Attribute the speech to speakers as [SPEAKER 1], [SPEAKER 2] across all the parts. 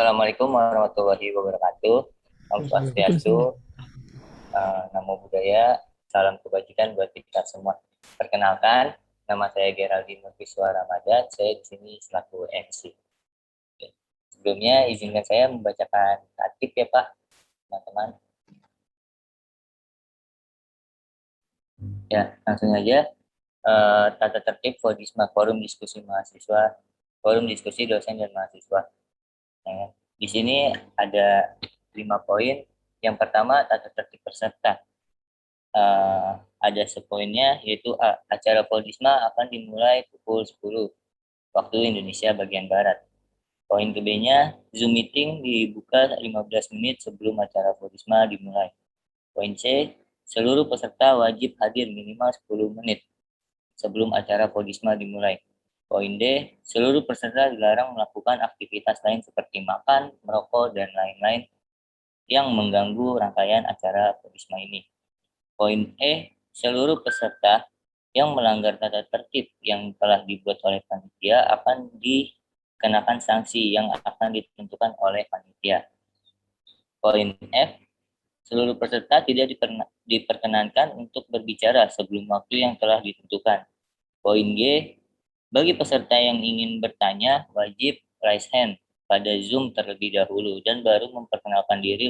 [SPEAKER 1] Assalamualaikum warahmatullahi wabarakatuh. Om Swastiastu,
[SPEAKER 2] Waalaikumsalam.
[SPEAKER 1] Namo Buddhaya, salam kebajikan buat kita semua. Perkenalkan, nama saya Geraldine Nurfiswa Ramadan. Saya di sini selaku MC. Sebelumnya izinkan saya membacakan tatip ya Pak, teman-teman. Ya, langsung aja. Tata tertib Fodisma, Forum Diskusi Mahasiswa, Forum Diskusi Dosen dan Mahasiswa. Nah, di sini ada 5 poin. Yang pertama, tata tertib peserta. Ada sepoinnya, yaitu acara Fodisma akan dimulai pukul 10 waktu Indonesia bagian Barat. Poin B-nya, Zoom meeting dibuka 15 menit sebelum acara Fodisma dimulai. Poin C, seluruh peserta wajib hadir minimal 10 menit sebelum acara Fodisma dimulai. Poin D, seluruh peserta dilarang melakukan aktivitas lain seperti makan, merokok, dan lain-lain yang mengganggu rangkaian acara Fodisma ini. Poin E, seluruh peserta yang melanggar tata tertib yang telah dibuat oleh panitia akan dikenakan sanksi yang akan ditentukan oleh panitia. Poin F, seluruh peserta tidak diperkenankan untuk berbicara sebelum waktu yang telah ditentukan. Poin G, bagi peserta yang ingin bertanya wajib raise hand pada Zoom terlebih dahulu dan baru memperkenalkan diri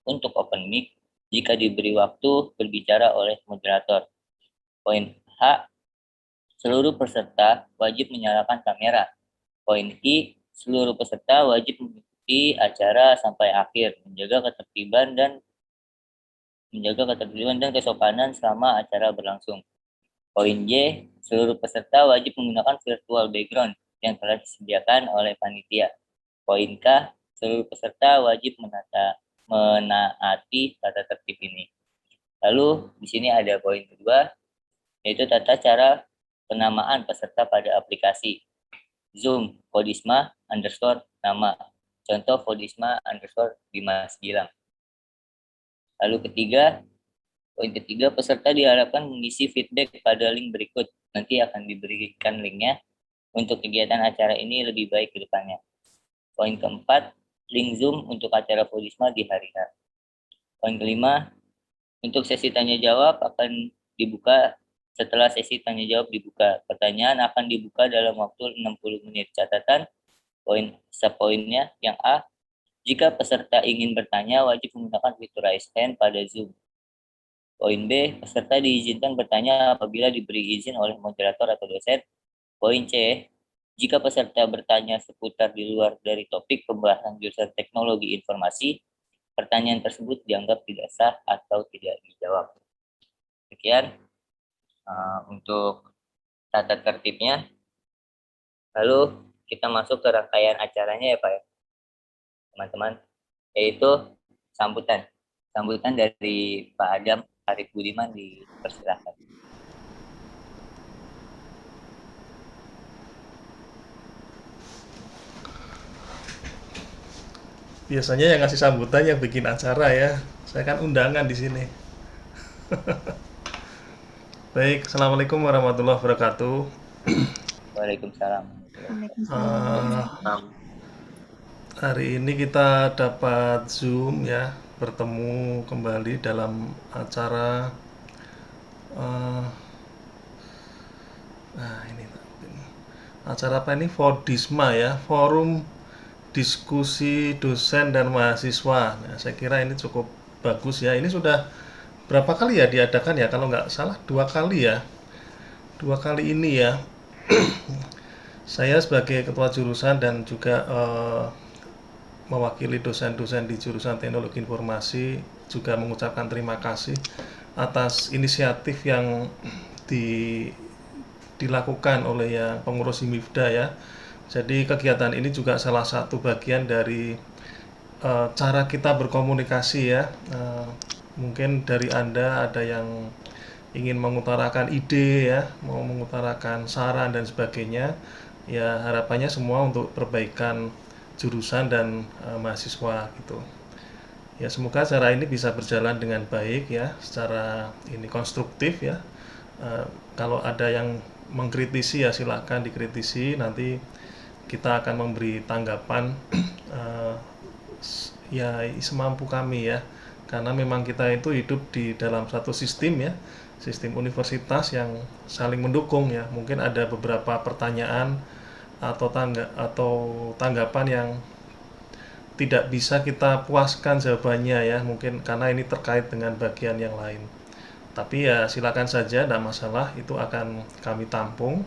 [SPEAKER 1] untuk open mic jika diberi waktu berbicara oleh moderator. Poin H, seluruh peserta wajib menyalakan kamera. Poin I, seluruh peserta wajib mengikuti acara sampai akhir, menjaga ketertiban dan kesopanan selama acara berlangsung. Poin J, seluruh peserta wajib menggunakan virtual background yang telah disediakan oleh panitia. Poin K, seluruh peserta wajib menaati tata tertib ini. Lalu di sini ada poin kedua, yaitu tata cara penamaan peserta pada aplikasi Zoom Fodisma _ contoh Fodisma _ Dimas Gilang. Lalu poin ketiga, peserta diharapkan mengisi feedback pada link berikut. Nanti akan diberikan linknya untuk kegiatan acara ini lebih baik ke depannya. Poin keempat, link Zoom untuk acara Fodisma di hari H. Poin kelima, untuk sesi tanya jawab akan dibuka setelah sesi tanya jawab dibuka. Pertanyaan akan dibuka dalam waktu 60 menit. Catatan poinnya yang A, jika peserta ingin bertanya wajib menggunakan fitur raise hand pada Zoom. Poin B, peserta diizinkan bertanya apabila diberi izin oleh moderator atau dosen. Poin C, jika peserta bertanya seputar di luar dari topik pembahasan jurusan teknologi informasi, pertanyaan tersebut dianggap tidak sah atau tidak dijawab. Sekian untuk tata tertibnya. Lalu kita masuk ke rangkaian acaranya ya Pak ya, teman-teman, yaitu sambutan. Sambutan dari Pak Adam Arif Budiman dipersilakan.
[SPEAKER 2] Biasanya yang ngasih sambutan yang bikin acara ya. Saya kan undangan di sini. Baik, assalamualaikum warahmatullahi wabarakatuh.
[SPEAKER 1] Waalaikumsalam.
[SPEAKER 2] Eh, Hari ini kita dapat Zoom ya, bertemu kembali dalam acara. eh, Nah ini acara apa ini? Fodisma ya, Forum Diskusi Dosen dan Mahasiswa. Nah, saya kira ini cukup bagus ya. Ini sudah berapa kali ya diadakan ya? Kalau nggak salah 2 kali ya. 2 kali ini ya. Saya sebagai ketua jurusan dan juga mewakili dosen-dosen di jurusan teknologi informasi juga mengucapkan terima kasih atas inisiatif yang di, dilakukan oleh yang pengurus HIMIFDA ya. Jadi kegiatan ini juga salah satu bagian dari cara kita berkomunikasi ya. Mungkin dari Anda ada yang ingin mengutarakan ide ya, mau mengutarakan saran dan sebagainya. Ya harapannya semua untuk perbaikan jurusan dan mahasiswa gitu. Ya semoga acara ini bisa berjalan dengan baik ya, secara ini konstruktif ya. Kalau ada yang mengkritisi ya silakan dikritisi, nanti kita akan memberi tanggapan ya semampu kami ya, karena memang kita itu hidup di dalam satu sistem ya, sistem universitas yang saling mendukung ya. Mungkin ada beberapa pertanyaan atau tanggapan yang tidak bisa kita puaskan jawabannya ya, mungkin karena ini terkait dengan bagian yang lain. Tapi ya silakan saja, tidak masalah, itu akan kami tampung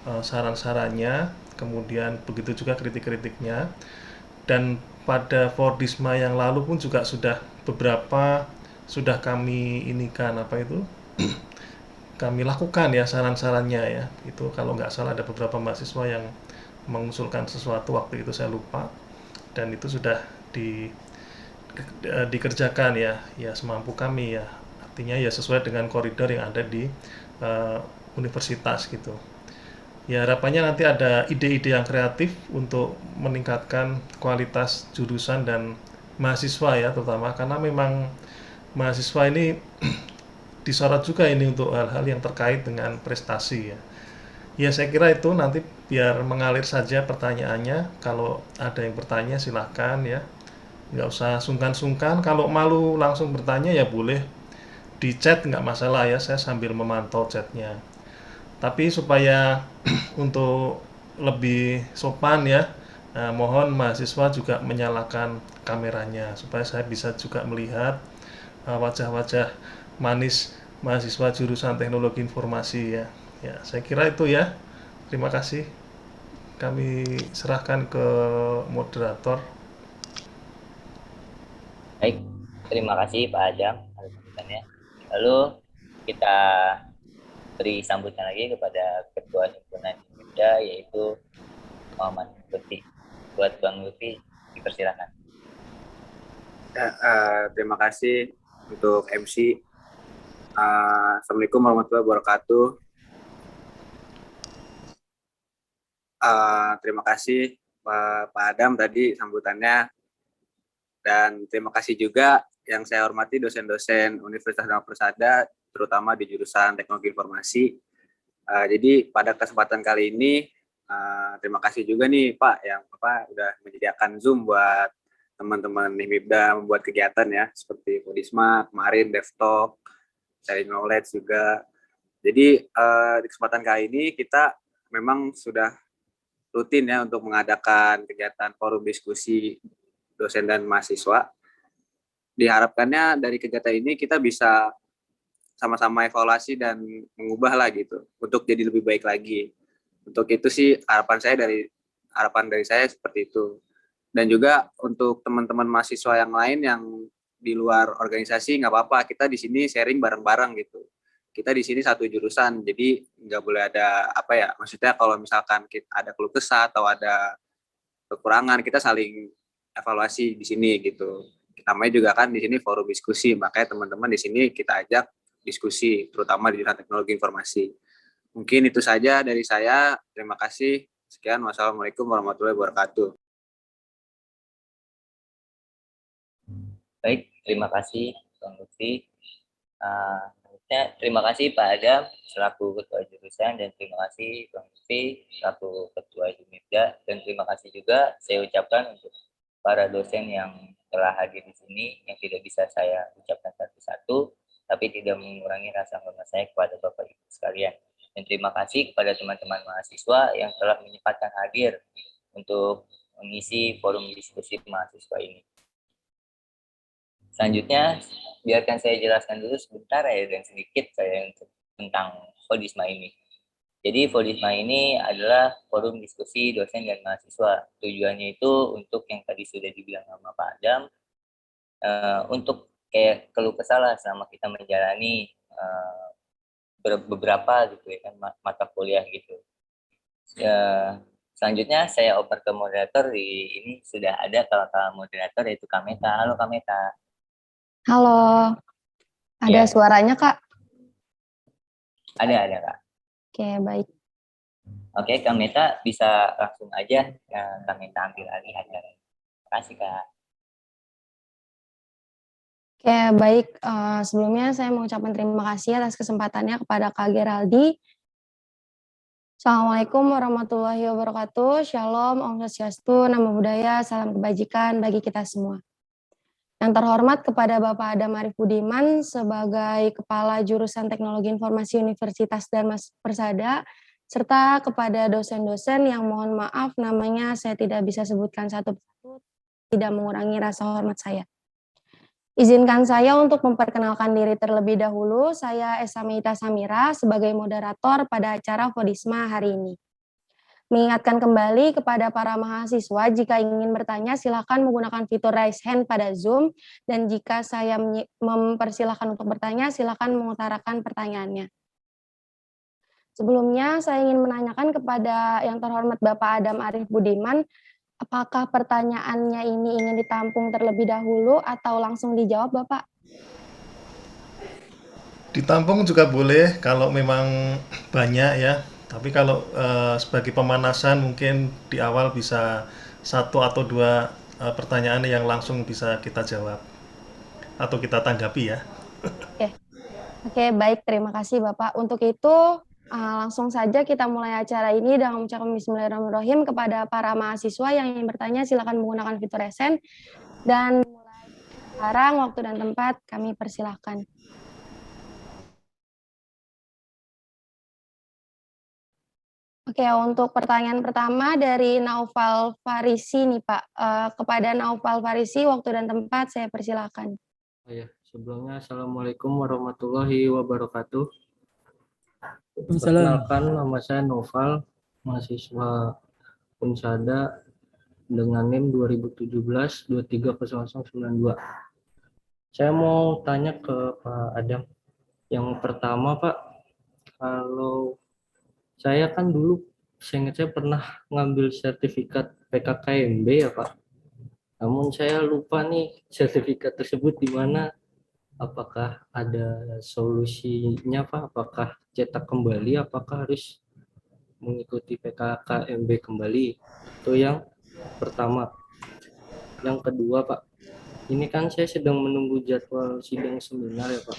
[SPEAKER 2] saran-sarannya, kemudian begitu juga kritik-kritiknya. Dan pada Fordisma yang lalu pun juga beberapa sudah kami inikan apa itu kami lakukan ya saran-sarannya ya. Itu kalau nggak salah ada beberapa mahasiswa yang mengusulkan sesuatu waktu itu, saya lupa, dan itu sudah dikerjakan ya semampu kami ya, artinya ya sesuai dengan koridor yang ada di uh, universitas gitu. Ya harapannya nanti ada ide-ide yang kreatif untuk meningkatkan kualitas jurusan dan mahasiswa ya, terutama karena memang mahasiswa ini disorot juga ini untuk hal-hal yang terkait dengan prestasi ya. Ya saya kira itu nanti biar mengalir saja pertanyaannya. Kalau ada yang bertanya silahkan ya. Nggak usah sungkan-sungkan. Kalau malu langsung bertanya ya boleh di chat, nggak masalah ya. Saya sambil memantau chatnya. Tapi supaya untuk lebih sopan ya, mohon mahasiswa juga menyalakan kameranya supaya saya bisa juga melihat wajah-wajah manis mahasiswa jurusan Teknologi Informasi ya. Ya, saya kira itu ya. Terima kasih. Kami serahkan ke moderator.
[SPEAKER 1] Baik, terima kasih Pak Adam atas sambutannya. Lalu kita beri sambutan lagi kepada Ketua Himpunan Himda, yaitu Muhammad Lutfi. Buat Bang Lutfi, dipersilakan.
[SPEAKER 3] Ya, terima kasih untuk MC. Assalamualaikum warahmatullahi wabarakatuh. Terima kasih Pak Adam tadi sambutannya, dan terima kasih juga yang saya hormati dosen-dosen Universitas Dharma Persada, terutama di jurusan Teknologi Informasi. Jadi pada kesempatan kali ini, terima kasih juga nih Pak yang udah menyediakan Zoom buat teman-teman Himibda membuat kegiatan ya, seperti Fordisma kemarin, DevTalk, sharing knowledge juga. Jadi di kesempatan kali ini kita memang sudah rutin ya untuk mengadakan kegiatan forum diskusi dosen dan mahasiswa. Diharapkannya dari kegiatan ini kita bisa sama-sama evaluasi dan mengubah lah gitu untuk jadi lebih baik lagi. Untuk itu sih harapan dari saya seperti itu. Dan juga untuk teman-teman mahasiswa yang lain yang di luar organisasi, nggak apa-apa, kita di sini sharing bareng-bareng gitu. Kita di sini satu jurusan, jadi nggak boleh ada maksudnya kalau misalkan kita ada keluh kesah atau ada kekurangan, kita saling evaluasi di sini gitu. Namanya juga kan di sini forum diskusi, makanya teman-teman di sini kita ajak diskusi, terutama di jurusan Teknologi Informasi. Mungkin itu saja dari saya. Terima kasih. Sekian. Wassalamualaikum warahmatullahi wabarakatuh.
[SPEAKER 1] Baik, terima kasih Bang Lutfi. Terima kasih Pak Adam selaku Ketua Jurusan, dan terima kasih Bang Lutfi selaku Ketua Himibda, dan terima kasih juga saya ucapkan untuk para dosen yang telah hadir di sini yang tidak bisa saya ucapkan satu-satu, tapi tidak mengurangi rasa hormat saya kepada Bapak Ibu sekalian. Dan terima kasih kepada teman-teman mahasiswa yang telah menyempatkan hadir untuk mengisi forum diskusi mahasiswa ini. Selanjutnya, biarkan saya jelaskan dulu sebentar ya dan sedikit saya tentang Fordisma ini. Jadi Fordisma ini adalah forum diskusi dosen dan mahasiswa. Tujuannya itu untuk yang tadi sudah dibilang sama Pak Adam, untuk kayak keluh kesah selama kita menjalani beberapa gitu ya kan mata kuliah gitu. Selanjutnya saya oper ke moderator. Di ini sudah ada kawan-kawan moderator, yaitu Kameta. Halo Kameta.
[SPEAKER 4] Halo, ada
[SPEAKER 1] Ya.
[SPEAKER 4] suaranya Kak?
[SPEAKER 1] Ada Kak.
[SPEAKER 4] Oke, baik.
[SPEAKER 1] Oke, Kameta bisa langsung aja Kameta ambil alih acara. Terima kasih Kak.
[SPEAKER 4] Oke, baik. Sebelumnya saya mengucapkan terima kasih atas kesempatannya kepada Kak Geraldi Assalamualaikum warahmatullahi wabarakatuh. Shalom, Om Swastiastu, Namo Buddhaya, salam kebajikan bagi kita semua. Yang terhormat kepada Bapak Adam Arif Budiman sebagai Kepala Jurusan Teknologi Informasi Universitas Dharma Persada, serta kepada dosen-dosen yang mohon maaf namanya saya tidak bisa sebutkan satu persatu, tidak mengurangi rasa hormat saya. Izinkan saya untuk memperkenalkan diri terlebih dahulu. Saya Esa Meita Samira sebagai moderator pada acara Fodisma hari ini. Mengingatkan kembali kepada para mahasiswa, jika ingin bertanya silakan menggunakan fitur raise hand pada Zoom, dan jika saya mempersilahkan untuk bertanya, silakan mengutarakan pertanyaannya. Sebelumnya saya ingin menanyakan kepada yang terhormat Bapak Adam Arif Budiman, apakah pertanyaannya ini ingin ditampung terlebih dahulu atau langsung dijawab, Bapak?
[SPEAKER 2] Ditampung juga boleh kalau memang banyak ya. Tapi kalau sebagai pemanasan mungkin di awal bisa satu atau dua pertanyaan yang langsung bisa kita jawab atau kita tanggapi ya.
[SPEAKER 4] Oke, baik. Terima kasih, Bapak. Untuk itu, langsung saja kita mulai acara ini dengan mengucapkan Bismillahirrahmanirrahim kepada para mahasiswa yang ingin bertanya, silakan menggunakan fitur raise hand. Dan mulai sekarang, waktu dan tempat kami persilahkan. Oke, untuk pertanyaan pertama dari Naufal Farisi nih, Pak. Kepada Naufal Farisi, waktu dan tempat saya persilahkan.
[SPEAKER 5] Ya, sebelumnya Assalamualaikum warahmatullahi wabarakatuh.
[SPEAKER 6] Waalaikumsalam.
[SPEAKER 5] Perkenalkan, nama saya Noval, mahasiswa Unsada dengan NIM 2017-230092. Saya mau tanya ke Pak Adam. Yang pertama, Pak, kalau saya kan dulu, seingat saya pernah ngambil sertifikat PKKMB ya, Pak. Namun saya lupa nih sertifikat tersebut di mana. Apakah ada solusinya, Pak? Apakah cetak kembali? Apakah harus mengikuti PKKMB kembali? Itu yang pertama. Yang kedua, Pak, ini kan saya sedang menunggu jadwal sidang seminar ya, Pak.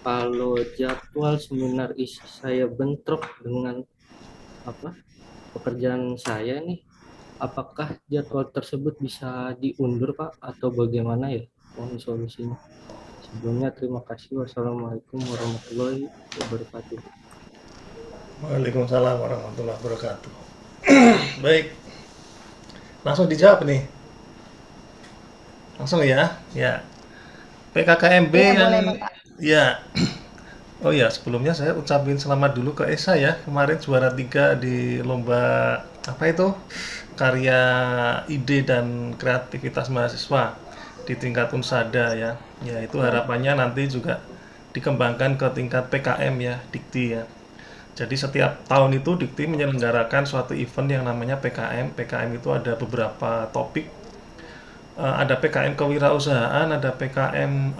[SPEAKER 5] Kalau jadwal seminar saya bentrok dengan pekerjaan saya nih, apakah jadwal tersebut bisa diundur, Pak, atau bagaimana ya? Mohon solusinya. Sebelumnya terima kasih. Wassalamualaikum warahmatullahi wabarakatuh.
[SPEAKER 2] Waalaikumsalam warahmatullahi wabarakatuh. Baik, langsung dijawab nih. Langsung ya. Ya. PKKMB
[SPEAKER 4] Iya,
[SPEAKER 2] yang
[SPEAKER 4] boleh, Bapak.
[SPEAKER 2] ya. Oh ya, sebelumnya saya ucapin selamat dulu ke Esa ya. Kemarin juara 3 di lomba apa itu? Karya ide dan kreativitas mahasiswa di tingkat Unsada ya. Ya, itu harapannya nanti juga dikembangkan ke tingkat PKM ya, Dikti ya. Jadi setiap tahun itu Dikti menyelenggarakan suatu event yang namanya PKM. PKM itu ada beberapa topik. Ada PKM kewirausahaan, ada PKM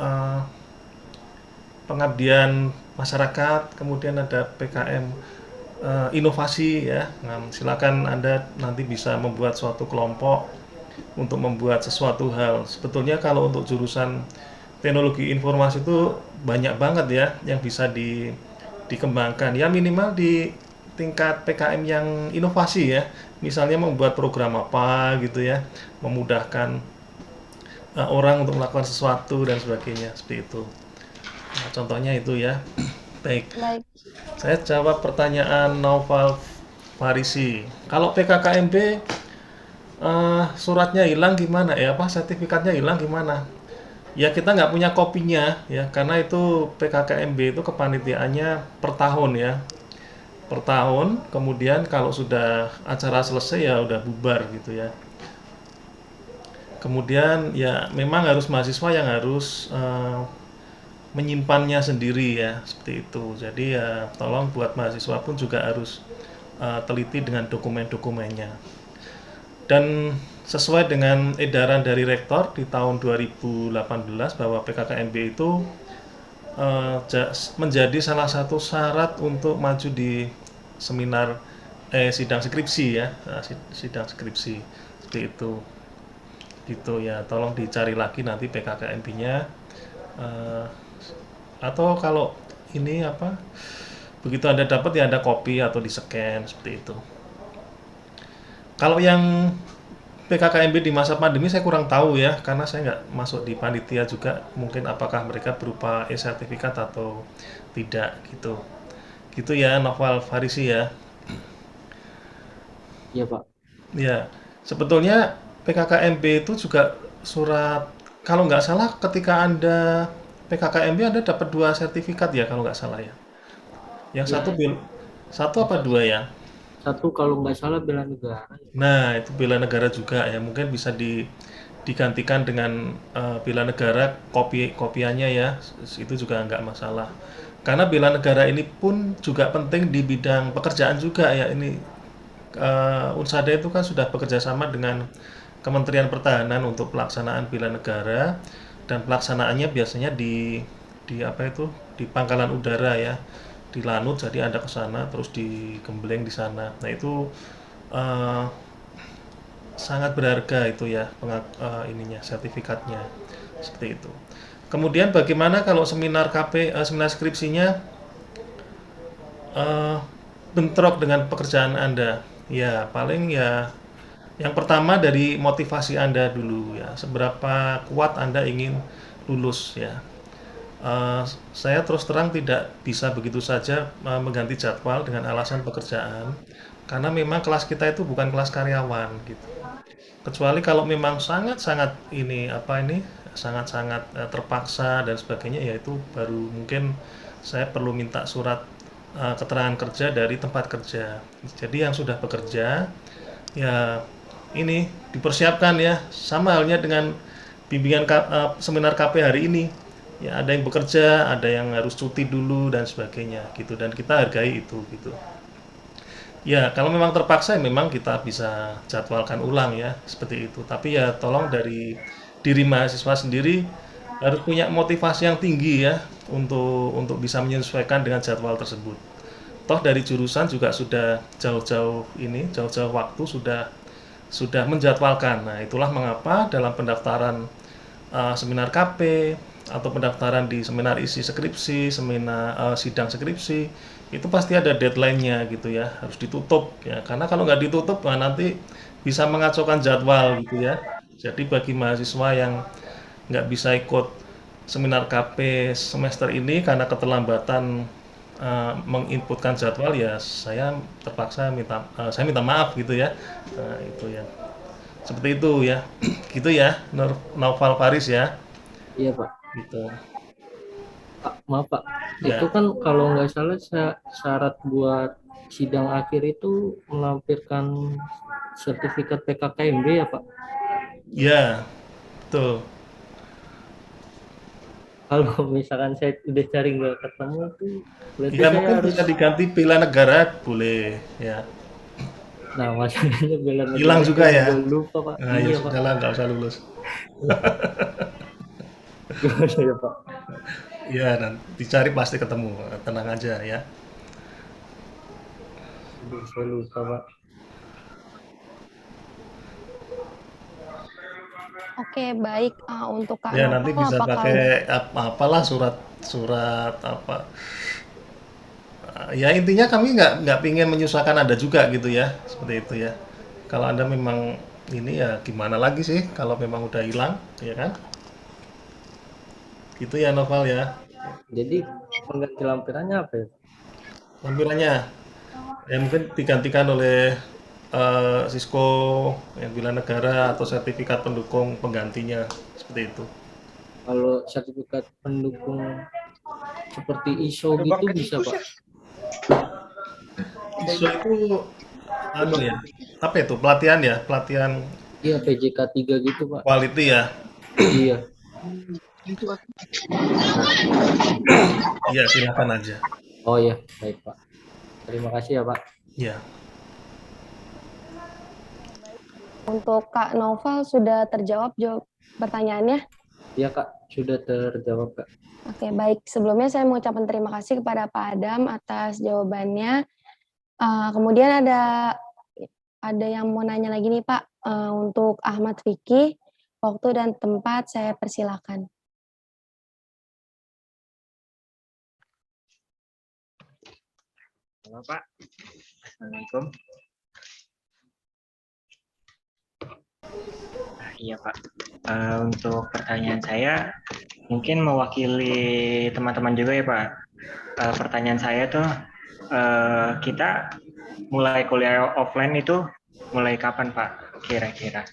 [SPEAKER 2] pengabdian masyarakat, kemudian ada PKM inovasi ya. Nah, silakan Anda nanti bisa membuat suatu kelompok untuk membuat sesuatu hal. Sebetulnya kalau untuk jurusan teknologi informasi itu banyak banget ya yang bisa dikembangkan. Ya minimal di tingkat PKM yang inovasi ya. Misalnya membuat program apa gitu ya, memudahkan orang untuk melakukan sesuatu dan sebagainya seperti itu. Nah, contohnya itu ya. Baik.
[SPEAKER 4] Baik.
[SPEAKER 2] Saya jawab pertanyaan Naufal Farisi. Kalau PKKMB suratnya hilang gimana ya? Apa sertifikatnya hilang gimana? Ya kita nggak punya kopinya ya, karena itu PKKMB itu kepanitiaannya per tahun ya. Per tahun, kemudian kalau sudah acara selesai ya udah bubar gitu ya. Kemudian ya memang harus mahasiswa yang harus menyimpannya sendiri ya, seperti itu. Jadi ya tolong buat mahasiswa pun juga harus teliti dengan dokumen-dokumennya. Dan sesuai dengan edaran dari Rektor di tahun 2018 bahwa PKKMB itu menjadi salah satu syarat untuk maju di seminar sidang skripsi ya, sidang skripsi seperti itu. Gitu ya, tolong dicari lagi nanti PKKMB-nya atau kalau ini Begitu Anda dapat ya Anda copy atau di-scan seperti itu. Kalau yang PKKMB di masa pandemi saya kurang tahu ya, karena saya nggak masuk di panitia juga. Mungkin apakah mereka berupa e-sertifikat atau tidak gitu. Gitu ya, Noval Farisi ya.
[SPEAKER 5] Iya Pak.
[SPEAKER 2] Ya, sebetulnya PKKMB itu juga surat, kalau nggak salah ketika Anda PKKMB Anda dapat 2 sertifikat ya kalau nggak salah ya. Yang
[SPEAKER 5] Iya.
[SPEAKER 2] satu satu apa dua ya?
[SPEAKER 5] Satu kalau nggak salah bela negara.
[SPEAKER 2] Nah, itu bela negara juga ya. Mungkin bisa digantikan dengan bela negara kopiannya ya. Itu juga nggak masalah. Karena bela negara ini pun juga penting di bidang pekerjaan juga ya. Ini Unsada itu kan sudah bekerja sama dengan Kementerian Pertahanan untuk pelaksanaan bela negara, dan pelaksanaannya biasanya di apa itu, di pangkalan udara ya, di Lanut. Jadi Anda ke sana terus di Gembleng di sana. Nah itu eh, sangat berharga itu ya, ininya sertifikatnya seperti itu. Kemudian bagaimana kalau seminar seminar skripsinya eh, bentrok dengan pekerjaan Anda? Ya, paling ya yang pertama dari motivasi Anda dulu ya, seberapa kuat Anda ingin lulus ya. Eh, saya terus terang tidak bisa begitu saja mengganti jadwal dengan alasan pekerjaan, karena memang kelas kita itu bukan kelas karyawan gitu. Kecuali kalau memang sangat-sangat ini apa ini sangat-sangat terpaksa dan sebagainya, yaitu baru mungkin saya perlu minta surat keterangan kerja dari tempat kerja. Jadi yang sudah bekerja ya ini dipersiapkan ya, sama halnya dengan bimbingan seminar KP hari ini. Ya ada yang bekerja, ada yang harus cuti dulu dan sebagainya gitu, dan kita hargai itu gitu. Ya, kalau memang terpaksa ya memang kita bisa jadwalkan ulang ya, seperti itu. Tapi ya tolong dari diri mahasiswa sendiri harus punya motivasi yang tinggi ya untuk bisa menyesuaikan dengan jadwal tersebut. Toh dari jurusan juga sudah jauh-jauh waktu sudah menjadwalkan. Nah, itulah mengapa dalam pendaftaran seminar KP atau pendaftaran di seminar isi skripsi, seminar sidang skripsi, itu pasti ada deadline-nya gitu ya, harus ditutup ya. Karena kalau nggak ditutup, nah nanti bisa mengacaukan jadwal gitu ya. Jadi bagi mahasiswa yang nggak bisa ikut seminar KP semester ini karena keterlambatan menginputkan jadwal, ya saya minta maaf gitu ya. Nah, itu ya. Seperti itu ya. Gitu ya, Naufal Faris ya.
[SPEAKER 5] Iya Pak.
[SPEAKER 2] Gitu.
[SPEAKER 5] Pak, maaf Pak.
[SPEAKER 2] Ya.
[SPEAKER 5] Itu kan kalau nggak salah syarat buat sidang akhir itu melampirkan sertifikat PKKMB ya Pak.
[SPEAKER 2] Ya, betul.
[SPEAKER 5] Kalau misalkan saya udah cari nggak ketemu tuh berarti
[SPEAKER 2] Ya
[SPEAKER 5] saya
[SPEAKER 2] mungkin
[SPEAKER 5] harus.
[SPEAKER 2] bisa diganti bela negara boleh ya.
[SPEAKER 5] Nah masalahnya bela
[SPEAKER 2] Hilang
[SPEAKER 5] negara
[SPEAKER 2] juga
[SPEAKER 5] saya
[SPEAKER 2] ya.
[SPEAKER 5] juga lupa Pak.
[SPEAKER 2] Nah, ya
[SPEAKER 5] Iya Pak.
[SPEAKER 2] sudahlah, nggak usah lulus.
[SPEAKER 5] Gimana ya Pak?
[SPEAKER 2] Ya, nanti dicari pasti ketemu. Tenang aja ya.
[SPEAKER 5] Aduh, saya lupa Pak.
[SPEAKER 4] Oke, baik. Untuk Kak
[SPEAKER 2] Ya nanti
[SPEAKER 4] Novel,
[SPEAKER 2] bisa
[SPEAKER 4] apakah
[SPEAKER 2] pakai apalah surat apa. Ya intinya kami nggak pingin menyusahkan Anda juga gitu ya, seperti itu ya. Kalau Anda memang ini ya gimana lagi sih kalau memang udah hilang, ya kan? Gitu ya Novel ya.
[SPEAKER 5] Jadi pengganti lampirannya apa ya?
[SPEAKER 2] Lampirannya ya mungkin digantikan oleh Cisco yang bela negara atau sertifikat pendukung penggantinya seperti itu.
[SPEAKER 5] Kalau sertifikat pendukung seperti ISO gitu bisa Pak?
[SPEAKER 2] ISO itu anu ya, apa itu pelatihan ya, pelatihan
[SPEAKER 5] Iya PJK 3 gitu Pak.
[SPEAKER 2] quality ya.
[SPEAKER 5] Iya.
[SPEAKER 2] Iya silakan aja.
[SPEAKER 5] Oh iya, baik Pak. Terima kasih ya Pak.
[SPEAKER 2] Ya.
[SPEAKER 4] untuk Kak Novel sudah terjawab pertanyaannya?
[SPEAKER 5] Iya Kak, sudah terjawab Kak.
[SPEAKER 4] Oke, baik. Sebelumnya saya mengucapkan terima kasih kepada Pak Adam atas jawabannya. Kemudian ada yang mau nanya lagi nih Pak, untuk Ahmad Fikih, waktu dan tempat saya persilakan.
[SPEAKER 6] Halo Pak, Assalamualaikum. Iya Pak, untuk pertanyaan saya mungkin mewakili teman-teman juga ya Pak. Pertanyaan saya tuh, kita mulai kuliah offline itu mulai kapan Pak kira-kira?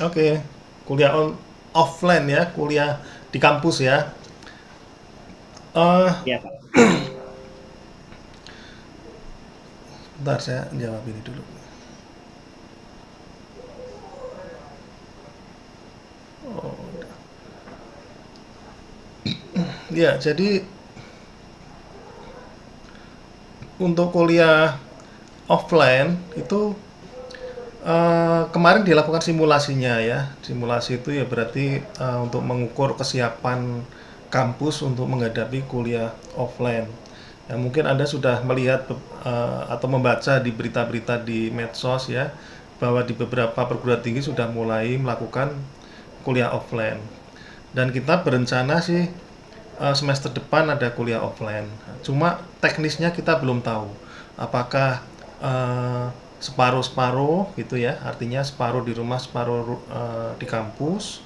[SPEAKER 2] Oke, kuliah offline ya, kuliah di kampus ya. Eh,
[SPEAKER 6] Iya Pak.
[SPEAKER 2] Bentar saya jawab ini dulu. Oh, udah. Ya, jadi untuk kuliah offline itu kemarin dilakukan simulasinya ya. Simulasi itu ya berarti untuk mengukur kesiapan kampus untuk menghadapi kuliah offline. Ya, mungkin Anda sudah melihat atau membaca di berita-berita di medsos ya, bahwa di beberapa perguruan tinggi sudah mulai melakukan kuliah offline. Dan kita berencana sih semester depan ada kuliah offline. Cuma teknisnya kita belum tahu. Apakah separuh-separuh gitu ya, artinya separuh di rumah, separuh di kampus,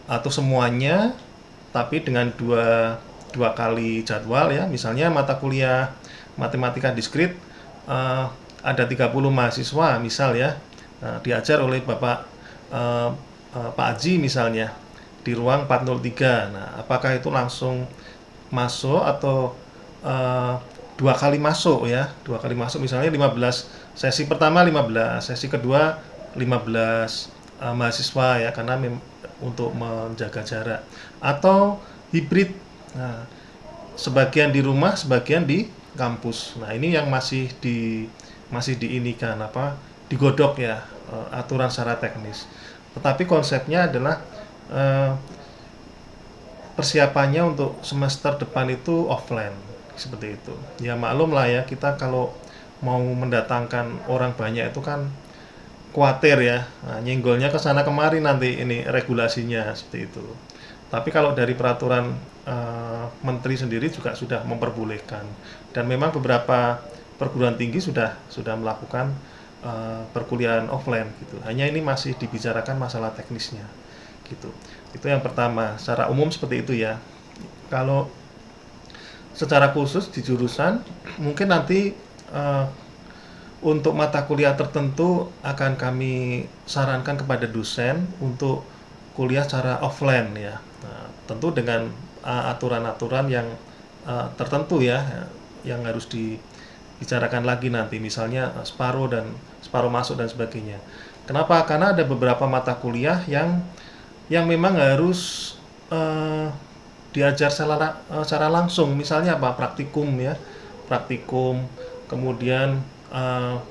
[SPEAKER 2] atau semuanya tapi dengan dua kali jadwal ya. Misalnya mata kuliah matematika diskrit ada 30 mahasiswa misal ya, diajar oleh Bapak Pak Aji misalnya di ruang 403. Nah, apakah itu langsung masuk atau dua kali masuk ya, dua kali masuk misalnya 15 sesi pertama, 15 sesi kedua, 15 mahasiswa ya, karena untuk menjaga jarak, atau hibrid. Nah, sebagian di rumah, sebagian di kampus. Nah, ini yang masih diinikan apa, digodok ya, aturan secara teknis. Tetapi konsepnya adalah persiapannya untuk semester depan itu offline seperti itu. Ya maklum lah ya, kita kalau mau mendatangkan orang banyak itu kan khawatir ya, nah, nyenggolnya ke sana kemari nanti ini regulasinya seperti itu. Tapi kalau dari peraturan menteri sendiri juga sudah memperbolehkan, dan memang beberapa perguruan tinggi sudah melakukan perkuliahan offline gitu. Hanya ini masih dibicarakan masalah teknisnya gitu. Itu yang pertama, secara umum seperti itu ya. Kalau secara khusus di jurusan mungkin nanti untuk mata kuliah tertentu akan kami sarankan kepada dosen untuk kuliah secara offline ya. Nah, tentu dengan aturan-aturan yang tertentu ya, yang harus dibicarakan lagi nanti, misalnya separuh dan separuh masuk dan sebagainya. Kenapa? Karena ada beberapa mata kuliah yang memang harus diajar secara langsung, misalnya apa, praktikum ya, praktikum, kemudian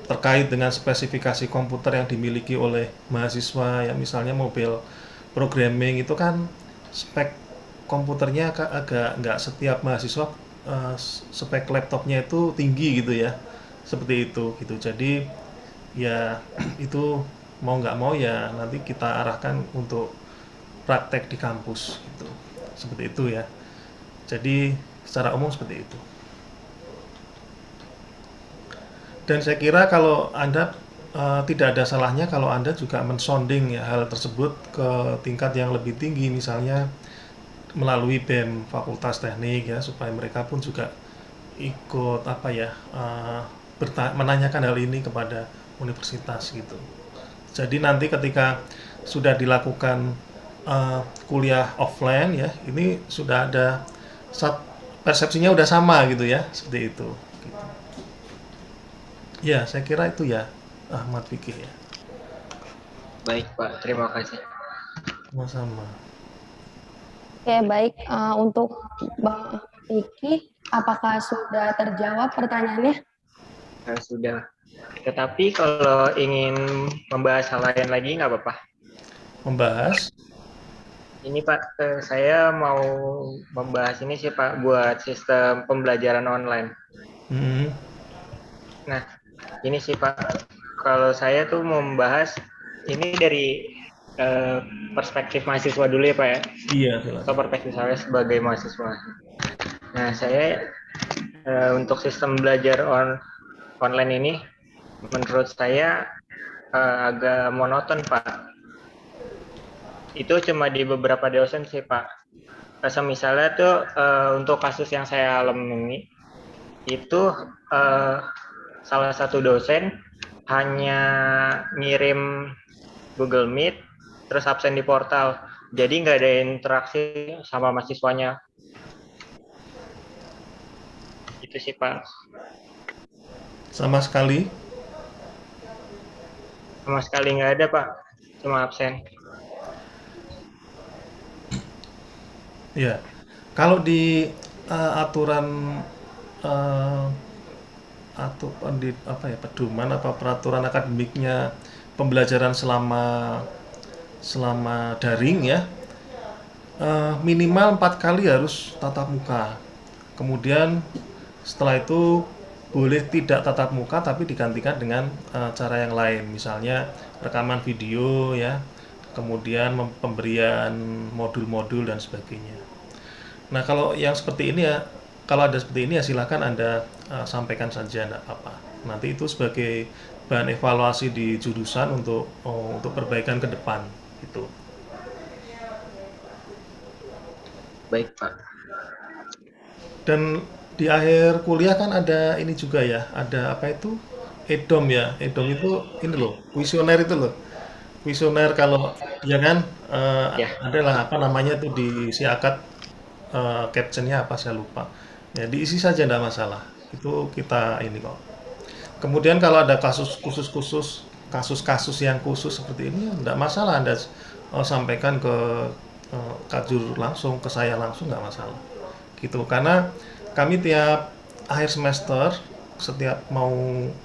[SPEAKER 2] terkait dengan spesifikasi komputer yang dimiliki oleh mahasiswa ya, misalnya mobil programming itu kan spek komputernya agak nggak setiap mahasiswa spek laptopnya itu tinggi gitu ya, seperti itu gitu. Jadi ya itu mau nggak mau ya nanti kita arahkan untuk praktek di kampus gitu, seperti itu ya. Jadi secara umum seperti itu. Dan saya kira kalau Anda tidak ada salahnya kalau Anda juga mensonding ya hal tersebut ke tingkat yang lebih tinggi, misalnya melalui BEM Fakultas Teknik ya, supaya mereka pun juga ikut apa ya, menanyakan hal ini kepada universitas gitu. Jadi nanti ketika sudah dilakukan kuliah offline ya, ini sudah ada persepsinya udah sama gitu ya, seperti itu. Gitu. Ya, saya kira itu ya, Ahmad Fikih ya.
[SPEAKER 6] Baik Pak, terima kasih.
[SPEAKER 2] Sama-sama.
[SPEAKER 4] Oke, baik. Untuk Bang Fikih, apakah sudah terjawab pertanyaannya?
[SPEAKER 6] Sudah. Tetapi kalau ingin membahas hal lain lagi nggak apa-apa?
[SPEAKER 2] Membahas?
[SPEAKER 6] Ini Pak, saya mau membahas ini sih Pak, buat sistem pembelajaran online. Nah, ini sih Pak, kalau saya tuh mau membahas ini dari perspektif mahasiswa dulu ya Pak ya,
[SPEAKER 2] Iya,
[SPEAKER 6] atau
[SPEAKER 2] silakan.
[SPEAKER 6] perspektif saya sebagai mahasiswa. Nah, saya untuk sistem belajar online ini, menurut saya agak monoton Pak. Itu cuma di beberapa dosen sih Pak. Misalnya tuh untuk kasus yang saya alami itu salah satu dosen hanya ngirim Google Meet terus absen di portal, jadi nggak ada interaksi sama mahasiswanya. Itu sih Pak.
[SPEAKER 2] Sama sekali.
[SPEAKER 6] Sama sekali nggak ada Pak, cuma absen.
[SPEAKER 2] Ya, kalau di aturan eh, atau apa ya, pedoman apa peraturan akademiknya pembelajaran selama selama daring ya, minimal 4 kali harus tatap muka. Kemudian setelah itu boleh tidak tatap muka tapi digantikan dengan cara yang lain, misalnya rekaman video ya, kemudian pemberian modul-modul dan sebagainya. Nah, kalau yang seperti ini ya, kalau ada seperti ini ya silakan Anda sampaikan saja, enggak apa-apa. Nanti itu sebagai bahan evaluasi di jurusan untuk perbaikan ke depan gitu.
[SPEAKER 6] Baik Pak.
[SPEAKER 2] Dan di akhir kuliah kan ada ini juga ya, ada apa itu? EDOM ya. EDOM itu ini loh, kuesioner itu loh. Kuesioner kalau ya kan
[SPEAKER 6] Ya,
[SPEAKER 2] adalah apa namanya tuh di si akad captionnya apa saya lupa. Ya diisi saja enggak masalah. Itu kita ini kok. Kemudian kalau ada kasus khusus-khusus, kasus-kasus yang khusus seperti ini, enggak masalah Anda sampaikan ke Kajur langsung, ke saya langsung nggak masalah. Gitu. Karena kami tiap akhir semester, setiap mau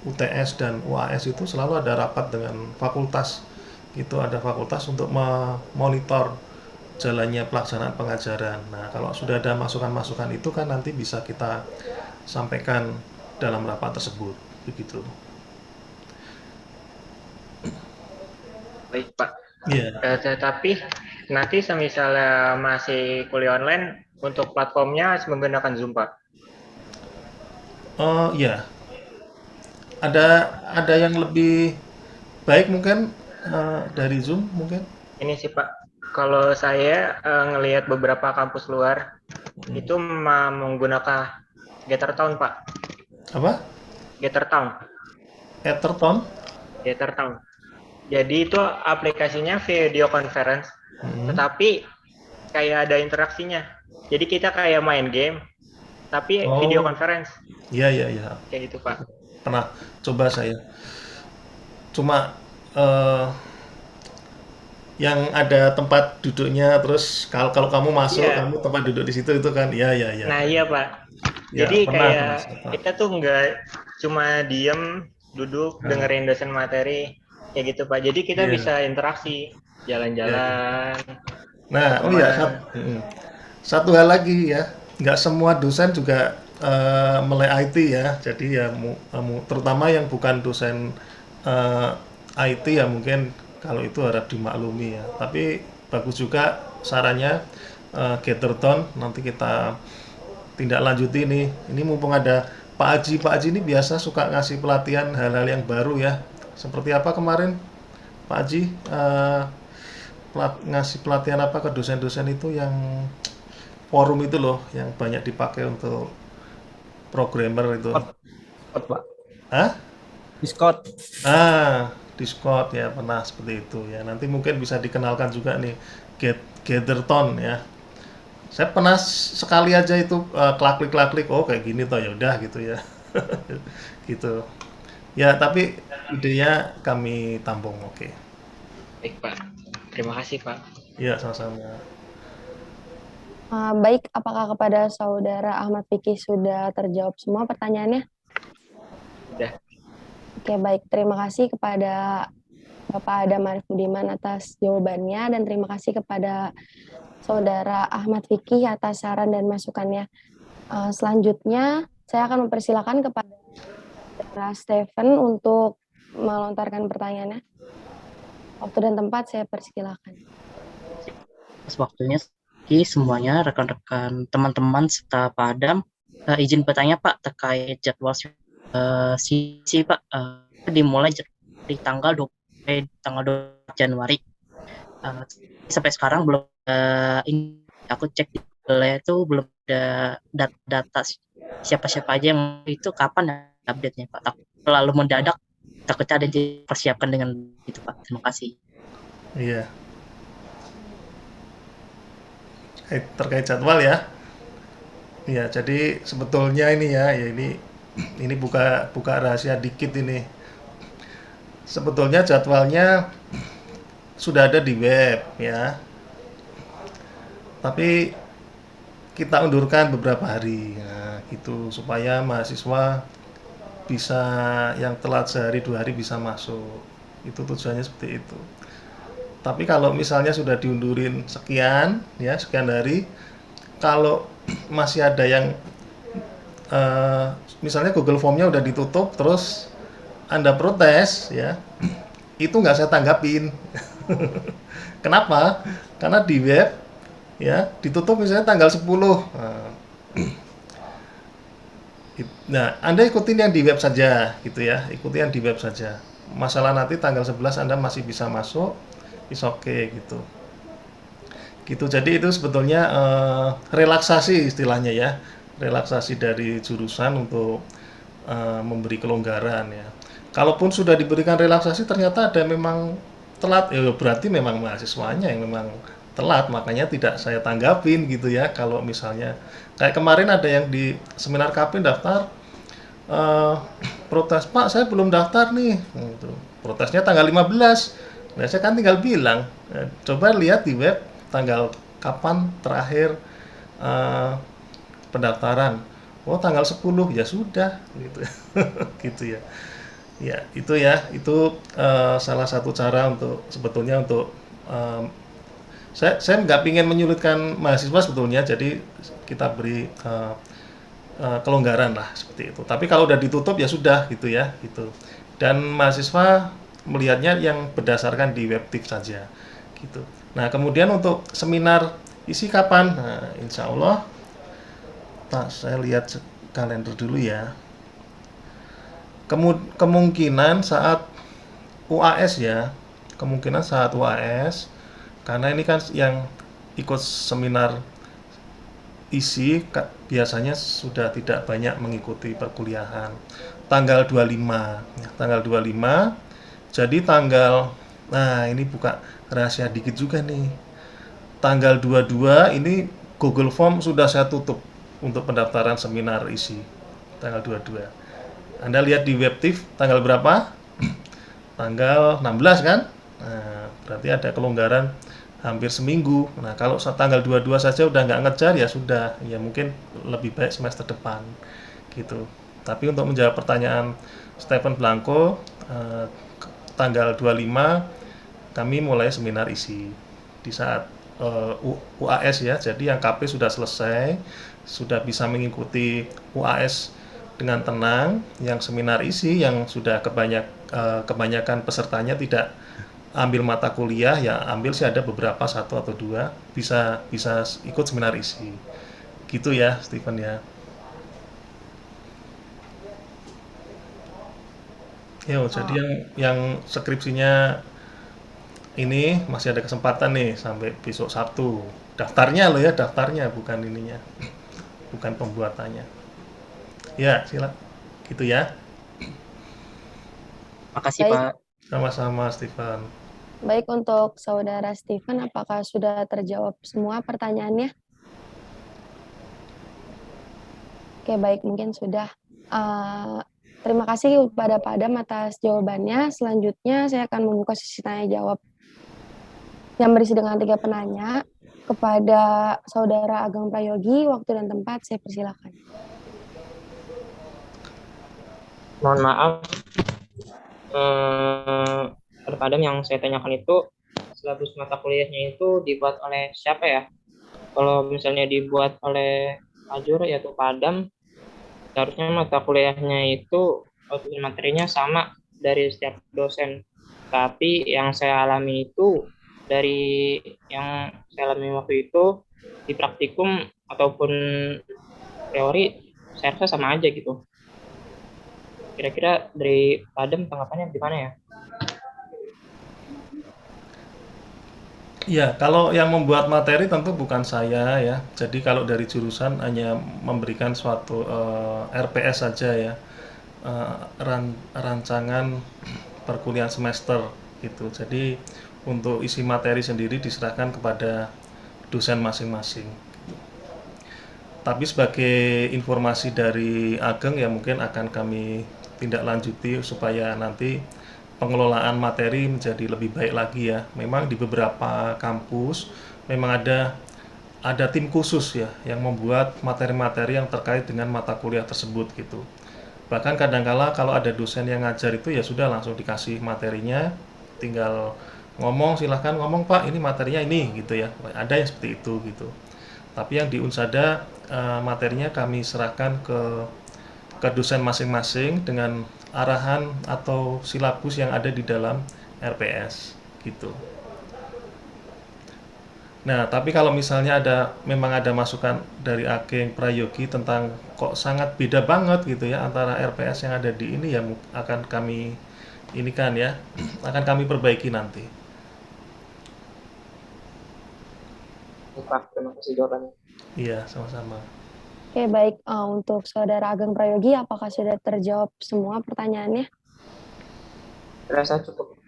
[SPEAKER 2] UTS dan UAS itu selalu ada rapat dengan fakultas. Itu ada fakultas untuk memonitor jalannya pelaksanaan pengajaran. Nah, kalau sudah ada masukan-masukan itu kan nanti bisa kita sampaikan dalam rapat tersebut. Begitu.
[SPEAKER 6] baik Pak.
[SPEAKER 2] Iya.
[SPEAKER 6] Tetapi nanti misalnya masih kuliah online, untuk platformnya harus menggunakan Zoom Pak.
[SPEAKER 2] Oh, iya. Ada yang lebih baik mungkin dari Zoom mungkin.
[SPEAKER 6] Ini sih Pak, kalau saya ngelihat beberapa kampus luar itu menggunakan Gathertown Pak.
[SPEAKER 2] Apa?
[SPEAKER 6] Gathertown.
[SPEAKER 2] Etherton?
[SPEAKER 6] Gathertown. Jadi itu aplikasinya video conference, tetapi kayak ada interaksinya. Jadi kita kayak main game, tapi video
[SPEAKER 2] Oh,
[SPEAKER 6] conference.
[SPEAKER 2] iya iya iya.
[SPEAKER 6] Kayak gitu Pak.
[SPEAKER 2] Pernah coba saya. Cuma eh, yang ada tempat duduknya, terus kalau kamu masuk,
[SPEAKER 6] Iya.
[SPEAKER 2] kamu tempat duduk di situ itu kan. Iya iya iya.
[SPEAKER 6] Nah iya Pak.
[SPEAKER 2] Ya,
[SPEAKER 6] Jadi
[SPEAKER 2] pernah
[SPEAKER 6] kayak
[SPEAKER 2] saya pernah.
[SPEAKER 6] kita tuh nggak cuma diem duduk
[SPEAKER 2] Nah,
[SPEAKER 6] dengerin dosen materi kayak gitu Pak. Jadi kita
[SPEAKER 2] iya
[SPEAKER 6] bisa interaksi,
[SPEAKER 2] iya iya.
[SPEAKER 6] jalan-jalan
[SPEAKER 2] Nah, oh
[SPEAKER 6] sama.
[SPEAKER 2] iya, satu hal lagi ya, nggak semua dosen juga melek IT ya. Jadi ya, terutama yang bukan dosen IT ya mungkin kalau itu harap dimaklumi ya. Tapi bagus juga sarannya Gatherton. Nanti kita tindak lanjuti nih. Ini mumpung ada Pak Haji. Pak Haji ini biasa suka ngasih pelatihan hal-hal yang baru ya. Seperti apa kemarin Pak Haji ngasih pelatihan apa ke dosen-dosen itu yang forum itu loh, yang banyak dipakai untuk programmer itu.
[SPEAKER 3] Discord, Pak.
[SPEAKER 2] Hah?
[SPEAKER 3] Discord.
[SPEAKER 2] Discord ya, pernah seperti itu ya. Nanti mungkin bisa dikenalkan juga nih Gatherton ya. Saya pernah sekali aja itu klik-klik, oh kayak gini toh ya udah gitu ya. Gitu. Ya, tapi idenya kami tampung. Oke.
[SPEAKER 6] Baik Pak. Terima kasih Pak.
[SPEAKER 2] Ya, sama-sama.
[SPEAKER 4] Baik, apakah kepada Saudara Ahmad Fikih sudah terjawab semua pertanyaannya?
[SPEAKER 6] Sudah.
[SPEAKER 4] Oke, baik. Terima kasih kepada Bapak Adam Arif Budiman atas jawabannya, dan terima kasih kepada Saudara Ahmad Fikih atas saran dan masukannya. Selanjutnya, saya akan mempersilakan kepada Saudara Stephen untuk melontarkan pertanyaannya. Waktu dan tempat saya persilakan.
[SPEAKER 7] atas waktunya. Semuanya, rekan-rekan, teman-teman, serta Pak Adam. Izin bertanya Pak terkait jadwal sisi Pak. Dimulai dari tanggal 20 Januari. Sampai sekarang belum ini aku cek di Google itu belum ada data siapa-siapa aja yang itu kapan update-nya Pak. Lalu mendadak takutnya ada yang dipersiapkan dengan itu Pak. Terima kasih.
[SPEAKER 2] Iya. Terkait jadwal ya. Iya, jadi sebetulnya ini ya, ini buka rahasia dikit ini. Sebetulnya jadwalnya sudah ada di web ya. Tapi kita undurkan beberapa hari. Nah, gitu supaya mahasiswa bisa yang telat sehari 2 hari bisa masuk. Itu tujuannya seperti itu. Tapi kalau misalnya sudah diundurin sekian hari, kalau masih ada yang misalnya Google Form-nya udah ditutup terus Anda protes ya, itu nggak saya tanggapin. Kenapa? Karena di web ya ditutup misalnya tanggal 10. Nah, Anda ikutin yang di web saja gitu ya, ikutin yang di web saja. Masalah nanti tanggal 11 Anda masih bisa masuk, is okay gitu. Gitu. Jadi itu sebetulnya relaksasi istilahnya ya. Relaksasi dari jurusan untuk memberi kelonggaran ya. Kalaupun sudah diberikan relaksasi ternyata ada memang telat, ya berarti memang mahasiswanya yang memang telat, makanya tidak saya tanggapin gitu ya. Kalau misalnya kayak kemarin ada yang di seminar KP daftar protes, Pak saya belum daftar nih gitu. Protesnya tanggal 15. Nah saya kan tinggal bilang coba lihat di web tanggal kapan terakhir pendaftaran. Oh tanggal 10 ya sudah gitu. Gitu ya. Ya itu salah satu cara untuk sebetulnya untuk saya nggak ingin menyulitkan mahasiswa sebetulnya, jadi kita beri kelonggaran lah seperti itu. Tapi kalau udah ditutup ya sudah gitu ya gitu. Dan mahasiswa melihatnya yang berdasarkan di webtif saja gitu. Nah kemudian untuk seminar isi kapan? Nah, insya Allah saya lihat kalender dulu ya. Kemungkinan saat UAS ya, kemungkinan saat UAS, karena ini kan yang ikut seminar isi biasanya sudah tidak banyak mengikuti perkuliahan. Tanggal 25, tanggal 25, jadi nah ini buka rahasia dikit juga nih. Tanggal 22 ini Google Form sudah saya tutup untuk pendaftaran seminar isi, tanggal 22. Anda lihat di webtif tanggal berapa? Tanggal 16 kan? Nah, berarti ada kelonggaran hampir seminggu. Nah, kalau tanggal 22 saja udah nggak ngejar ya sudah, ya mungkin lebih baik semester depan gitu. Tapi untuk menjawab pertanyaan Stephen Blanco, tanggal 25 kami mulai seminar isi di saat UAS ya. Jadi yang KP sudah selesai, sudah bisa mengikuti UAS dengan tenang. Yang seminar isi yang sudah kebanyakan pesertanya tidak ambil mata kuliah ya, ambil sih ada beberapa 1 atau 2 bisa ikut seminar isi gitu ya Stephen ya. Jadi yang skripsinya ini masih ada kesempatan nih sampai besok Sabtu. Daftarnya loh ya, daftarnya bukan ininya, bukan pembuatannya. Ya, silakan. Gitu ya.
[SPEAKER 7] Makasih
[SPEAKER 4] Baik.
[SPEAKER 7] Pak.
[SPEAKER 2] Sama-sama Stephen.
[SPEAKER 4] Baik, untuk Saudara Stephen, apakah sudah terjawab semua pertanyaannya? Oke, baik, mungkin sudah. Terima kasih kepada Pak Adam atas jawabannya. Selanjutnya saya akan membuka sesi tanya jawab yang berisi dengan 3 penanya. Kepada Saudara Ageng Prayogi, waktu dan tempat saya persilakan.
[SPEAKER 8] Mohon maaf, Pak Adam, yang saya tanyakan itu silabus mata kuliahnya itu dibuat oleh siapa ya? Kalau misalnya dibuat oleh Ajur yaitu Pak Adam, seharusnya mata kuliahnya itu materinya sama dari setiap dosen. Tapi yang saya alami itu dari yang saya alami waktu itu di praktikum ataupun teori saya rasa sama aja gitu. Kira-kira dari Pak Adem tanggapannya gimana ya?
[SPEAKER 2] Ya, kalau yang membuat materi tentu bukan saya ya. Jadi kalau dari jurusan hanya memberikan suatu RPS saja ya, rancangan perkuliahan semester gitu. Jadi untuk isi materi sendiri diserahkan kepada dosen masing-masing. Tapi sebagai informasi dari Ageng ya mungkin akan kami tindak lanjuti supaya nanti pengelolaan materi menjadi lebih baik lagi ya. Memang di beberapa kampus memang ada tim khusus ya yang membuat materi-materi yang terkait dengan mata kuliah tersebut gitu. Bahkan kadangkala kalau ada dosen yang ngajar itu ya sudah langsung dikasih materinya, tinggal ngomong, silahkan ngomong Pak, ini materinya ini gitu ya. Ada yang seperti itu gitu. Tapi yang di Unsada materinya kami serahkan ke dosen masing-masing dengan arahan atau silabus yang ada di dalam RPS gitu. Nah, tapi kalau misalnya memang ada masukan dari Ageng Prayogi tentang kok sangat beda banget gitu ya antara RPS yang ada di ini ya akan kami ini kan ya, akan kami perbaiki nanti.
[SPEAKER 8] Pak, terima kasih jawabannya.
[SPEAKER 2] Iya, sama-sama.
[SPEAKER 4] Oke, baik. Untuk Saudara Ageng Prayogi, apakah sudah terjawab semua pertanyaannya?
[SPEAKER 8] Rasa cukup.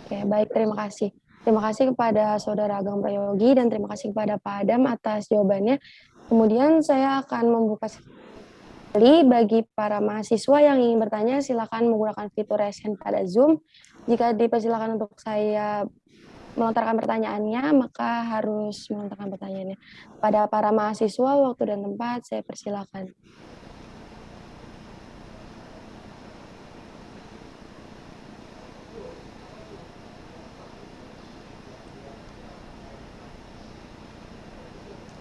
[SPEAKER 4] Oke, baik. Terima kasih. Terima kasih kepada Saudara Ageng Prayogi dan terima kasih kepada Pak Adam atas jawabannya. Kemudian saya akan membuka kembali bagi para mahasiswa yang ingin bertanya, silakan menggunakan fitur raise hand pada Zoom. Jika dipersilakan untuk saya melontarkan pertanyaannya, maka harus melontarkan pertanyaannya. Pada para mahasiswa, waktu dan tempat, saya persilakan.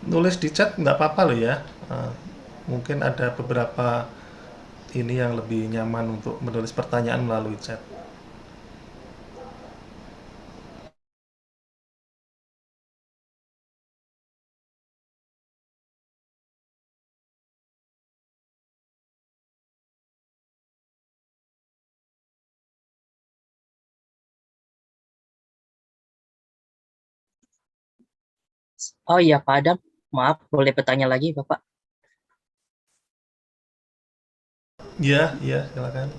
[SPEAKER 2] Nulis di chat nggak apa-apa loh ya. Mungkin ada beberapa ini yang lebih nyaman untuk menulis pertanyaan melalui chat.
[SPEAKER 7] Oh iya Pak Adam, maaf boleh bertanya lagi Bapak?
[SPEAKER 2] Iya, silakan.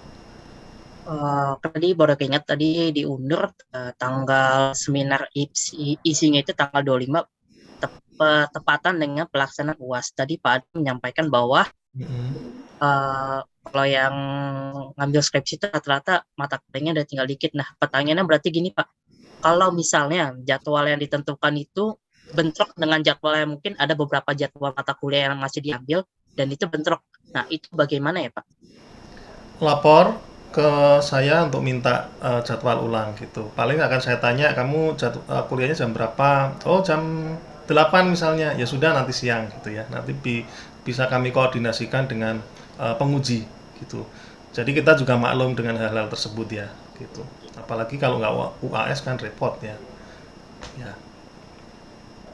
[SPEAKER 7] Tadi baru keinget tadi diundur tanggal seminar isinya itu tanggal 25 tepatan dengan pelaksanaan UAS. Tadi Pak Adam menyampaikan bahwa kalau yang ngambil skripsi itu rata-rata mata kuliahnya udah tinggal dikit. Nah, pertanyaannya berarti gini Pak, kalau misalnya jadwal yang ditentukan itu bentrok dengan jadwal yang mungkin ada beberapa jadwal mata kuliah yang masih diambil dan itu bentrok. Nah, itu bagaimana ya Pak?
[SPEAKER 2] Lapor ke saya untuk minta jadwal ulang gitu. Paling akan saya tanya, kamu kuliahnya jam berapa? Oh, jam 8 misalnya. Ya sudah, nanti siang gitu ya. Nanti bisa kami koordinasikan dengan penguji gitu. Jadi kita juga maklum dengan hal-hal tersebut ya gitu. Apalagi kalau nggak UAS kan repot ya. Ya.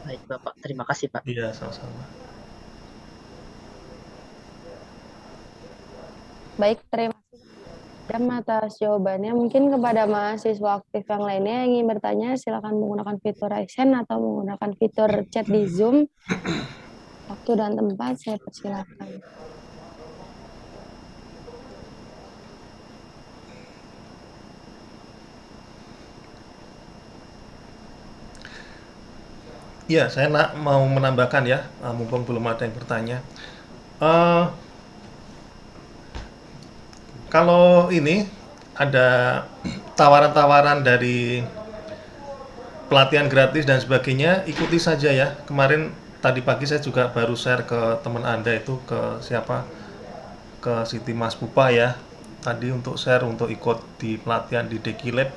[SPEAKER 7] Baik Bapak, terima kasih Pak.
[SPEAKER 2] Iya, sama-sama.
[SPEAKER 4] Baik, terima kasih Adam atas jawabannya. Mungkin kepada mahasiswa aktif yang lainnya yang ingin bertanya, silakan menggunakan fitur raise hand atau menggunakan fitur chat di Zoom. Waktu dan tempat saya persilakan.
[SPEAKER 2] Iya, saya mau menambahkan ya, mumpung belum ada yang bertanya. Kalau ini ada tawaran-tawaran dari pelatihan gratis dan sebagainya, ikuti saja ya. Kemarin tadi pagi saya juga baru share ke teman Anda itu ke siapa? Ke Siti Mas Pupa ya. Tadi untuk share untuk ikut di pelatihan di Dekilab,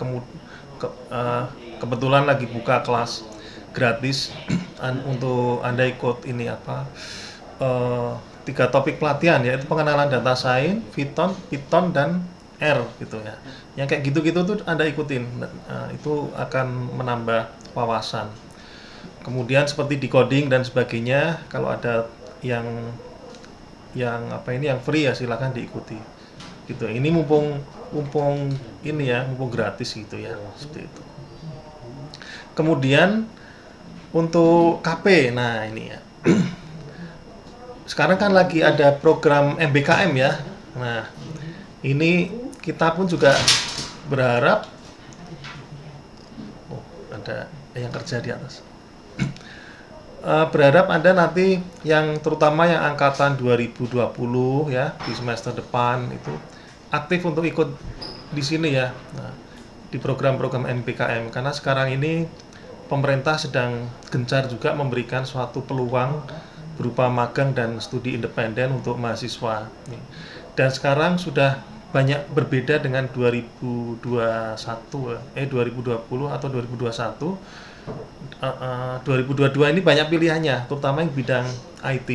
[SPEAKER 2] kebetulan lagi buka kelas gratis untuk Anda ikut ini apa? 3 topik pelatihan yaitu pengenalan data science, Python dan R gitu ya. Yang kayak gitu-gitu tuh Anda ikutin. Itu akan menambah wawasan. Kemudian seperti decoding dan sebagainya, kalau ada yang yang free ya silakan diikuti. Gitu. Ini mumpung ini ya, mumpung gratis gitu ya. Seperti itu. Kemudian untuk KP, nah ini ya. Sekarang kan lagi ada program MBKM ya. Nah, ini kita pun juga berharap ada yang kerja di atas. Berharap Anda nanti yang terutama yang angkatan 2020 ya di semester depan itu aktif untuk ikut di sini ya. Nah, di program-program MBKM karena sekarang ini pemerintah sedang gencar juga memberikan suatu peluang berupa magang dan studi independen untuk mahasiswa. Dan sekarang sudah banyak berbeda dengan 2020 atau 2021. 2022 ini banyak pilihannya, terutama yang bidang IT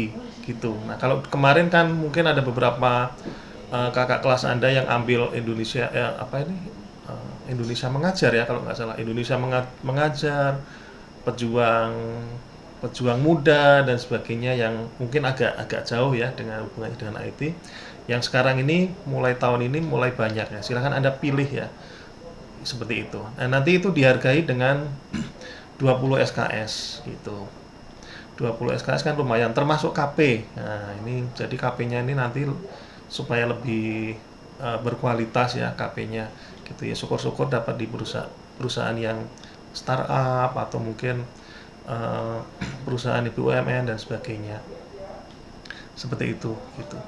[SPEAKER 2] gitu. Nah, kalau kemarin kan mungkin ada beberapa kakak kelas Anda yang ambil Indonesia Indonesia Mengajar ya kalau nggak salah. Indonesia Mengajar, pejuang muda dan sebagainya yang mungkin agak jauh ya dengan hubungannya dengan IT. Yang sekarang ini mulai tahun ini mulai banyak ya. Silahkan Anda pilih ya. Seperti itu. Nah, nanti itu dihargai dengan 20 SKS gitu. 20 SKS kan lumayan termasuk KP. Nah, ini jadi KP-nya ini nanti supaya lebih berkualitas ya KP-nya gitu ya. Syukur-syukur dapat di perusahaan yang startup atau mungkin perusahaan BUMN dan sebagainya. Seperti itu gitu.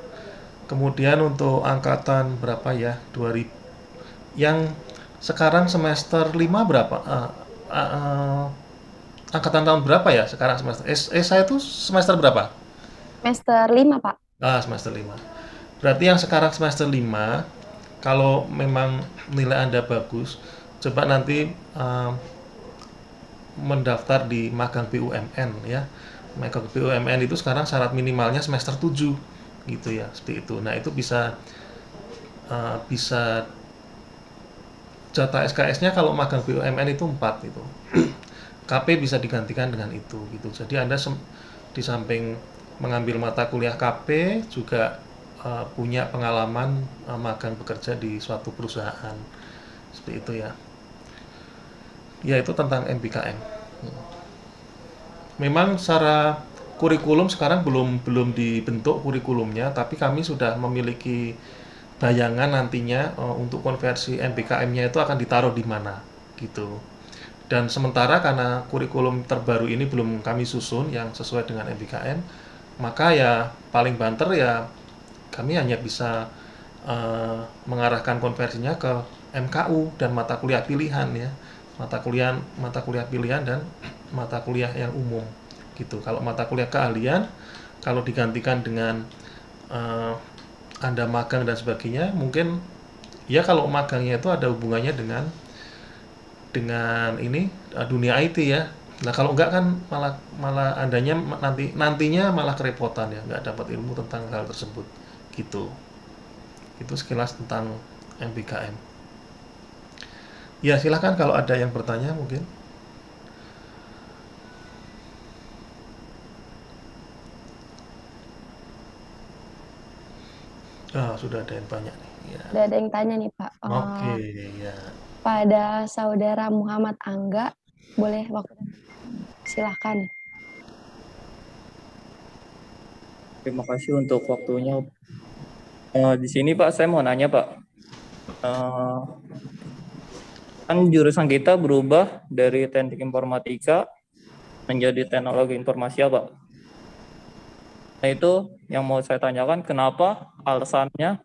[SPEAKER 2] Kemudian untuk angkatan berapa ya? 2000 yang sekarang semester 5 berapa? Angkatan tahun berapa ya sekarang semester? Saya tuh semester berapa?
[SPEAKER 4] Semester 5, Pak.
[SPEAKER 2] Semester 5. Berarti yang sekarang semester 5, kalau memang nilai Anda bagus, coba nanti mendaftar di magang BUMN ya. Magang BUMN itu sekarang syarat minimalnya semester 7 gitu ya, seperti itu. Nah, itu bisa jatah SKS-nya kalau magang BUMN itu 4 itu. KP bisa digantikan dengan itu gitu. Jadi Anda di samping mengambil mata kuliah KP juga punya pengalaman magang bekerja di suatu perusahaan. Seperti itu ya. Ya itu tentang MBKM. Memang secara kurikulum sekarang belum dibentuk kurikulumnya, tapi kami sudah memiliki bayangan nantinya untuk konversi MBKM-nya itu akan ditaruh di mana gitu. Dan sementara karena kurikulum terbaru ini belum kami susun yang sesuai dengan MBKM, maka ya paling banter ya kami hanya bisa mengarahkan konversinya ke MKU dan mata kuliah pilihan ya. Mata kuliah pilihan dan mata kuliah yang umum gitu. Kalau mata kuliah keahlian kalau digantikan dengan Anda magang dan sebagainya, mungkin ya kalau magangnya itu ada hubungannya dengan ini dunia IT ya. Nah, kalau enggak kan malah Andanya nantinya malah kerepotan ya, enggak dapat ilmu tentang hal tersebut gitu. Itu sekilas tentang MBKM. Ya, silakan kalau ada yang bertanya mungkin. Sudah ada yang banyak nih. Ya.
[SPEAKER 4] Udah ada yang tanya nih, Pak.
[SPEAKER 2] Oke, ya.
[SPEAKER 4] Pada saudara Muhammad Angga, boleh waktu? Silahkan.
[SPEAKER 9] Terima kasih untuk waktunya. Di sini Pak, saya mau nanya Pak. Kan jurusan kita berubah dari teknik informatika menjadi teknologi informasi ya Pak. Nah itu yang mau saya tanyakan, kenapa alasannya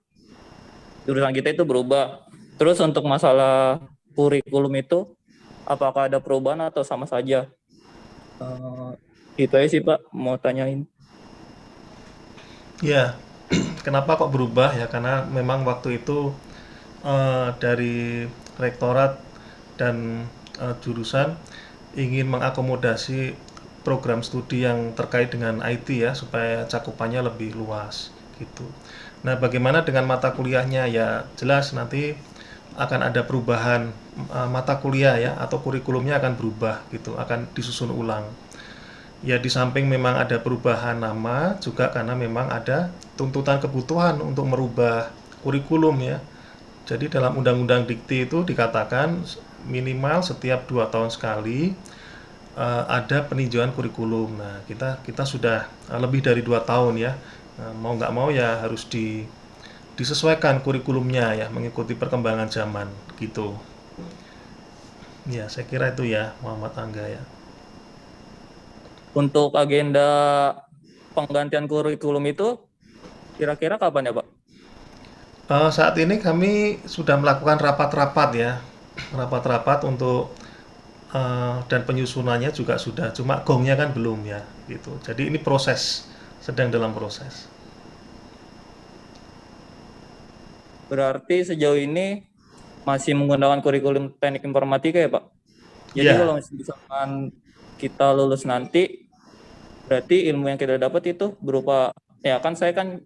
[SPEAKER 9] jurusan kita itu berubah. Terus untuk masalah kurikulum itu, apakah ada perubahan atau sama saja? Itu aja sih Pak, mau tanyain.
[SPEAKER 2] Ya, kenapa kok berubah ya? Karena memang waktu itu dari rektorat dan jurusan ingin mengakomodasi program studi yang terkait dengan IT ya, supaya cakupannya lebih luas gitu. Nah, bagaimana dengan mata kuliahnya? Ya, jelas nanti akan ada perubahan mata kuliah ya, atau kurikulumnya akan berubah gitu, akan disusun ulang. Ya, di samping memang ada perubahan nama juga karena memang ada tuntutan kebutuhan untuk merubah kurikulum ya. Jadi dalam Undang-Undang Dikti itu dikatakan minimal setiap 2 tahun sekali ada peninjauan kurikulum. Nah, kita sudah lebih dari 2 tahun ya. Nah, mau nggak mau ya harus disesuaikan kurikulumnya ya, mengikuti perkembangan zaman gitu. Ya, saya kira itu ya, Muhammad Angga ya.
[SPEAKER 9] Untuk agenda penggantian kurikulum itu kira-kira kapan ya, Pak?
[SPEAKER 2] Saat ini kami sudah melakukan rapat-rapat ya, rapat-rapat untuk dan penyusunannya juga sudah, cuma gongnya kan belum ya, gitu. Jadi ini proses, sedang dalam proses.
[SPEAKER 9] Berarti sejauh ini masih menggunakan kurikulum teknik informatika ya, Pak? Jadi
[SPEAKER 2] Ya.
[SPEAKER 9] kalau misalkan kita lulus nanti, berarti ilmu yang kita dapat itu berupa, ya kan saya kan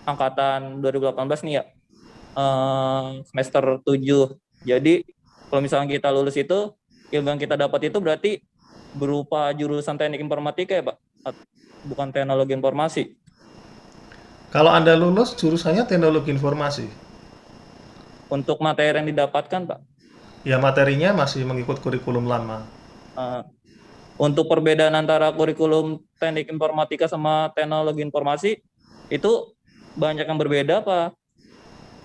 [SPEAKER 9] angkatan 2018 nih ya, semester 7. Jadi kalau misalkan kita lulus itu, ilmu yang kita dapat itu berarti berupa jurusan teknik informatika ya, Pak? Bukan teknologi informasi.
[SPEAKER 2] Kalau Anda lulus jurusannya teknologi informasi.
[SPEAKER 9] Untuk materi yang didapatkan, Pak?
[SPEAKER 2] Ya, materinya masih mengikut kurikulum lama.
[SPEAKER 9] Untuk perbedaan antara kurikulum teknik informatika sama teknologi informasi itu banyak yang berbeda, Pak?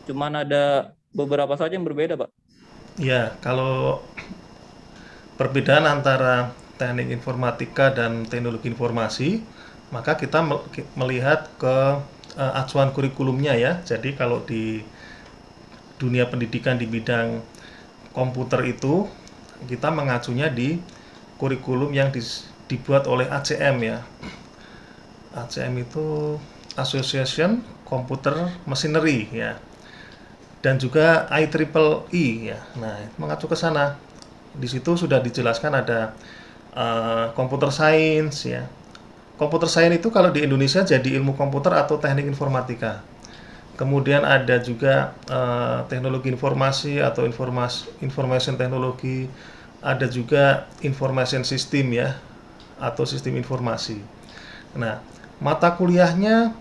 [SPEAKER 9] Cuman ada beberapa saja yang berbeda, Pak?
[SPEAKER 2] Ya, kalau perbedaan antara teknik informatika dan teknologi informasi, maka kita melihat ke acuan kurikulumnya ya. Jadi kalau di dunia pendidikan di bidang komputer itu, kita mengacunya di kurikulum yang dibuat oleh ACM ya. ACM itu Association Computer Machinery ya. Dan juga IEEE ya. Nah, mengacu ke sana. Di situ sudah dijelaskan ada computer science ya. Computer science itu kalau di Indonesia jadi ilmu komputer atau teknik informatika. Kemudian ada juga teknologi informasi atau information teknologi, ada juga information system ya, atau sistem informasi. Nah, mata kuliahnya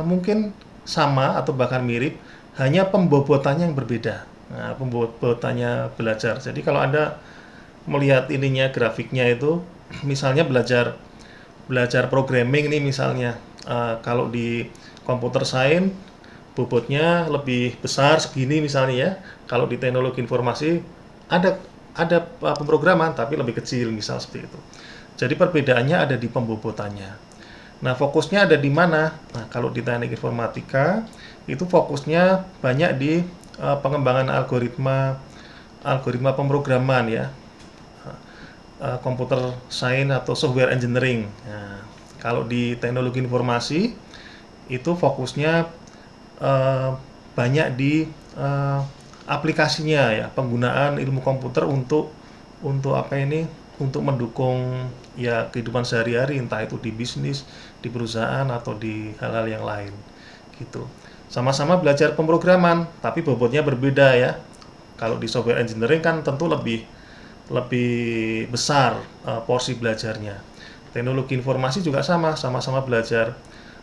[SPEAKER 2] mungkin sama atau bahkan mirip, hanya pembobotannya yang berbeda. Nah, pembobotannya belajar. Jadi kalau Anda melihat ininya, grafiknya itu, misalnya belajar programming nih misalnya, kalau di computer science bobotnya lebih besar segini misalnya ya. Kalau di teknologi informasi ada pemrograman tapi lebih kecil misal seperti itu. Jadi perbedaannya ada di pembobotannya. Nah, fokusnya ada di mana? Nah, kalau di teknik informatika itu fokusnya banyak di pengembangan algoritma pemrograman ya. Computer science atau software engineering. Nah, kalau di teknologi informasi itu fokusnya banyak di aplikasinya ya, penggunaan ilmu komputer untuk untuk mendukung ya kehidupan sehari-hari, entah itu di bisnis, di perusahaan atau di hal-hal yang lain gitu. Sama-sama belajar pemrograman tapi bobotnya berbeda ya. Kalau di software engineering kan tentu lebih besar porsi belajarnya. Teknologi informasi juga sama-sama belajar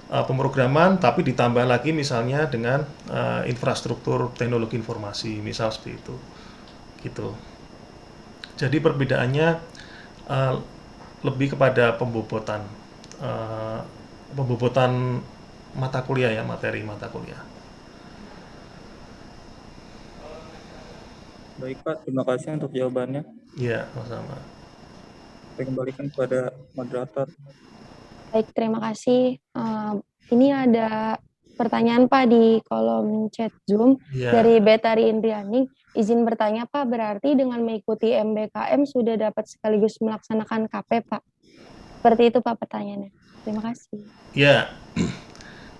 [SPEAKER 2] pemrograman tapi ditambah lagi misalnya dengan infrastruktur teknologi informasi misal seperti itu gitu. Jadi perbedaannya lebih kepada pembobotan mata kuliah ya, materi mata kuliah.
[SPEAKER 9] Baik, Pak, terima kasih untuk jawabannya.
[SPEAKER 2] Iya, sama-sama.
[SPEAKER 9] Saya kembalikan kepada moderator.
[SPEAKER 4] Baik, terima kasih. Ini ada pertanyaan Pak di kolom chat Zoom dari Betari Indriani. Izin bertanya Pak, berarti dengan mengikuti MBKM sudah dapat sekaligus melaksanakan KP Pak? Seperti itu Pak pertanyaannya. Terima kasih.
[SPEAKER 2] Ya,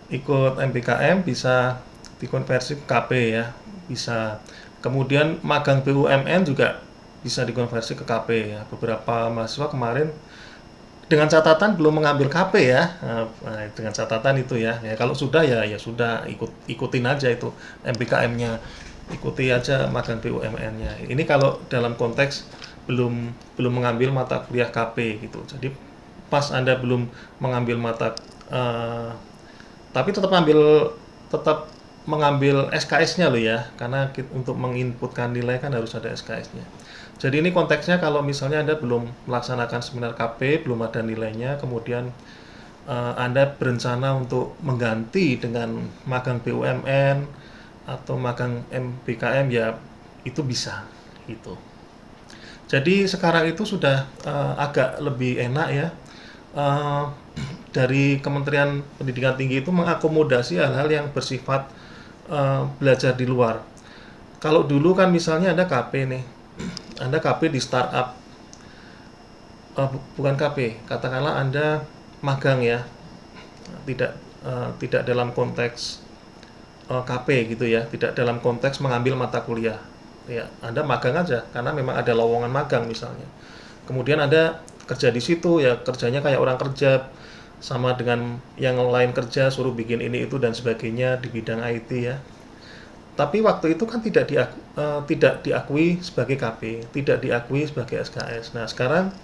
[SPEAKER 2] ikut MBKM bisa dikonversi ke KP ya, bisa. Kemudian magang BUMN juga bisa dikonversi ke KP ya. Beberapa mahasiswa kemarin dengan catatan belum mengambil KP ya. Nah, dengan catatan itu ya. Ya kalau sudah ya sudah ikutin aja itu MBKM-nya. Ikuti aja magang BUMN-nya. Ini kalau dalam konteks belum mengambil mata kuliah KP gitu. Jadi pas Anda belum mengambil tapi tetap mengambil SKS-nya loh ya, karena untuk menginputkan nilai kan harus ada SKS-nya. Jadi ini konteksnya kalau misalnya Anda belum melaksanakan seminar KP, belum ada nilainya, kemudian Anda berencana untuk mengganti dengan magang BUMN atau magang MBKM, ya itu bisa gitu. Jadi sekarang itu sudah agak lebih enak ya, dari Kementerian Pendidikan Tinggi itu mengakomodasi hal-hal yang bersifat belajar di luar. Kalau dulu kan misalnya Anda KP nih, Anda KP di startup, bukan KP, katakanlah Anda magang ya, tidak dalam konteks KP gitu ya, tidak dalam konteks mengambil mata kuliah. Ya, Anda magang aja karena memang ada lowongan magang misalnya. Kemudian Anda kerja di situ ya, kerjanya kayak orang kerja sama dengan yang lain kerja, suruh bikin ini itu dan sebagainya di bidang IT ya. Tapi waktu itu kan tidak diakui sebagai KP, tidak diakui sebagai SKS. Nah, sekarang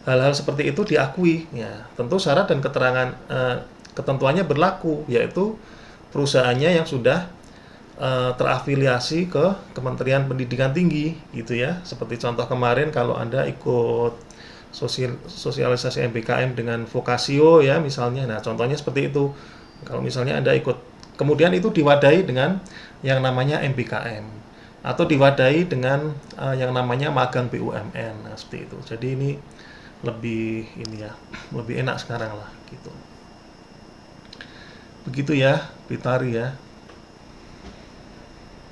[SPEAKER 2] hal-hal seperti itu diakui ya. Tentu syarat dan ketentuannya berlaku, yaitu perusahaannya yang sudah terafiliasi ke Kementerian Pendidikan Tinggi gitu ya. Seperti contoh kemarin kalau Anda ikut sosialisasi MBKM dengan Vokasio ya misalnya. Nah, contohnya seperti itu. Kalau misalnya Anda ikut, kemudian itu diwadahi dengan yang namanya MBKM atau diwadahi dengan yang namanya magang BUMN. Nah, seperti itu. Jadi ini lebih enak sekarang lah gitu. Begitu ya, Pitari ya.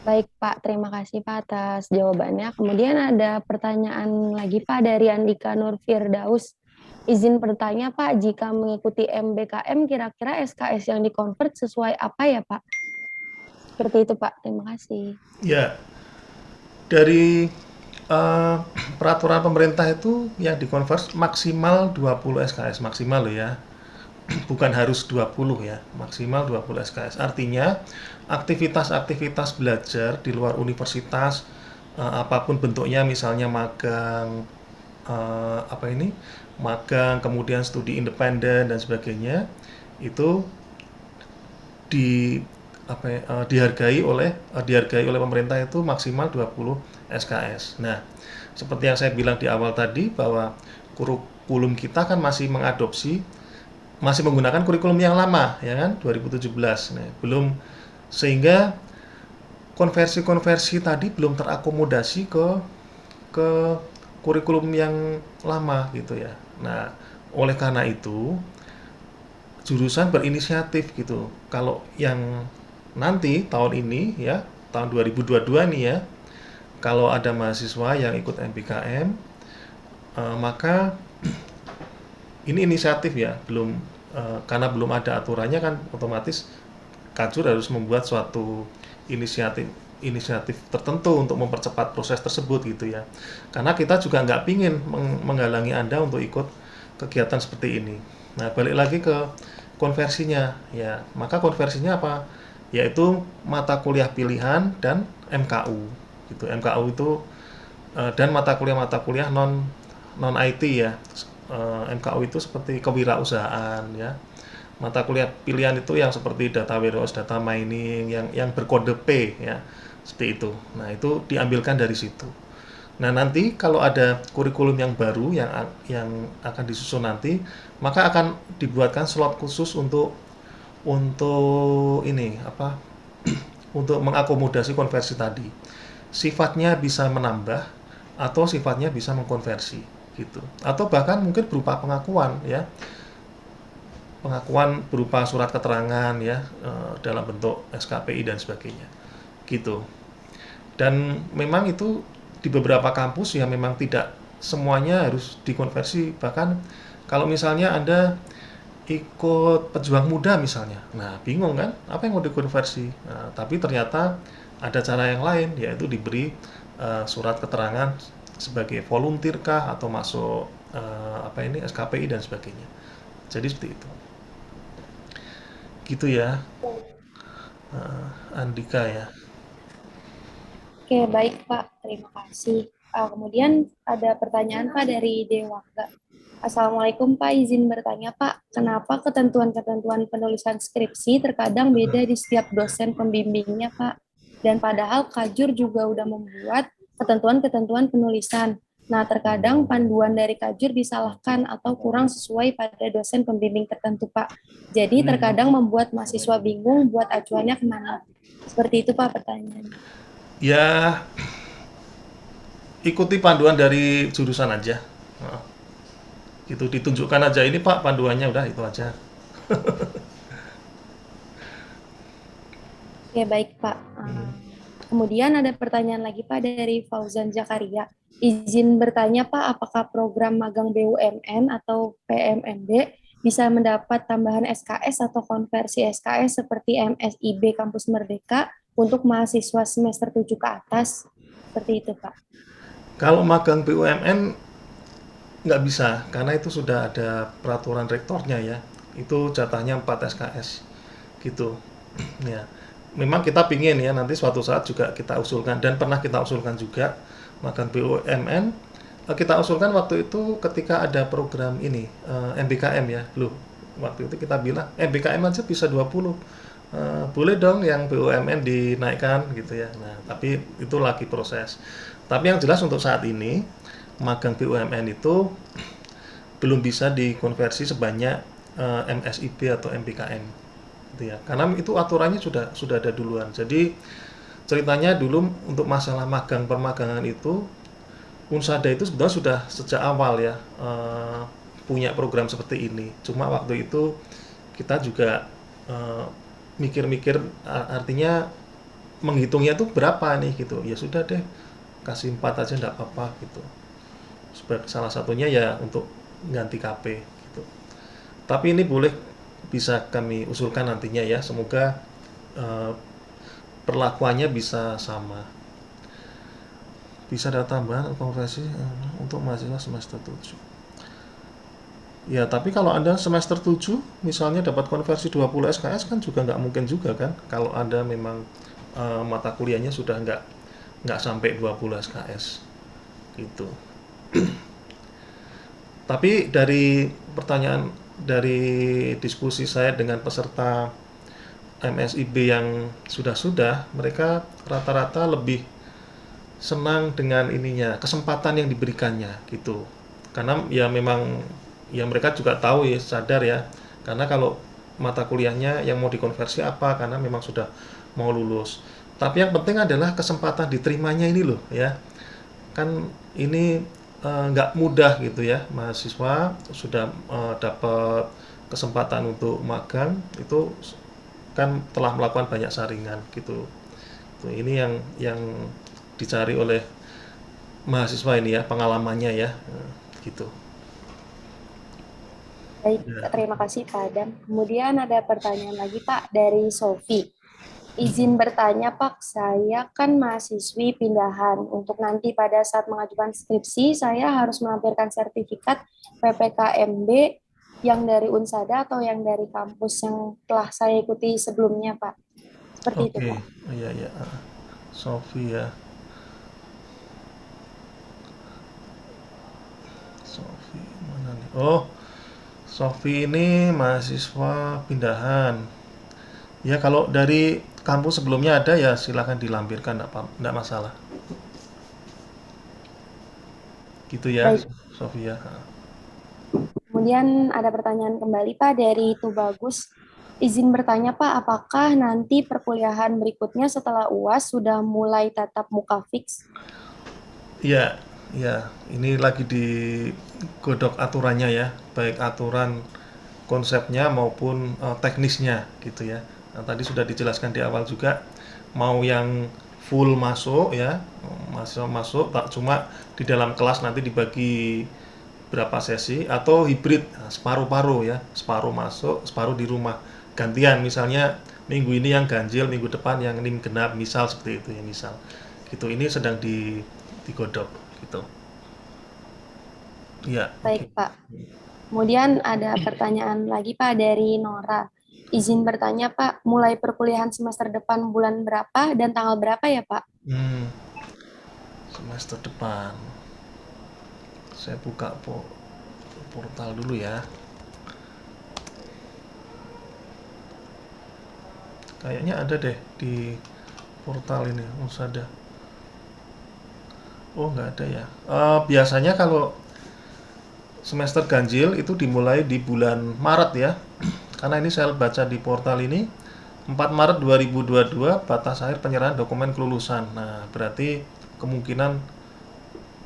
[SPEAKER 4] Baik Pak, terima kasih Pak atas jawabannya. Kemudian ada pertanyaan lagi Pak dari Andika Nur Firdaus. Izin bertanya Pak, jika mengikuti MBKM kira-kira SKS yang dikonvert sesuai apa ya Pak? Seperti itu Pak, terima kasih.
[SPEAKER 2] Ya, dari peraturan pemerintah itu yang dikonvert maksimal 20 SKS, maksimal loh ya. Bukan harus 20 ya, maksimal 20 SKS. Artinya aktivitas-aktivitas belajar di luar universitas, apapun bentuknya, misalnya magang, magang, kemudian studi independen dan sebagainya, itu dihargai oleh pemerintah itu maksimal 20 SKS. Nah, seperti yang saya bilang di awal tadi bahwa kurikulum kita kan masih menggunakan kurikulum yang lama ya kan, 2017. Nah, belum, sehingga konversi tadi belum terakomodasi ke kurikulum yang lama gitu ya. Nah, oleh karena itu jurusan berinisiatif gitu. Kalau yang nanti tahun ini ya, tahun 2022 nih ya, kalau ada mahasiswa yang ikut MBKM, maka ini inisiatif ya, karena belum ada aturannya kan, otomatis Kajur harus membuat suatu inisiatif tertentu untuk mempercepat proses tersebut gitu ya. Karena kita juga nggak pingin menghalangi Anda untuk ikut kegiatan seperti ini. Nah, balik lagi ke konversinya ya. Maka konversinya apa? Yaitu mata kuliah pilihan dan MKU gitu. MKU itu dan mata kuliah non IT ya. MKU itu seperti kewirausahaan ya. Mata kuliah pilihan itu yang seperti data warehouse, data mining, yang berkode P ya, seperti itu. Nah, itu diambilkan dari situ. Nah, nanti kalau ada kurikulum yang baru yang akan disusun nanti, maka akan dibuatkan slot khusus untuk untuk mengakomodasi konversi tadi. Sifatnya bisa menambah atau sifatnya bisa mengkonversi gitu. Atau bahkan mungkin berupa pengakuan ya. Pengakuan berupa surat keterangan ya, dalam bentuk SKPI dan sebagainya gitu. Dan memang itu di beberapa kampus ya memang tidak semuanya harus dikonversi. Bahkan kalau misalnya Anda ikut pejuang muda misalnya, nah bingung kan apa yang mau dikonversi, nah, tapi ternyata ada cara yang lain, yaitu diberi surat keterangan sebagai volunteer kah atau masuk SKPI dan sebagainya. Jadi seperti itu. Gitu ya, Andika ya.
[SPEAKER 4] Oke, baik Pak. Terima kasih. Kemudian ada pertanyaan Pak dari Dewangga. Assalamualaikum Pak, izin bertanya Pak, kenapa ketentuan-ketentuan penulisan skripsi terkadang beda di setiap dosen pembimbingnya Pak? Dan padahal Kajur juga udah membuat ketentuan-ketentuan penulisan. Nah, terkadang panduan dari Kajur disalahkan atau kurang sesuai pada dosen pembimbing tertentu Pak. Jadi terkadang membuat mahasiswa bingung buat acuannya kemana. Seperti itu Pak pertanyaannya.
[SPEAKER 2] Ya, ikuti panduan dari jurusan aja. Gitu, ditunjukkan aja ini Pak panduannya, udah itu aja.
[SPEAKER 4] Ya baik Pak. Kemudian ada pertanyaan lagi Pak dari Fauzan Zakaria. Izin bertanya Pak, apakah program magang BUMN atau PMMB bisa mendapat tambahan SKS atau konversi SKS seperti MSIB Kampus Merdeka untuk mahasiswa semester 7 ke atas? Seperti itu Pak.
[SPEAKER 2] Kalau magang BUMN nggak bisa, karena itu sudah ada peraturan rektornya ya. Itu jatahnya 4 SKS gitu. Ya, memang kita pingin ya nanti suatu saat juga kita usulkan, dan pernah kita usulkan juga magang BUMN. Kita usulkan waktu itu ketika ada program ini MBKM ya. Loh, waktu itu kita bilang MBKM aja bisa 20. Boleh dong yang BUMN dinaikkan gitu ya. Nah, tapi itu lagi proses. Tapi yang jelas untuk saat ini magang BUMN itu belum bisa dikonversi sebanyak MSIB atau MBKM gitu ya. Karena itu aturannya sudah ada duluan. Jadi ceritanya dulu untuk masalah magang permagangan itu Unsada itu sebenarnya sudah sejak awal ya punya program seperti ini. Cuma waktu itu kita juga mikir-mikir, artinya menghitungnya itu berapa nih gitu. Ya sudah deh, kasih 4 aja enggak apa-apa gitu. Salah satunya ya untuk ganti KP gitu. Tapi ini bisa kami usulkan nantinya ya, semoga perlakuannya bisa sama. Bisa ada tambahan konversi untuk mahasiswa semester 7. Ya, tapi kalau Anda semester 7 misalnya dapat konversi 20 SKS kan juga nggak mungkin juga kan, kalau Anda memang mata kuliahnya sudah nggak sampai 20 SKS gitu. Tapi dari pertanyaan, dari diskusi saya dengan peserta MSIB yang sudah, mereka rata-rata lebih senang dengan ininya, kesempatan yang diberikannya gitu. Karena ya memang ya mereka juga tahu ya, sadar ya, karena kalau mata kuliahnya yang mau dikonversi apa, karena memang sudah mau lulus. Tapi yang penting adalah kesempatan diterimanya ini loh ya. Kan ini nggak mudah gitu ya, mahasiswa sudah dapat kesempatan untuk magang itu kan telah melakukan banyak saringan gitu. Tuh, ini yang dicari oleh mahasiswa ini ya, pengalamannya ya gitu.
[SPEAKER 4] Baik, terima kasih Pak Adam. Kemudian ada pertanyaan lagi Pak dari Sofi. Izin bertanya Pak, saya kan mahasiswi pindahan. Untuk nanti pada saat mengajukan skripsi, saya harus melampirkan sertifikat PPKMB yang dari Unsada atau yang dari kampus yang telah saya ikuti sebelumnya Pak. Seperti itu Pak.
[SPEAKER 2] Iya. Sofi ya. Sofi mana nih? Oh, Sofi ini mahasiswa pindahan. Ya kalau dari kampus sebelumnya ada ya silahkan dilampirkan, enggak masalah. Gitu ya,
[SPEAKER 4] Baik.
[SPEAKER 2] Sofi ya.
[SPEAKER 4] Kemudian ada pertanyaan kembali Pak dari Tubagus. Izin bertanya Pak, apakah nanti perkuliahan berikutnya setelah UAS sudah mulai tatap muka fix?
[SPEAKER 2] Ya, ini lagi digodok aturannya ya, baik aturan konsepnya maupun teknisnya gitu ya. Nah, tadi sudah dijelaskan di awal juga, mau yang full masuk ya, mahasiswa masuk, tak cuma di dalam kelas nanti dibagi berapa sesi, atau hibrid, separuh-paruh ya, separuh masuk, separuh di rumah. Gantian, misalnya minggu ini yang ganjil, minggu depan yang NIM genap, misal seperti itu ya, misal. Gitu, ini sedang digodok gitu. Iya, oke.
[SPEAKER 4] Baik, Pak. Kemudian ada pertanyaan lagi, Pak, dari Nora. Izin bertanya, Pak, mulai perkuliahan semester depan bulan berapa dan tanggal berapa ya, Pak?
[SPEAKER 2] Semester depan. Saya buka portal dulu ya. Kayaknya ada deh di portal ini, Musada. Oh, nggak ada ya. Biasanya kalau semester ganjil itu dimulai di bulan Maret ya. Karena ini saya baca di portal ini 4 Maret 2022 batas akhir penyerahan dokumen kelulusan. Nah, berarti kemungkinan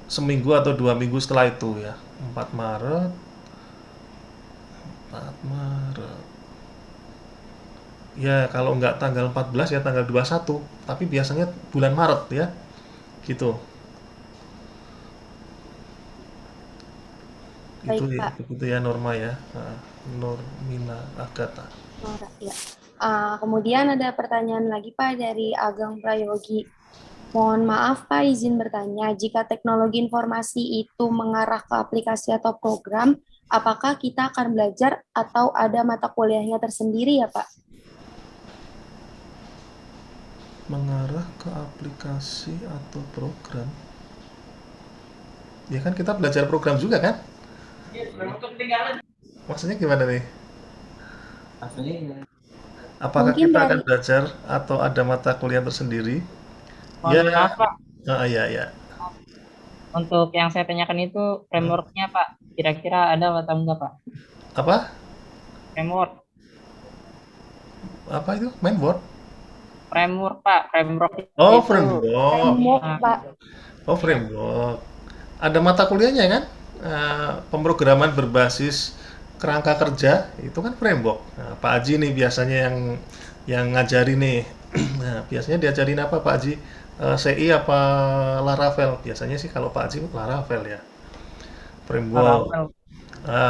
[SPEAKER 2] seminggu atau 2 minggu setelah itu ya. 4 Maret 4 Maret. Ya, kalau nggak tanggal 14 ya tanggal 21. Tapi biasanya bulan Maret ya. Gitu.
[SPEAKER 4] Baik,
[SPEAKER 2] Itu
[SPEAKER 4] Pak.
[SPEAKER 2] itu ya Norma ya. Normina Agatha.
[SPEAKER 4] Nora, ya. Kemudian ada pertanyaan lagi, Pak, dari Ageng Prayogi. Mohon maaf, Pak, izin bertanya, jika teknologi informasi itu mengarah ke aplikasi atau program, apakah kita akan belajar atau ada mata kuliahnya tersendiri ya, Pak?
[SPEAKER 2] Mengarah ke aplikasi atau program. Ya kan kita belajar program juga kan? Maksudnya gimana nih? Apakah
[SPEAKER 4] Mungkin
[SPEAKER 2] kita akan
[SPEAKER 4] dari
[SPEAKER 2] belajar atau ada mata kuliah tersendiri? Ya,
[SPEAKER 8] Mohon maaf, Pak.
[SPEAKER 2] ya.
[SPEAKER 8] Untuk yang saya tanyakan itu framework-nya, Pak. Kira-kira ada atau enggak, Pak?
[SPEAKER 2] Apa?
[SPEAKER 8] Framework.
[SPEAKER 2] Apa itu? Mainboard?
[SPEAKER 8] Framework, Pak. Framework
[SPEAKER 2] Oh,
[SPEAKER 8] itu.
[SPEAKER 2] framework.
[SPEAKER 4] Pak.
[SPEAKER 2] Oh, framework. Ada mata kuliahnya kan? Pemrograman berbasis kerangka kerja itu kan framework. Nah, Pak Haji nih biasanya yang ngajari nih. Nah, biasanya diajarin apa Pak Haji? CI apa Laravel? Biasanya sih kalau Pak Haji Laravel ya. Framework.
[SPEAKER 8] Laravel.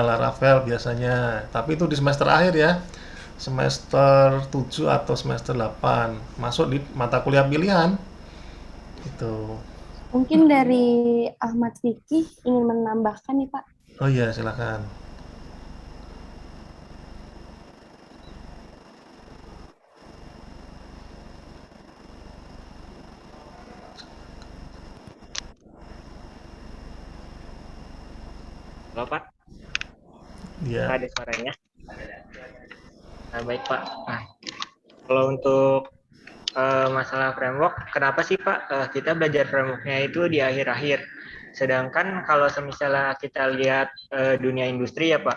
[SPEAKER 2] Laravel biasanya. Tapi itu di semester akhir ya. Semester 7 atau semester 8. Masuk di mata kuliah pilihan. Itu.
[SPEAKER 4] Mungkin dari Ahmad Fikih ingin menambahkan nih, Pak.
[SPEAKER 2] Oh iya, silakan.
[SPEAKER 6] Halo Pak,
[SPEAKER 2] Iya.
[SPEAKER 6] ada suaranya. Nah, baik Pak. Nah, kalau untuk masalah framework, kenapa sih Pak kita belajar frameworknya itu di akhir-akhir? Sedangkan kalau misalnya kita lihat dunia industri ya Pak,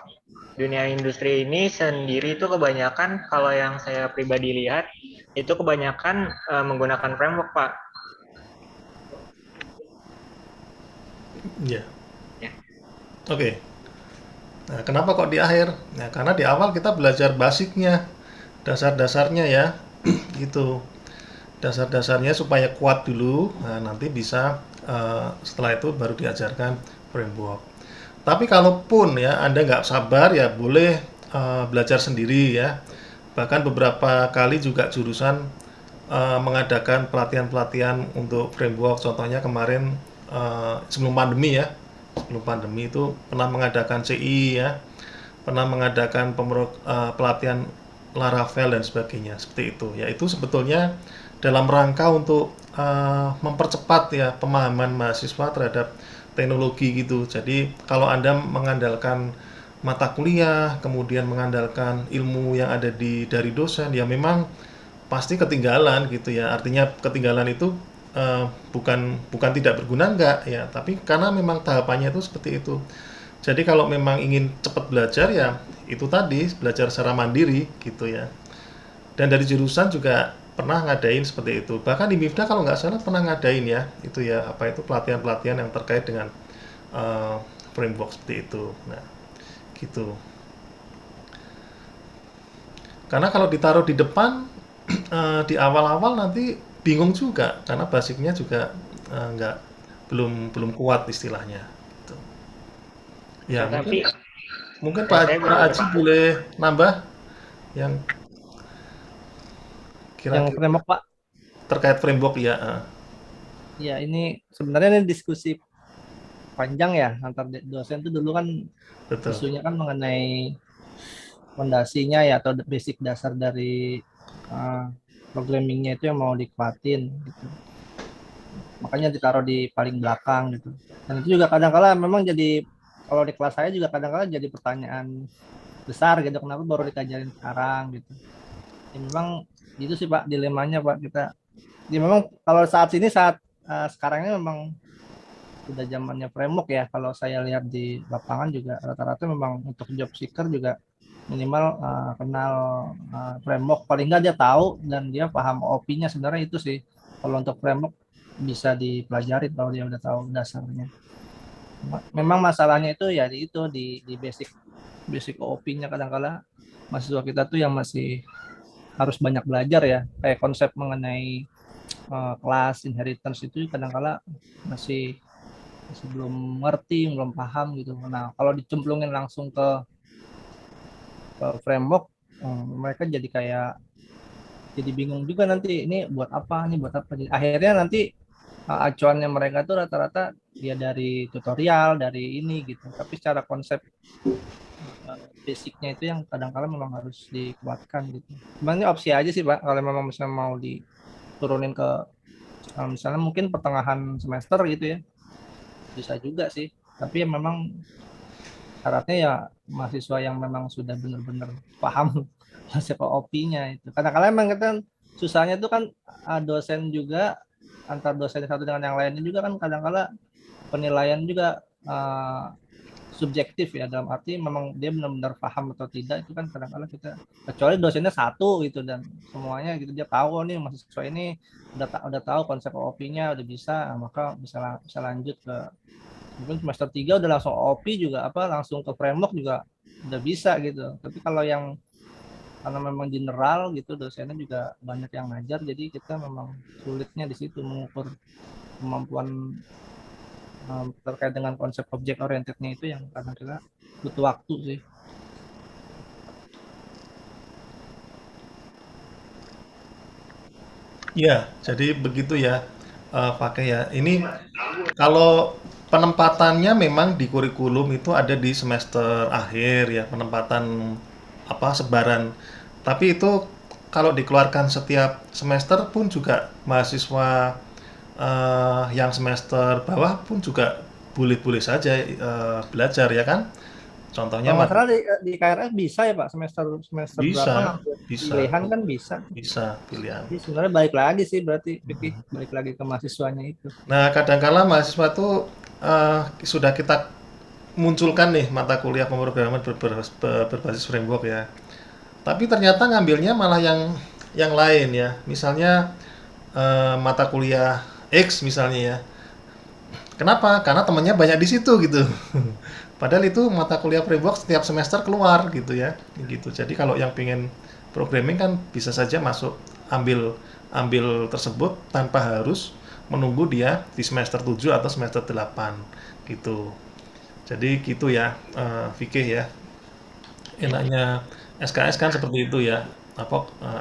[SPEAKER 6] dunia industri ini sendiri itu kebanyakan kalau yang saya pribadi lihat itu kebanyakan menggunakan framework Pak.
[SPEAKER 2] Iya.
[SPEAKER 6] Ya.
[SPEAKER 2] Oke. Nah, kenapa kok di akhir? Nah, karena di awal kita belajar basicnya, dasar-dasarnya ya, gitu. Dasar-dasarnya supaya kuat dulu. Nah, nanti bisa setelah itu baru diajarkan framework. Tapi kalaupun ya Anda nggak sabar ya boleh belajar sendiri ya. Bahkan beberapa kali juga jurusan mengadakan pelatihan-pelatihan untuk framework. Contohnya kemarin sebelum pandemi ya. Sebelum pandemi itu pernah mengadakan CI ya. Pernah mengadakan pelatihan Laravel dan sebagainya seperti itu. Ya itu sebetulnya dalam rangka untuk mempercepat ya pemahaman mahasiswa terhadap teknologi gitu. Jadi kalau Anda mengandalkan mata kuliah, kemudian mengandalkan ilmu yang ada dari dosen, ya memang pasti ketinggalan gitu ya. Artinya ketinggalan itu bukan tidak berguna enggak ya, tapi karena memang tahapannya itu seperti itu. Jadi kalau memang ingin cepat belajar ya itu tadi belajar secara mandiri gitu ya. Dan dari jurusan juga pernah ngadain seperti itu. Bahkan di MIFDA kalau nggak salah pernah ngadain ya itu ya apa itu pelatihan-pelatihan yang terkait dengan framework seperti itu. Nah, gitu. Karena kalau ditaruh di depan di awal-awal nanti bingung juga karena basicnya juga nggak belum kuat istilahnya. Gitu. Ya
[SPEAKER 6] Tapi
[SPEAKER 2] mungkin Pak Haji boleh nambah yang
[SPEAKER 9] Yang
[SPEAKER 2] kira-kira
[SPEAKER 9] framework Pak.
[SPEAKER 2] terkait framework ya.
[SPEAKER 9] Ya ini sebenarnya ini diskusi
[SPEAKER 10] panjang ya antar dosen tuh dulu kan
[SPEAKER 2] Betul.
[SPEAKER 10] isunya kan mengenai fondasinya ya atau basic dasar dari programmingnya itu yang mau dikuatin gitu. Makanya ditaruh di paling belakang gitu. Dan itu juga kadang-kala memang jadi kalau di kelas saya juga kadang-kala jadi pertanyaan besar gitu, kenapa baru dikajarin sekarang gitu. Ya memang itu sih Pak dilemanya Pak kita. Ya memang kalau saat ini sekarang ini memang sudah zamannya framework ya. Kalau saya lihat di lapangan juga rata-rata memang untuk job seeker juga minimal kenal framework, paling nggak dia tahu dan dia paham OP-nya. Sebenarnya itu sih kalau untuk framework bisa dipelajari kalau dia udah tahu dasarnya. Memang masalahnya itu ya di basic OP-nya kadang-kala mahasiswa kita tuh yang masih harus banyak belajar ya, kayak konsep mengenai kelas inheritance itu kadang-kala masih belum ngerti, belum paham gitu. Nah, kalau dicemplungin langsung ke framework, mereka jadi bingung juga nanti ini buat apa. Jadi akhirnya nanti acuannya mereka tuh rata-rata dia dari tutorial, dari ini gitu. Tapi secara konsep basicnya itu yang kadang-kala memang harus dikuatkan gitu. Sebenarnya opsi aja sih Pak, kalau memang misalnya mau diturunin ke misalnya mungkin pertengahan semester gitu ya, bisa juga sih. Tapi ya memang syaratnya ya mahasiswa yang memang sudah benar-benar paham konsep OP-nya itu. Kadang-kadang memang kita susahnya itu kan dosen juga antar dosen satu dengan yang lainnya juga kan kadang-kala penilaian juga subjektif ya, dalam arti memang dia benar-benar paham atau tidak itu kan kadang-kala kita, kecuali dosennya satu gitu dan semuanya gitu dia tahu nih mahasiswa ini udah tahu konsep OP-nya udah bisa, maka bisa lanjut ke mungkin semester 3 udah langsung OP juga langsung ke framework juga udah bisa gitu. Tapi kalau yang karena memang general gitu dosennya juga banyak yang ngajar, jadi kita memang sulitnya di situ mengukur kemampuan terkait dengan konsep object orientednya itu yang kadang-kadang butuh waktu sih.
[SPEAKER 2] Ya, jadi begitu ya, pakai ya. Ini kalau penempatannya memang di kurikulum itu ada di semester akhir ya, penempatan sebaran. Tapi itu kalau dikeluarkan setiap semester pun juga mahasiswa yang semester bawah pun juga boleh-boleh saja belajar ya kan. Contohnya
[SPEAKER 10] Kalau masalah di KRS bisa ya Pak semester berapa
[SPEAKER 2] bisa,
[SPEAKER 10] pilihan kan bisa.
[SPEAKER 2] bisa pilihan.
[SPEAKER 10] Jadi sebenarnya balik lagi sih berarti Vicky, balik lagi ke mahasiswanya itu.
[SPEAKER 2] Nah, kadang-kala mahasiswa tuh sudah kita munculkan nih mata kuliah pemrograman berbasis framework ya. Tapi ternyata ngambilnya malah yang lain ya. Misalnya mata kuliah X misalnya ya. Kenapa? Karena temannya banyak di situ gitu. Padahal itu mata kuliah framework setiap semester keluar gitu ya. Gitu. Jadi kalau yang pengen programming kan bisa saja masuk ambil tersebut tanpa harus menunggu dia di semester 7 atau semester 8 gitu. Jadi gitu ya, Fikih ya. Enaknya SKS kan seperti itu ya,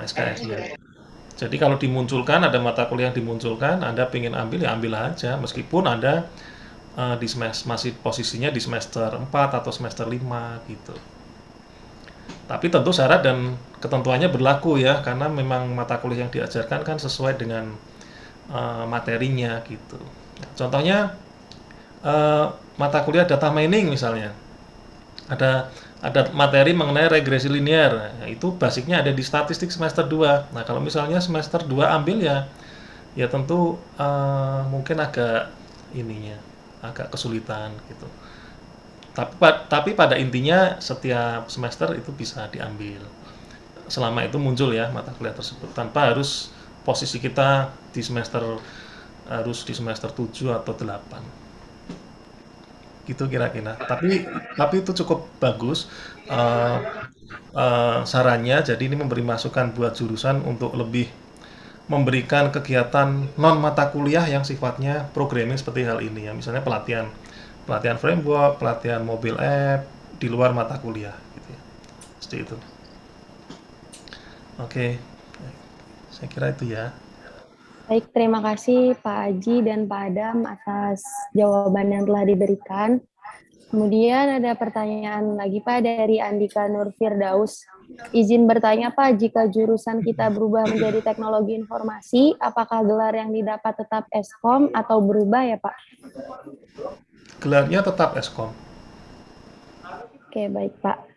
[SPEAKER 2] SKS ya. Jadi kalau dimunculkan, ada mata kuliah yang dimunculkan, Anda pengen ambil ya ambil aja, meskipun Anda masih posisinya di semester 4 atau semester 5 gitu. Tapi tentu syarat dan ketentuannya berlaku ya, karena memang mata kuliah yang diajarkan kan sesuai dengan materinya gitu. Contohnya mata kuliah data mining misalnya, ada materi mengenai regresi linear. Nah, itu basicnya ada di statistik semester 2. Nah, kalau misalnya semester 2 ambil ya tentu mungkin agak kesulitan gitu. Tapi pada intinya setiap semester itu bisa diambil. Selama itu muncul ya mata kuliah tersebut tanpa harus posisi kita di semester 7 atau 8. Gitu kira-kira. Tapi itu cukup bagus sarannya. Jadi ini memberi masukan buat jurusan untuk lebih memberikan kegiatan non mata kuliah yang sifatnya programming seperti hal ini ya. Misalnya pelatihan framework, pelatihan mobile app di luar mata kuliah gitu ya. Seperti itu. Oke. Saya kira itu ya.
[SPEAKER 4] Baik, terima kasih Pak Aji dan Pak Adam atas jawaban yang telah diberikan. Kemudian ada pertanyaan lagi Pak dari Andika Nur Firdaus. Izin bertanya Pak, jika jurusan kita berubah menjadi teknologi informasi, apakah gelar yang didapat tetap Eskom atau berubah ya Pak?
[SPEAKER 2] Gelarnya tetap Eskom.
[SPEAKER 4] Oke, baik Pak.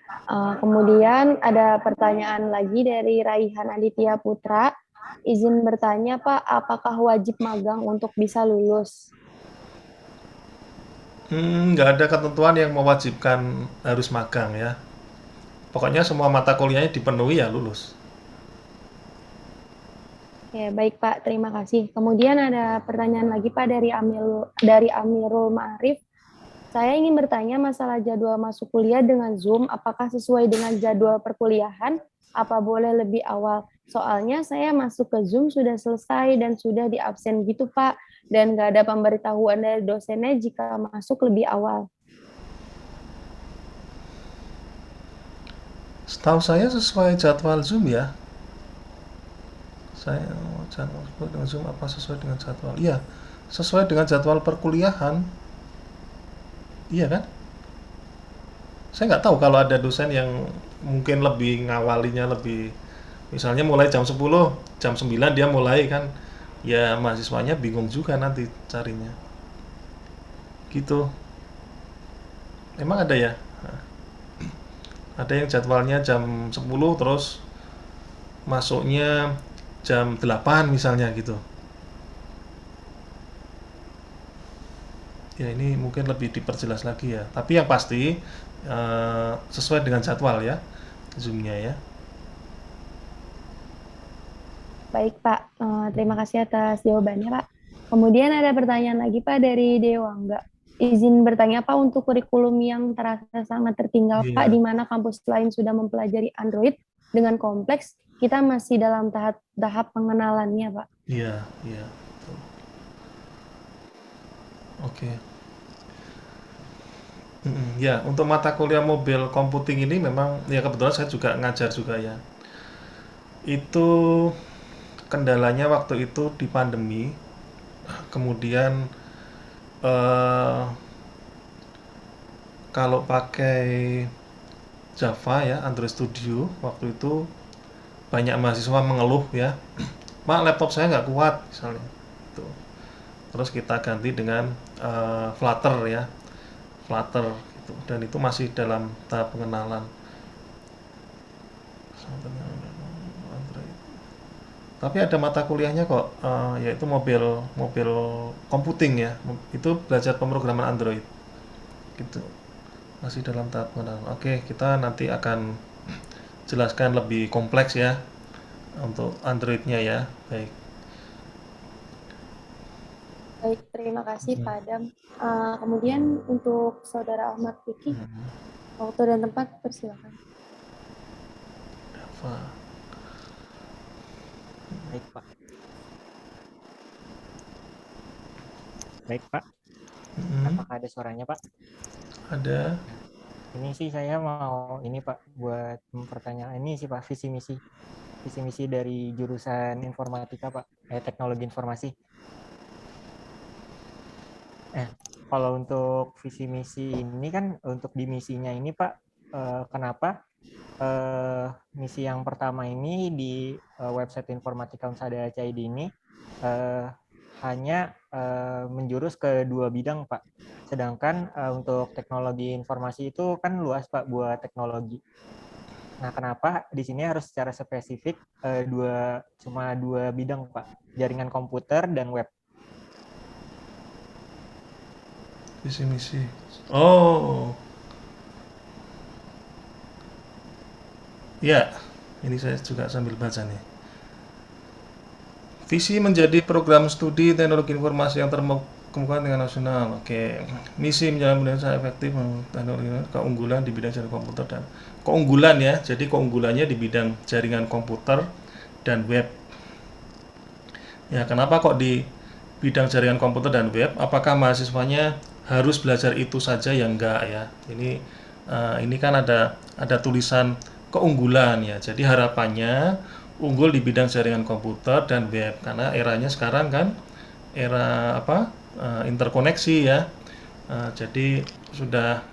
[SPEAKER 4] Kemudian ada pertanyaan lagi dari Raihan Aditya Putra. Izin bertanya Pak, apakah wajib magang untuk bisa lulus?
[SPEAKER 2] Nggak ada ketentuan yang mewajibkan harus magang ya. Pokoknya semua mata kuliahnya dipenuhi ya lulus.
[SPEAKER 4] Oke, baik Pak, terima kasih. Kemudian ada pertanyaan lagi Pak dari Amirul Ma'arif. Saya ingin bertanya masalah jadwal masuk kuliah dengan Zoom, apakah sesuai dengan jadwal perkuliahan? Apa boleh lebih awal? Soalnya saya masuk ke Zoom sudah selesai dan sudah di absen gitu Pak, dan nggak ada pemberitahuan dari dosennya jika masuk lebih awal.
[SPEAKER 2] Setahu saya sesuai jadwal Zoom ya. Saya jadwal dengan Zoom apa sesuai dengan jadwal? Iya, sesuai dengan jadwal perkuliahan. Iya kan? Saya nggak tahu kalau ada dosen yang mungkin lebih ngawalinya lebih, misalnya mulai jam 10, jam 9 dia mulai kan, ya mahasiswanya bingung juga nanti carinya. Gitu. Emang ada ya? Nah, ada yang jadwalnya jam 10 terus masuknya jam 8 misalnya gitu. Ya ini mungkin lebih diperjelas lagi ya. Tapi yang pasti sesuai dengan jadwal ya, Zoom-nya ya.
[SPEAKER 4] Baik Pak, terima kasih atas jawabannya Pak. Kemudian ada pertanyaan lagi Pak dari Dewangga. Izin bertanya Pak, untuk kurikulum yang terasa sangat tertinggal Pak,
[SPEAKER 2] Iya.
[SPEAKER 4] di mana kampus lain sudah mempelajari Android dengan kompleks, kita masih dalam tahap pengenalannya Pak.
[SPEAKER 2] Iya, iya. Betul. Oke. Ya, untuk mata kuliah mobile computing ini memang ya kebetulan saya juga ngajar juga ya. Itu kendalanya waktu itu di pandemi. Kemudian kalau pakai Java ya, Android Studio waktu itu banyak mahasiswa mengeluh ya, Pak laptop saya nggak kuat misalnya. Tuh. Terus kita ganti dengan Flutter ya, Flutter gitu. Dan itu masih dalam tahap pengenalan. Android. Tapi ada mata kuliahnya kok, yaitu mobile computing ya. Itu belajar pemrograman Android. Gitu. Masih dalam tahap pengenalan. Oke, kita nanti akan jelaskan lebih kompleks ya untuk Android-nya ya. Baik.
[SPEAKER 4] Baik, terima kasih Pak Adam. Kemudian untuk Saudara Ahmad Fikri, waktu dan tempat persilakan.
[SPEAKER 2] Java.
[SPEAKER 6] Baik, Pak. Baik, Pak. Apakah ada suaranya, Pak?
[SPEAKER 2] Ada.
[SPEAKER 6] Ini sih saya mau ini Pak buat pertanyaan ini sih Pak, visi misi dari jurusan informatika Pak, teknologi informasi. Kalau untuk visi misi ini kan untuk di misinya ini Pak, kenapa misi yang pertama ini di website Informatika Unsada CID ini hanya menjurus ke 2 bidang Pak. Sedangkan untuk teknologi informasi itu kan luas Pak buat teknologi. Nah, kenapa di sini harus secara spesifik cuma 2 bidang Pak, jaringan komputer dan web?
[SPEAKER 2] Visi misi. Oh. Ya, ini saya juga sambil baca nih. Visi menjadi program studi teknologi informasi yang terkemuka dengan nasional. Oke. Misi menjalankan pemerintahan efektif teknologi keunggulan di bidang jaringan komputer dan keunggulan ya. Jadi keunggulannya di bidang jaringan komputer dan web. Ya, kenapa kok di bidang jaringan komputer dan web? Apakah mahasiswanya harus belajar itu saja? Ya enggak ya. Ini kan ada tulisan keunggulan ya. Jadi harapannya unggul di bidang jaringan komputer dan web karena eranya sekarang kan era interkoneksi ya. Jadi sudah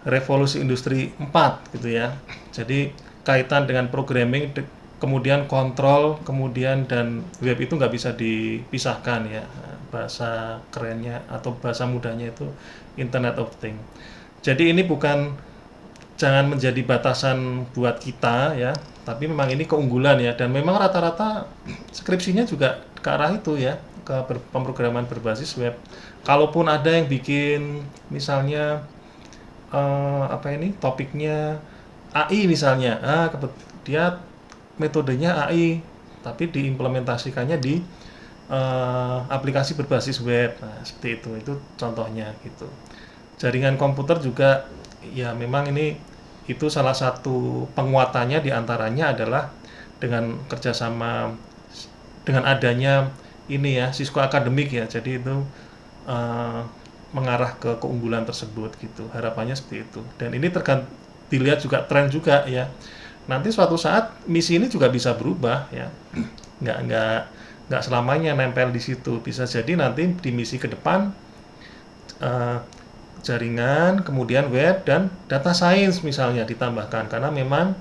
[SPEAKER 2] revolusi industri 4 gitu ya. Jadi kaitan dengan programming, kemudian kontrol, kemudian dan web itu nggak bisa dipisahkan ya. Bahasa kerennya atau bahasa mudahnya itu Internet of Things. Jadi ini jangan menjadi batasan buat kita ya, tapi memang ini keunggulan ya, dan memang rata-rata skripsinya juga ke arah itu ya, ke pemrograman berbasis web. Kalaupun ada yang bikin misalnya topiknya AI misalnya, dia metodenya AI, tapi diimplementasikannya di aplikasi berbasis web. Nah, seperti itu contohnya gitu. Jaringan komputer juga ya memang itu salah satu penguatannya diantaranya adalah dengan kerjasama dengan adanya ini ya Cisco Akademik ya, jadi itu mengarah ke keunggulan tersebut gitu, harapannya seperti itu. Dan ini dilihat juga tren juga ya, nanti suatu saat misi ini juga bisa berubah ya, nggak selamanya nempel di situ, bisa jadi nanti di misi ke depan jaringan, kemudian web, dan data science misalnya ditambahkan, karena memang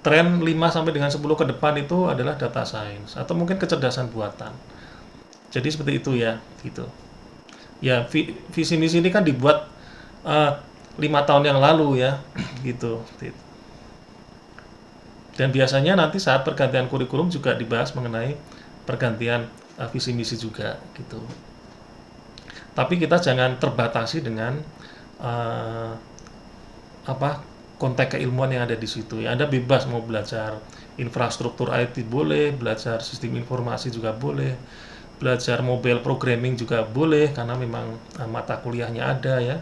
[SPEAKER 2] tren 5 sampai dengan 10 ke depan itu adalah data science atau mungkin kecerdasan buatan. Jadi seperti itu ya, gitu. Ya, visi misi ini kan dibuat 5 tahun yang lalu ya, gitu. Dan biasanya nanti saat pergantian kurikulum juga dibahas mengenai pergantian visi misi juga, gitu. Tapi kita jangan terbatasi dengan konteks keilmuan yang ada di situ. Ya, Anda bebas mau belajar infrastruktur IT boleh, belajar sistem informasi juga boleh, belajar mobile programming juga boleh, karena memang mata kuliahnya ada ya,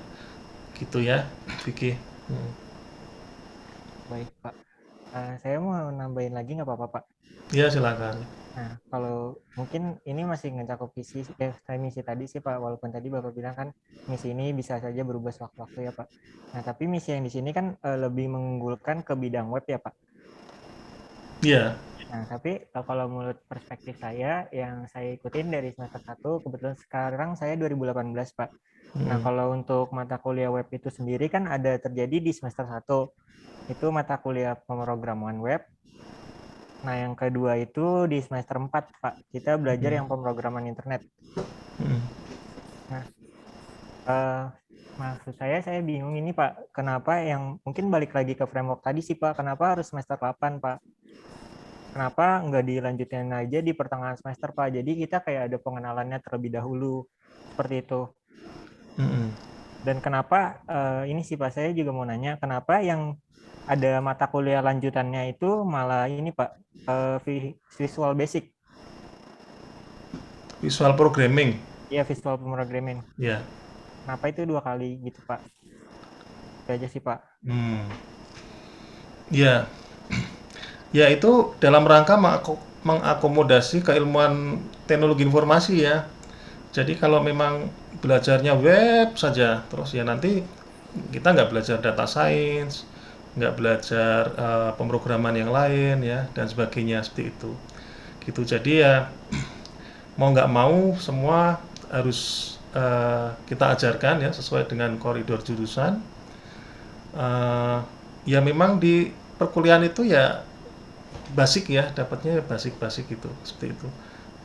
[SPEAKER 2] gitu ya, Vicky.
[SPEAKER 6] Baik Pak, saya mau nambahin lagi nggak apa-apa Pak?
[SPEAKER 2] Ya silakan.
[SPEAKER 6] Nah, kalau mungkin ini masih mencakup misi tadi sih Pak, walaupun tadi Bapak bilang kan misi ini bisa saja berubah sewaktu-waktu ya Pak. Nah, tapi misi yang di sini kan lebih mengunggulkan ke bidang web ya Pak.
[SPEAKER 2] Iya.
[SPEAKER 6] Nah, tapi kalau menurut perspektif saya yang saya ikutin dari semester 1, kebetulan sekarang saya 2018 Pak. Nah, kalau untuk mata kuliah web itu sendiri kan ada terjadi di semester 1. Itu mata kuliah pemrograman web. Nah, yang kedua itu di semester 4, Pak. Kita belajar yang pemrograman internet. Nah, maksud saya bingung ini, Pak. Kenapa yang mungkin balik lagi ke framework tadi sih, Pak. Kenapa harus semester 8, Pak? Kenapa nggak dilanjutin aja di pertengahan semester, Pak? Jadi kita kayak ada pengenalannya terlebih dahulu. Seperti itu. Dan kenapa, ini sih Pak, saya juga mau nanya, kenapa yang ada mata kuliah lanjutannya itu malah ini Pak, Visual Basic.
[SPEAKER 2] Visual Programming.
[SPEAKER 6] Iya, Visual Programming.
[SPEAKER 2] Iya.
[SPEAKER 6] Kenapa itu 2 kali gitu Pak? Itu aja sih Pak.
[SPEAKER 2] Ya. Ya itu dalam rangka mengakomodasi keilmuan teknologi informasi ya. Jadi kalau memang belajarnya web saja, terus ya nanti kita nggak belajar data science, nggak belajar pemrograman yang lain ya, dan sebagainya seperti itu. Gitu. Jadi ya mau nggak mau semua harus kita ajarkan ya sesuai dengan koridor jurusan. Ya memang di perkuliahan itu ya basic ya, dapatnya basic gitu, seperti itu.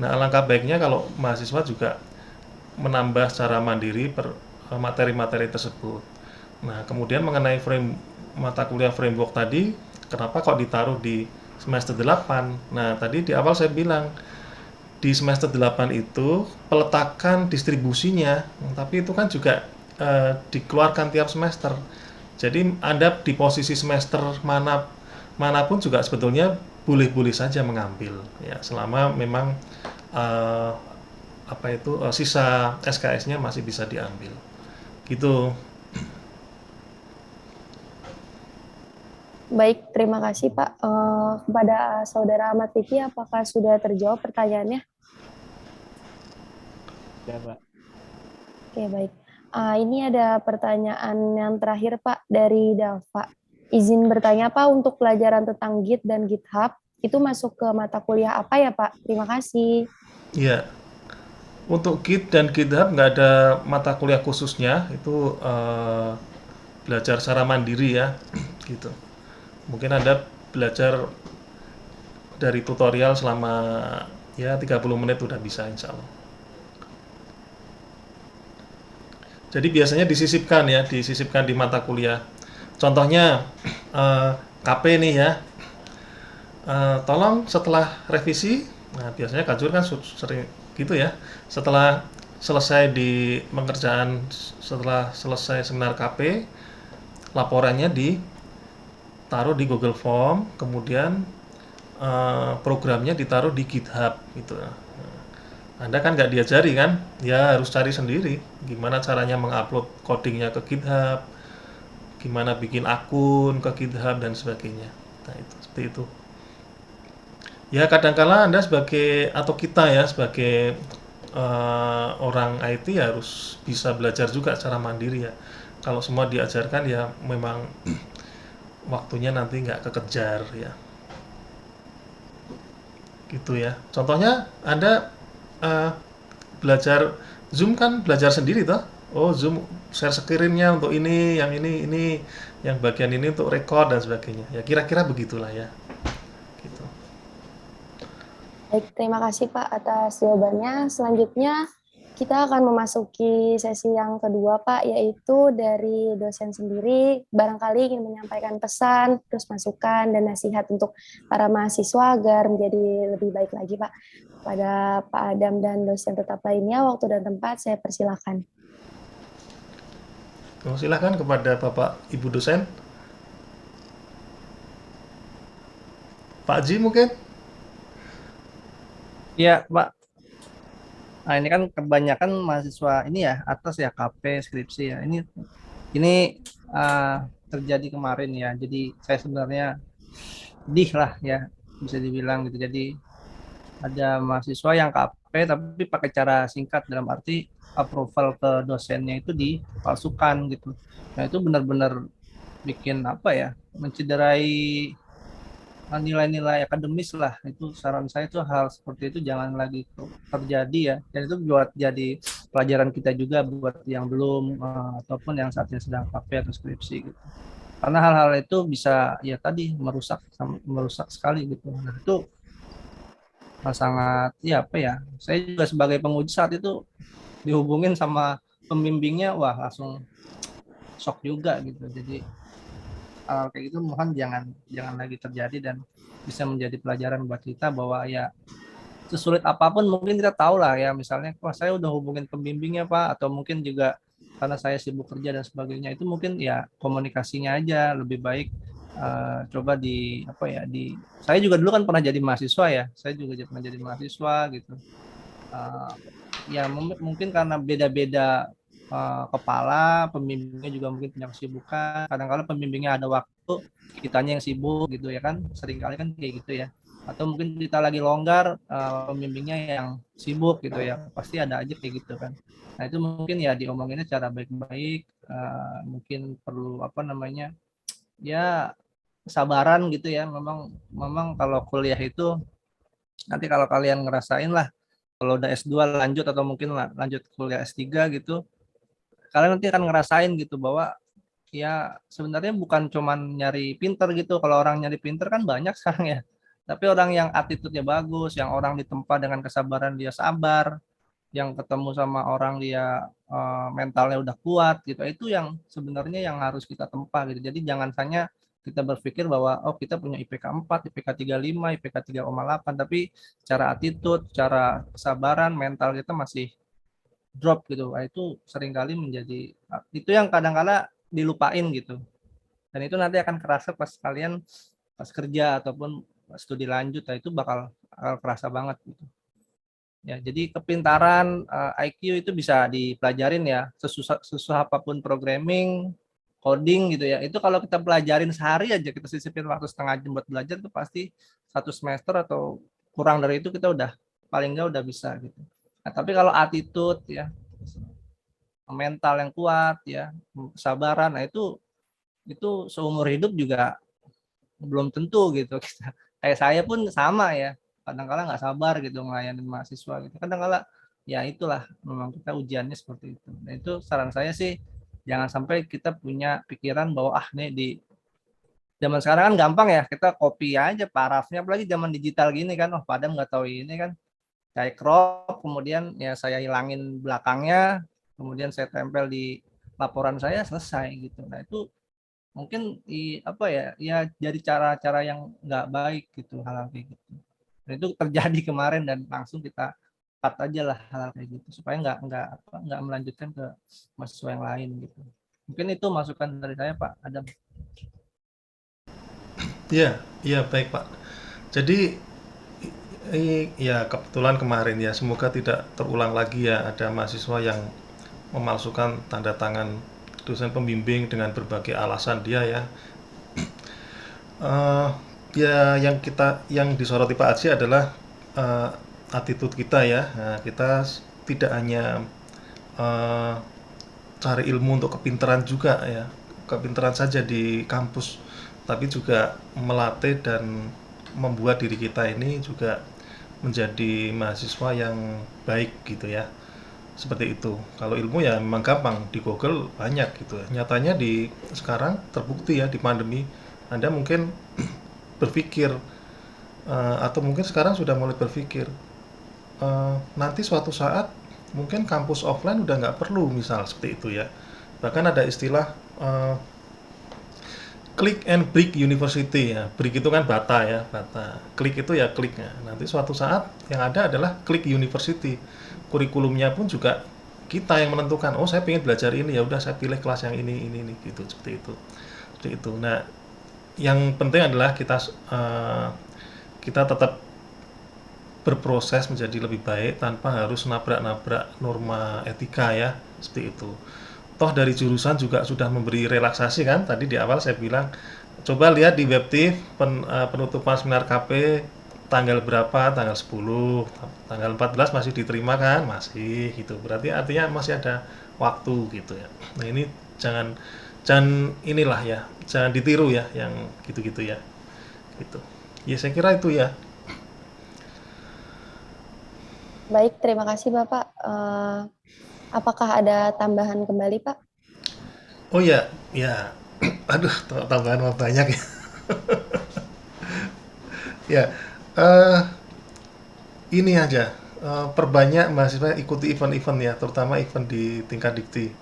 [SPEAKER 2] Nah, alangkah baiknya kalau mahasiswa juga menambah secara mandiri materi-materi tersebut. Nah, kemudian mengenai mata kuliah framework tadi, kenapa kok ditaruh di semester 8? Nah, tadi di awal saya bilang, di semester 8 itu peletakan distribusinya, tapi itu kan juga dikeluarkan tiap semester. Jadi Anda di posisi semester manapun juga sebetulnya boleh-boleh saja mengambil ya, selama memang sisa SKS-nya masih bisa diambil gitu.
[SPEAKER 4] Baik, terima kasih Pak. Kepada Saudara Ahmad Fikri, apakah sudah terjawab pertanyaannya?
[SPEAKER 6] Ya Pak.
[SPEAKER 4] Oke, baik. Ini ada pertanyaan yang terakhir Pak dari Dava. Izin bertanya Pak, untuk pelajaran tentang Git dan GitHub, itu masuk ke mata kuliah apa ya Pak? Terima kasih.
[SPEAKER 2] Iya, untuk Git dan GitHub nggak ada mata kuliah khususnya, itu belajar secara mandiri ya, gitu. Mungkin Anda belajar dari tutorial selama ya 30 menit udah bisa insya Allah. Jadi biasanya disisipkan ya, disisipkan di mata kuliah. Contohnya KP nih ya, tolong setelah revisi, nah biasanya Kak Jur kan sering gitu ya, setelah selesai di pengerjaan, setelah selesai seminar KP, laporannya ditaruh di Google Form, kemudian programnya ditaruh di GitHub gitu. Anda kan nggak diajari kan, ya harus cari sendiri gimana caranya mengupload codingnya ke GitHub, gimana bikin akun ke GitHub dan sebagainya. Nah itu seperti itu. Ya kadangkala Anda sebagai atau kita ya sebagai orang IT harus bisa belajar juga secara mandiri ya. Kalau semua diajarkan ya memang waktunya nanti nggak kekejar ya. Gitu ya. Contohnya Anda belajar Zoom kan belajar sendiri toh. Oh Zoom share screen-nya untuk ini, yang bagian ini untuk record dan sebagainya. Ya kira-kira begitulah ya. Gitu.
[SPEAKER 4] Baik, terima kasih Pak atas jawabannya. Selanjutnya kita akan memasuki sesi yang kedua Pak, yaitu dari dosen sendiri barangkali ingin menyampaikan pesan, terus masukan dan nasihat untuk para mahasiswa agar menjadi lebih baik lagi Pak. Pada Pak Adam dan dosen tetap lainnya, waktu dan tempat saya persilakan.
[SPEAKER 2] Oh, silakan kepada Bapak Ibu dosen. Pak Ji mungkin?
[SPEAKER 10] Iya, Pak. Nah, ini kan kebanyakan mahasiswa ini ya, atas ya KP, skripsi ya. Ini terjadi kemarin ya. Jadi saya sebenarnya sedih lah ya, bisa dibilang gitu. Jadi ada mahasiswa yang KP tapi pakai cara singkat, dalam arti approval ke dosennya itu dipalsukan gitu. Nah, itu benar-benar bikin apa ya? Mencederai nilai-nilai akademis lah. Itu saran saya tuh hal seperti itu jangan lagi terjadi ya, dan itu buat jadi pelajaran kita juga buat yang belum ataupun yang saat ini sedang KP atau skripsi gitu, karena hal-hal itu bisa ya tadi merusak sekali gitu. Nah itu sangat ya apa ya, saya juga sebagai penguji saat itu dihubungin sama pembimbingnya, wah langsung shock juga gitu. Jadi hal kayak gitu mohon jangan lagi terjadi dan bisa menjadi pelajaran buat kita bahwa ya sesulit apapun mungkin kita tahu lah ya, misalnya wah saya udah hubungin pembimbingnya Pak, atau mungkin juga karena saya sibuk kerja dan sebagainya, itu mungkin ya komunikasinya aja lebih baik. Coba di apa ya, saya juga dulu kan pernah jadi mahasiswa ya, saya juga pernah jadi mahasiswa gitu. Ya mungkin karena beda-beda kepala, pembimbingnya juga mungkin punya kesibukan. Kadang-kadang pembimbingnya ada waktu, kitanya yang sibuk gitu ya kan. Seringkali kan kayak gitu ya. Atau mungkin kita lagi longgar, pembimbingnya yang sibuk gitu ya. Pasti ada aja kayak gitu kan. Nah itu mungkin ya diomonginnya cara baik-baik. Mungkin perlu apa namanya, ya kesabaran gitu ya. Memang kalau kuliah itu nanti kalau kalian ngerasain lah, kalau udah S2 lanjut atau mungkin lanjut kuliah S3 gitu, kalian nanti akan ngerasain gitu bahwa ya sebenarnya bukan cuman nyari pinter gitu. Kalau orang nyari pinter kan banyak sekarang ya. Tapi orang yang attitude-nya bagus, yang orang ditempa dengan kesabaran dia sabar, yang ketemu sama orang dia mentalnya udah kuat gitu. Itu yang sebenarnya yang harus kita tempa gitu. Jadi jangan hanya kita berpikir bahwa oh kita punya IPK 4, IPK 35, IPK 3,8, tapi cara attitude, cara kesabaran, mental kita masih drop gitu. Nah, itu seringkali menjadi itu yang kadang-kala dilupain gitu. Dan itu nanti akan kerasa pas kalian pas kerja ataupun studi lanjut, nah itu bakal kerasa banget gitu. Ya, jadi kepintaran IQ itu bisa dipelajarin ya, sesusah apapun programming, coding gitu ya. Itu kalau kita pelajarin sehari aja, kita sisipin waktu setengah jam buat belajar, itu pasti 1 semester atau kurang dari itu kita udah paling nggak udah bisa gitu. Nah, tapi kalau attitude ya, mental yang kuat ya, kesabaran, nah itu itu seumur hidup juga belum tentu gitu. Kayak saya pun sama ya, kadang-kala nggak sabar gitu ngelayanin mahasiswa gitu. Kadang-kala ya itulah memang kita ujiannya seperti itu. Nah itu saran saya sih jangan sampai kita punya pikiran bahwa nih di zaman sekarang kan gampang ya, kita copy aja parafnya, apalagi zaman digital gini kan, Padam nggak tahu ini kan, saya crop, kemudian ya saya hilangin belakangnya, kemudian saya tempel di laporan saya, selesai gitu. Nah itu mungkin apa ya, ya jadi cara-cara yang nggak baik gitu, hal-hal kayak gitu. Dan itu terjadi kemarin dan langsung kita cut aja lah hal-hal kayak gitu supaya nggak melanjutkan ke mahasiswa yang lain gitu. Mungkin itu masukan dari saya, Pak Adam.
[SPEAKER 2] Iya, baik Pak. Jadi ya kebetulan kemarin ya, semoga tidak terulang lagi ya ada mahasiswa yang memalsukan tanda tangan dosen pembimbing dengan berbagai alasan dia ya. Ya yang disoroti Pak Aji adalah attitude kita ya. Nah, kita tidak hanya cari ilmu untuk kepintaran juga ya, kepintaran saja di kampus, tapi juga melatih dan membuat diri kita ini juga menjadi mahasiswa yang baik gitu ya. Seperti itu. Kalau ilmu ya memang gampang, di Google banyak gitu ya. Nyatanya di sekarang terbukti ya di pandemi, Anda mungkin berpikir atau mungkin sekarang sudah mulai berpikir nanti suatu saat mungkin kampus offline udah nggak perlu, misal seperti itu ya. Bahkan ada istilah click and brick university ya. Brick itu kan bata ya, bata. Klik itu ya kliknya. Nanti suatu saat yang ada adalah click university. Kurikulumnya pun juga kita yang menentukan. Oh, saya pengen belajar ini, ya udah saya pilih kelas yang ini gitu, seperti itu. Seperti itu. Nah, yang penting adalah kita tetap berproses menjadi lebih baik tanpa harus nabrak-nabrak norma etika ya, seperti itu. Toh dari jurusan juga sudah memberi relaksasi kan, tadi di awal saya bilang coba lihat di Webtif penutupan seminar KP tanggal berapa, tanggal 10, tanggal 14 masih diterima kan, masih gitu, berarti artinya masih ada waktu gitu ya. Nah ini jangan inilah ya, jangan ditiru ya yang gitu-gitu ya, gitu ya, saya kira itu ya.
[SPEAKER 4] Baik, terima kasih Bapak. Apakah ada tambahan kembali, Pak?
[SPEAKER 2] Oh ya, aduh, tambahan banyak ya. Ya, ini aja, perbanyak mahasiswa ikuti event-event ya, terutama event di tingkat dikti,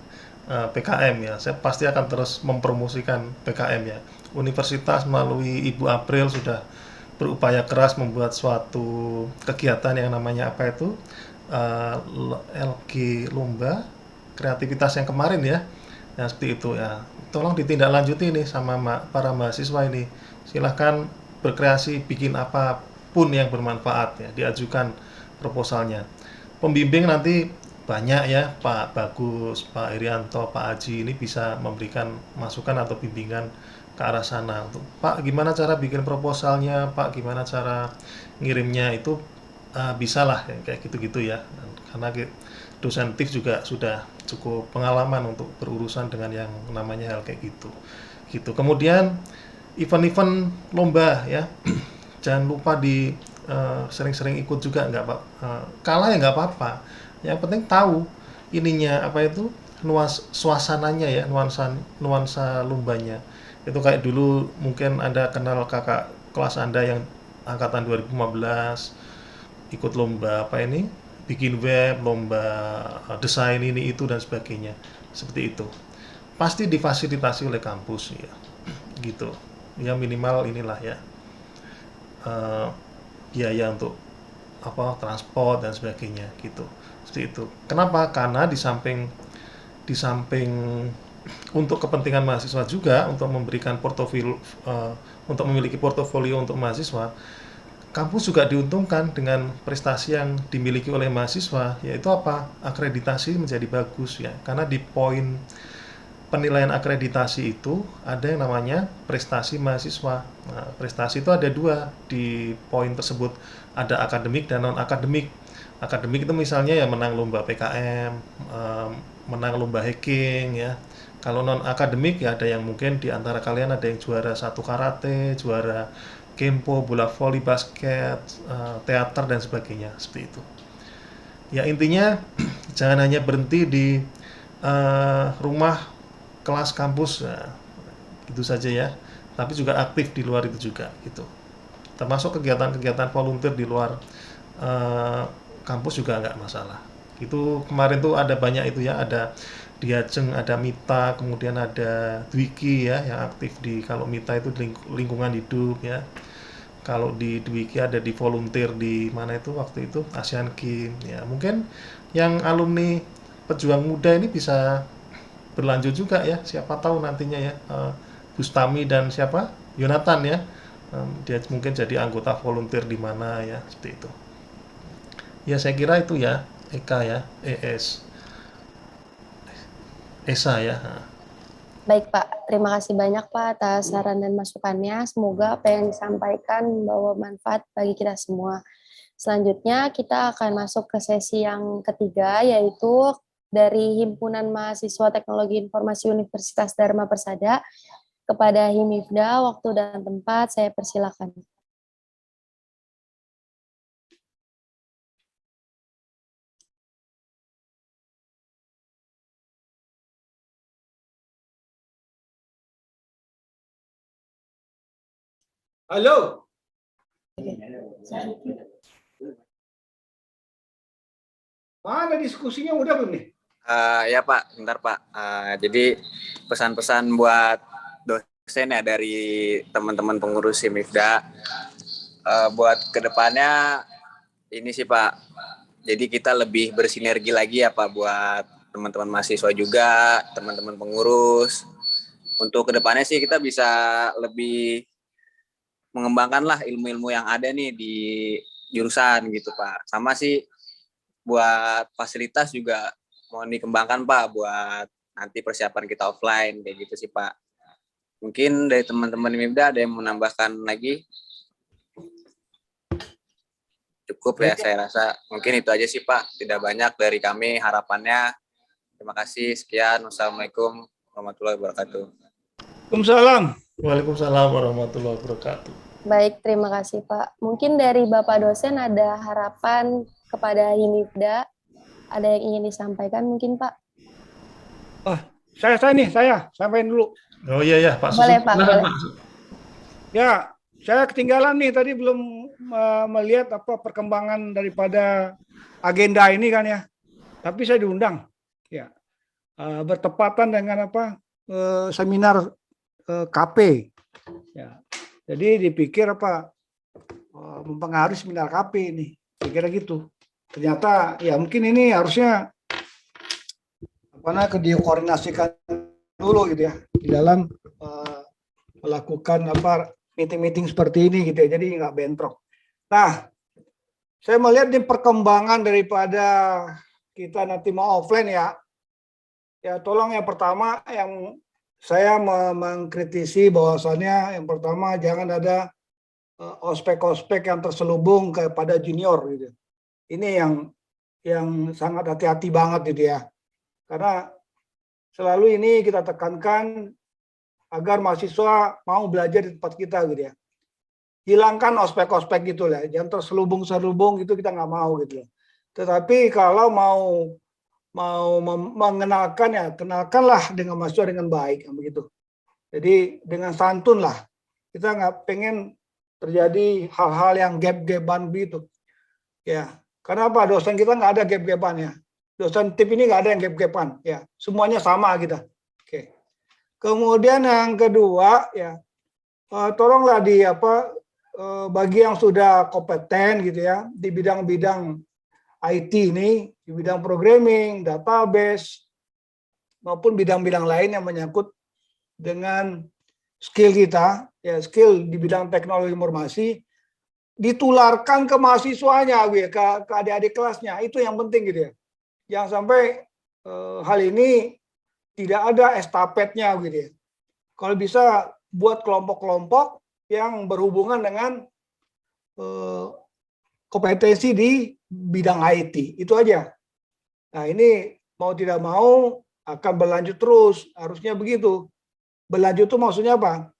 [SPEAKER 2] PKM ya. Saya pasti akan terus mempromosikan PKM ya. Universitas melalui Ibu April sudah berupaya keras membuat suatu kegiatan yang namanya apa itu, LG Lomba Kreativitas yang kemarin ya. Nah, seperti itu ya. Tolong ditindaklanjuti nih sama para mahasiswa ini. Silahkan berkreasi, bikin apapun yang bermanfaat ya, diajukan proposalnya. Pembimbing nanti banyak ya, Pak Bagus, Pak Irianto, Pak Aji ini bisa memberikan masukan atau bimbingan ke arah sana. Untuk Pak, gimana cara bikin proposalnya, Pak, gimana cara ngirimnya, itu bisalah ya, kayak gitu-gitu ya. Karena dosen TIF juga sudah cukup pengalaman untuk berurusan dengan yang namanya hal kayak gitu. Kemudian event-event lomba ya, jangan lupa di sering-sering ikut juga, nggak Pak. Kalah ya nggak apa-apa. Yang penting tahu ininya apa itu, suasananya ya, nuansa lombanya. Itu kayak dulu mungkin Anda kenal kakak kelas Anda yang angkatan 2015 ikut lomba apa ini, bikin web, lomba desain ini itu dan sebagainya, seperti itu. Pasti difasilitasi oleh kampus ya, gitu. Ya minimal inilah ya, biaya untuk apa, transport dan sebagainya gitu. Seperti itu. Kenapa? Karena di samping untuk kepentingan mahasiswa juga, untuk memberikan portofolio, untuk memiliki portofolio untuk mahasiswa, kampus juga diuntungkan dengan prestasi yang dimiliki oleh mahasiswa, yaitu apa? Akreditasi menjadi bagus ya. Karena di poin penilaian akreditasi itu ada yang namanya prestasi mahasiswa. Nah, prestasi itu ada dua di poin tersebut, ada akademik dan non akademik. Akademik itu misalnya ya menang lomba PKM, menang lomba hacking ya, Kalau non akademik ya ada yang mungkin di antara kalian ada yang juara 1 karate, juara kempo, bola voli, basket, teater dan sebagainya seperti itu. Ya intinya jangan hanya berhenti di rumah, kelas, kampus, nah, itu saja ya. Tapi juga aktif di luar itu juga gitu. Termasuk kegiatan-kegiatan volunteer di luar kampus juga nggak masalah. Itu kemarin tuh ada banyak itu ya, ada Diajeng, ada Mita, kemudian ada Dwiki ya yang aktif di, kalau Mita itu di lingkungan hidup ya. Kalau di Dwiki ada di volunteer di mana itu waktu itu Asian Games ya. Mungkin yang alumni pejuang muda ini bisa berlanjut juga ya, siapa tahu nantinya ya. Bustami dan siapa? Yonatan ya. Dia mungkin jadi anggota volunteer di mana ya, seperti itu. Ya saya kira itu ya, Eka ya, Esa ya.
[SPEAKER 4] Baik Pak, terima kasih banyak Pak atas saran dan masukannya. Semoga apa yang disampaikan membawa manfaat bagi kita semua. Selanjutnya kita akan masuk ke sesi yang ketiga, yaitu dari Himpunan Mahasiswa Teknologi Informasi Universitas Dharma Persada. Kepada Himifda, waktu dan tempat saya persilakan.
[SPEAKER 11] Halo. Mana diskusinya udah belum nih?
[SPEAKER 3] Ya Pak, bentar Pak. Jadi pesan-pesan buat dosen ya dari teman-teman pengurus Himifda. Buat kedepannya ini sih Pak. Jadi kita lebih bersinergi lagi ya Pak buat teman-teman mahasiswa juga, teman-teman pengurus. Untuk kedepannya sih kita bisa lebih mengembangkanlah ilmu-ilmu yang ada nih di jurusan gitu Pak. Sama sih buat fasilitas juga mohon dikembangkan Pak buat nanti persiapan kita offline kayak gitu sih Pak. Mungkin dari teman-teman Himifda ada yang menambahkan lagi? Cukup ya saya rasa. Mungkin itu aja sih Pak. Tidak banyak dari kami harapannya. Terima kasih. Sekian. Wassalamualaikum warahmatullahi wabarakatuh.
[SPEAKER 11] Waalaikumsalam.
[SPEAKER 2] Waalaikumsalam warahmatullahi wabarakatuh.
[SPEAKER 4] Baik, terima kasih Pak. Mungkin dari Bapak dosen ada harapan kepada Himifda, ada yang ingin disampaikan mungkin Pak?
[SPEAKER 11] Saya sampaikan dulu.
[SPEAKER 2] Oh iya ya, Pak Susu.
[SPEAKER 4] Boleh Pak, boleh.
[SPEAKER 11] Ya, saya ketinggalan nih tadi belum melihat apa perkembangan daripada agenda ini kan ya. Tapi saya diundang. Ya. Bertepatan dengan apa? Seminar KP. Ya. Jadi dipikir apa mempengaruhi seminar KP ini. Kira-kira gitu. Ternyata ya mungkin ini harusnya dikoordinasikan dulu gitu ya di dalam melakukan apa meeting-meeting seperti ini gitu ya, jadi nggak bentrok. Nah, saya melihat di perkembangan daripada kita nanti mau offline ya tolong yang pertama yang saya mengkritisi bahwasannya yang pertama jangan ada ospek-ospek yang terselubung kepada junior gitu. Ini yang sangat hati-hati banget gitu ya. Karena selalu ini kita tekankan agar mahasiswa mau belajar di tempat kita gitu ya. Hilangkan ospek-ospek gitu lah, jangan terselubung-selubung gitu, kita nggak mau gitu ya. Tetapi kalau mau mengenalkan ya, kenalkanlah dengan mahasiswa dengan baik begitu. Jadi dengan santun lah. Kita nggak pengen terjadi hal-hal yang gap-gapan begitu. Ya, karena apa? Dosen kita nggak ada gap-gapan ya. Dosen TIP ini nggak ada yang gap-gapan ya, semuanya sama kita. Oke. Kemudian yang kedua ya, tolonglah bagi yang sudah kompeten gitu ya di bidang-bidang IT ini, di bidang programming, database maupun bidang-bidang lain yang menyangkut dengan skill kita ya, skill di bidang teknologi informasi ditularkan ke mahasiswanya gitu, ke adik-adik kelasnya, itu yang penting gitu ya. Jangan sampai hal ini tidak ada estafetnya gitu ya. Kalau bisa buat kelompok-kelompok yang berhubungan dengan kompetensi di bidang IT, itu aja. Nah ini mau tidak mau akan berlanjut terus, harusnya begitu. Berlanjut itu maksudnya apa?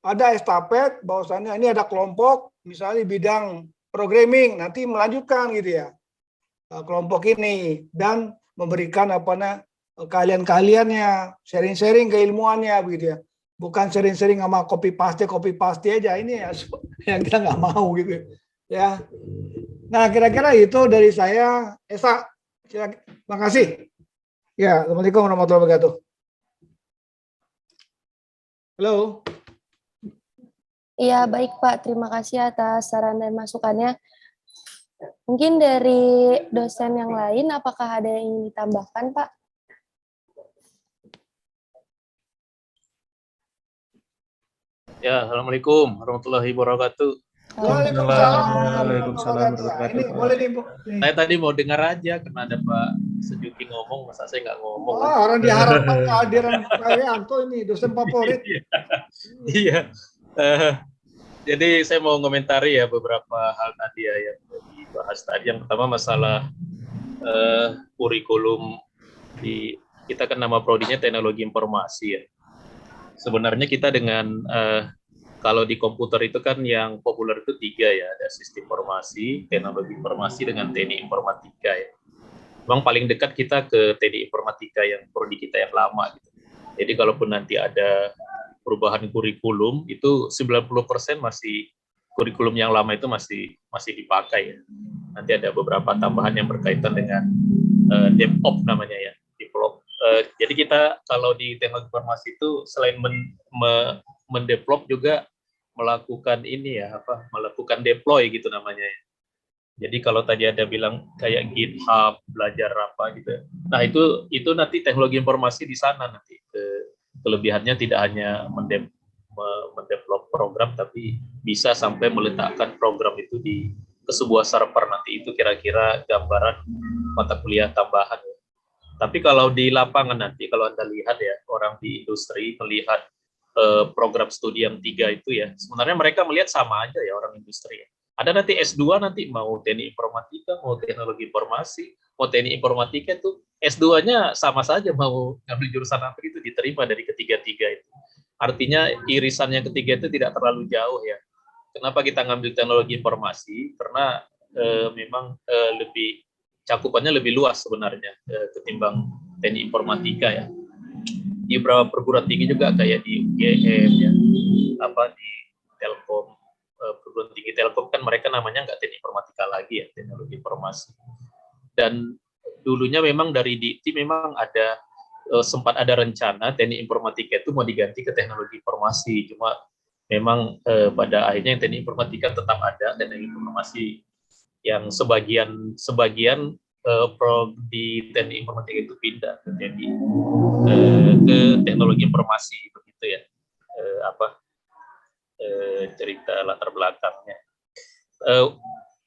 [SPEAKER 11] Ada estafet, bahwasannya ini ada kelompok, misalnya di bidang programming, nanti melanjutkan gitu ya. Kelompok ini, dan memberikan keahlian-keahliannya, sharing-sharing keilmuannya begitu ya. Bukan sharing-sharing sama copy paste aja, ini ya yang kita nggak mau gitu ya. Nah, kira-kira itu dari saya. Esa, terima kasih. Ya, Assalamualaikum warahmatullahi wabarakatuh. Halo.
[SPEAKER 4] Iya, baik Pak. Terima kasih atas saran dan masukannya. Mungkin dari dosen yang lain, apakah ada yang ingin ditambahkan, Pak?
[SPEAKER 12] Ya, Assalamualaikum warahmatullahi wabarakatuh.
[SPEAKER 11] Waalaikumsalam. Ini boleh nih, Bu.
[SPEAKER 12] Saya tadi mau dengar aja karena ada Pak Sejuki ngomong, masa saya nggak ngomong.
[SPEAKER 11] Orang diharapkan kehadiran Pak Yanto ini, dosen favorit.
[SPEAKER 12] Iya. Jadi saya mau komentari ya beberapa hal tadi ya yang dibahas tadi. Yang pertama masalah kurikulum di kita kan nama prodinya teknologi informasi ya. Sebenarnya kita dengan kalau di komputer itu kan yang populer itu 3 ya, ada sistem informasi, teknologi informasi dengan teknik informatika ya. Memang paling dekat kita ke teknik informatika yang prodi kita yang lama gitu. Jadi kalaupun nanti ada perubahan kurikulum itu 90% masih kurikulum yang lama itu masih dipakai ya. Nanti ada beberapa tambahan yang berkaitan dengan DevOps namanya ya, develop. Jadi kita kalau di teknologi informasi itu selain mendevelop juga melakukan ini ya melakukan deploy gitu namanya ya. Jadi kalau tadi ada bilang kayak GitHub belajar apa gitu. Nah itu nanti teknologi informasi di sana nanti kelebihannya tidak hanya mendevelop program tapi bisa sampai meletakkan program itu ke sebuah server nanti. Itu kira-kira gambaran mata kuliah tambahan. Tapi kalau di lapangan nanti kalau Anda lihat ya orang di industri melihat program studi yang 3 itu ya, sebenarnya mereka melihat sama aja ya orang industri. Ada nanti S2 nanti mau teknik informatika, mau teknologi informasi, mau teknik informatika itu S2-nya sama saja mau ngambil jurusan apa itu diterima dari ketiga-tiga itu. Artinya irisan yang ketiga itu tidak terlalu jauh ya. Kenapa kita ngambil teknologi informasi? Karena memang lebih cakupannya lebih luas sebenarnya ketimbang teknik informatika ya. Di beberapa perguruan tinggi juga kayak di UGM ya, di Telkom, perguruan tinggi Telkom kan mereka namanya nggak teknik informatika lagi ya, teknologi informasi. Dan dulunya memang dari DITI memang ada sempat ada rencana teknik informatika itu mau diganti ke teknologi informasi, cuma memang pada akhirnya yang teknik informatika tetap ada, teknologi informasi yang sebagian di teknik informatika itu pindah jadi ke teknologi informasi begitu ya. Cerita latar belakangnya.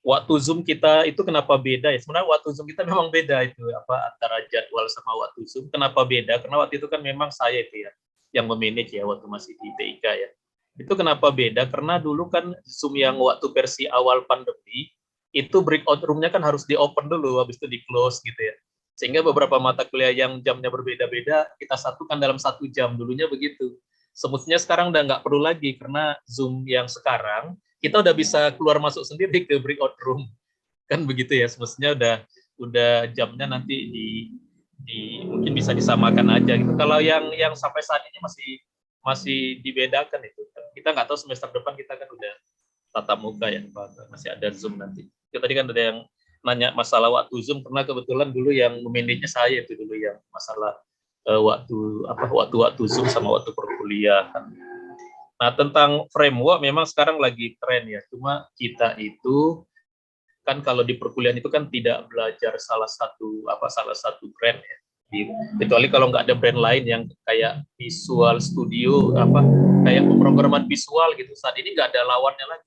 [SPEAKER 12] Waktu Zoom kita itu kenapa beda ya? Sebenarnya waktu Zoom kita memang beda itu antara jadwal sama waktu Zoom. Kenapa beda? Karena waktu itu kan memang saya itu ya yang memanage ya waktu masih di TIK ya. Itu kenapa beda? Karena dulu kan Zoom yang waktu versi awal pandemi itu breakout room-nya kan harus di-open dulu, habis itu di-close gitu ya. Sehingga beberapa mata kuliah yang jamnya berbeda-beda, kita satukan dalam 1 jam, dulunya begitu. Semestinya sekarang udah nggak perlu lagi, karena Zoom yang sekarang, kita udah bisa keluar masuk sendiri ke breakout room. Kan begitu ya, semestinya udah jamnya nanti mungkin bisa disamakan aja gitu. Kalau yang sampai saat ini masih dibedakan itu. Kita nggak tahu semester depan kita kan udah tatap muka ya, masih ada Zoom nanti. Itu tadi kan ada yang nanya masalah waktu Zoom, karena kebetulan dulu yang memanage saya itu dulu yang masalah waktu Zoom sama waktu perkuliahan. Nah, tentang framework memang sekarang lagi tren ya. Cuma kita itu kan kalau di perkuliahan itu kan tidak belajar salah satu brand ya. Kecuali kalau nggak ada brand lain yang kayak Visual Studio kayak pemrograman visual gitu. Saat ini nggak ada lawannya lagi.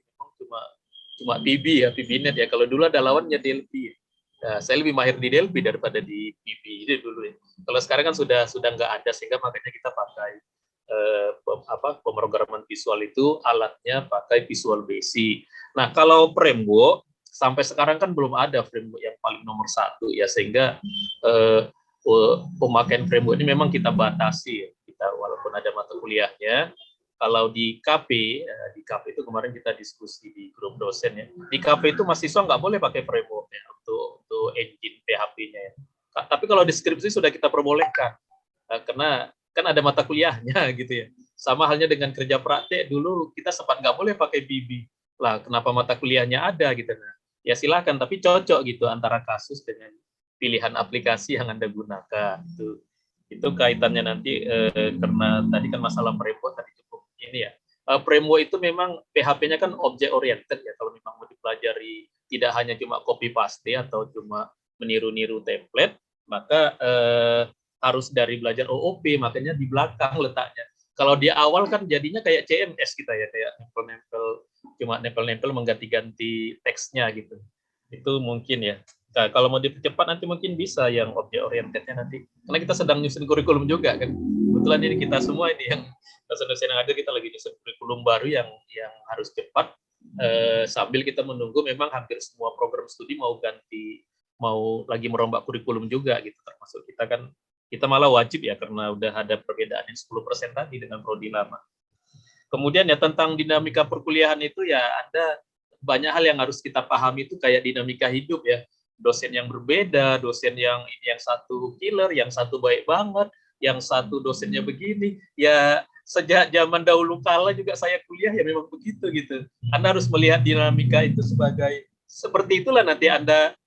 [SPEAKER 12] Cuma PB ya, PBNet ya. Kalau dulu ada lawannya Delphi. Nah, saya lebih mahir di Delphi daripada di PB itu dulu ya. Kalau sekarang kan sudah nggak ada, sehingga makanya kita pakai pemrograman visual itu alatnya pakai Visual Basic. Nah, kalau framework sampai sekarang kan belum ada framework yang paling nomor 1 ya, sehingga pemakaian framework ini memang kita batasi, kita walaupun ada mata kuliahnya. Kalau di KP itu kemarin kita diskusi di grup dosen ya. Di KP itu mahasiswa nggak boleh pakai framework ya untuk engine PHP-nya ya. Tapi kalau di skripsi sudah kita perbolehkan, karena kan ada mata kuliahnya gitu ya. Sama halnya dengan kerja praktek, dulu kita sempat nggak boleh pakai BB. Lah, kenapa mata kuliahnya ada gitu. Nah, ya silakan, tapi cocok gitu antara kasus dengan pilihan aplikasi yang Anda gunakan. Itu kaitannya nanti karena tadi kan masalah framework tadi cukup ini ya. Framework itu memang PHP-nya kan object oriented ya. Kalau memang mau dipelajari tidak hanya cuma copy paste atau cuma meniru-niru template, maka harus dari belajar OOP, makanya di belakang letaknya. Kalau di awal kan jadinya kayak CMS kita ya, kayak nempel-nempel mengganti-ganti teksnya gitu. Itu mungkin ya. Nah, kalau mau dipercepat nanti mungkin bisa yang object orientednya nanti. Karena kita sedang nyusun kurikulum juga kan. Kebetulan ini kita semua ini yang dosen-dosen yang ada, kita lagi nyusun kurikulum baru yang harus cepat sambil kita menunggu memang hampir semua program studi mau lagi merombak kurikulum juga gitu, termasuk kita kan, kita malah wajib ya karena udah ada perbedaan yang 10% tadi dengan prodi lama. Kemudian ya tentang dinamika perkuliahan itu ya ada banyak hal yang harus kita pahami, itu kayak dinamika hidup ya. Dosen yang berbeda, dosen yang satu killer, yang satu baik banget, yang satu dosennya begini. Ya sejak zaman dahulu kala juga saya kuliah ya memang begitu gitu. Anda harus melihat dinamika itu sebagai seperti itulah nanti Anda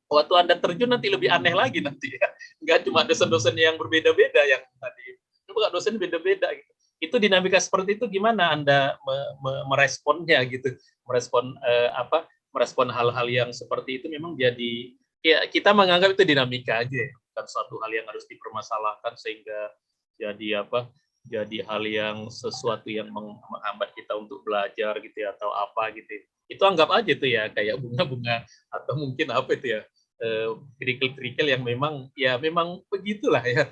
[SPEAKER 12] waktu Anda terjun nanti lebih aneh lagi nanti ya. Enggak cuma dosen-dosen yang berbeda-beda yang tadi. Coba dosen beda-beda gitu. Itu dinamika seperti itu gimana Anda meresponnya gitu. Merespon hal-hal yang seperti itu memang jadi ya kita menganggap itu dinamika aja ya. Bukan suatu hal yang harus dipermasalahkan sehingga jadi hal yang sesuatu yang menghambat kita untuk belajar gitu ya atau apa gitu. Itu anggap aja tuh ya kayak bunga-bunga atau mungkin apa itu ya kerikil-kerikil yang memang begitulah ya.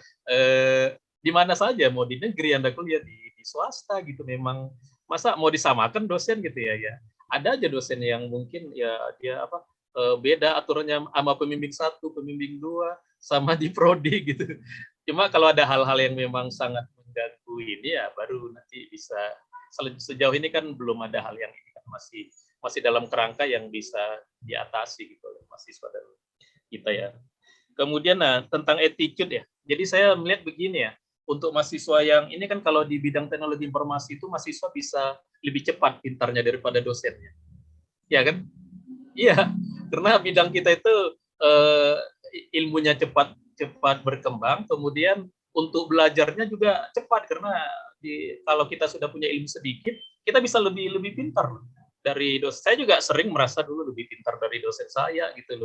[SPEAKER 12] Di mana saja mau di negeri Anda kuliah di swasta gitu memang masa mau disamakan dosen gitu ya. Ada aja dosen yang mungkin ya dia beda aturannya sama pembimbing 1, pembimbing 2 sama di prodi gitu. Cuma kalau ada hal-hal yang memang sangat mengganggu ini ya baru nanti bisa, sejauh ini kan belum ada hal yang ini kan masih dalam kerangka yang bisa diatasi gitu oleh mahasiswa dan kita ya. Kemudian tentang attitude ya. Jadi saya melihat begini ya, untuk mahasiswa yang ini kan kalau di bidang teknologi informasi itu mahasiswa bisa lebih cepat pintarnya daripada dosennya. Ya kan? Iya, karena bidang kita itu ilmunya cepat berkembang, kemudian untuk belajarnya juga cepat karena kalau kita sudah punya ilmu sedikit, kita bisa lebih pintar dari dosen. Saya juga sering merasa dulu lebih pintar dari dosen saya gitu,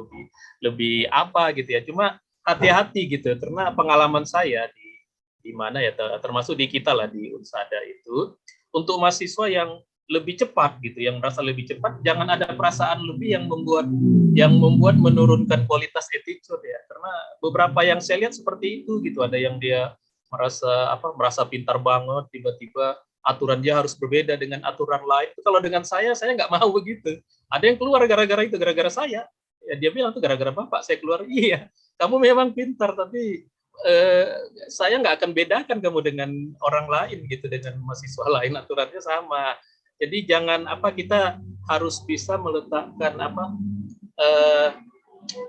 [SPEAKER 12] lebih apa gitu ya. Cuma hati-hati gitu karena pengalaman saya di mana ya, termasuk di kita lah di Unsada itu, untuk mahasiswa yang lebih cepat gitu, yang merasa lebih cepat, jangan ada perasaan lebih yang membuat menurunkan kualitas attitude ya. Karena beberapa yang saya lihat seperti itu gitu, ada yang dia merasa pintar banget, tiba-tiba aturan dia harus berbeda dengan aturan lain. Kalau dengan saya nggak mau begitu. Ada yang keluar gara-gara itu, gara-gara saya. Ya, dia bilang tuh gara-gara Bapak saya keluar. Iya, kamu memang pintar, tapi saya nggak akan bedakan kamu dengan orang lain gitu, dengan mahasiswa lain aturannya sama. Jadi jangan kita harus bisa meletakkan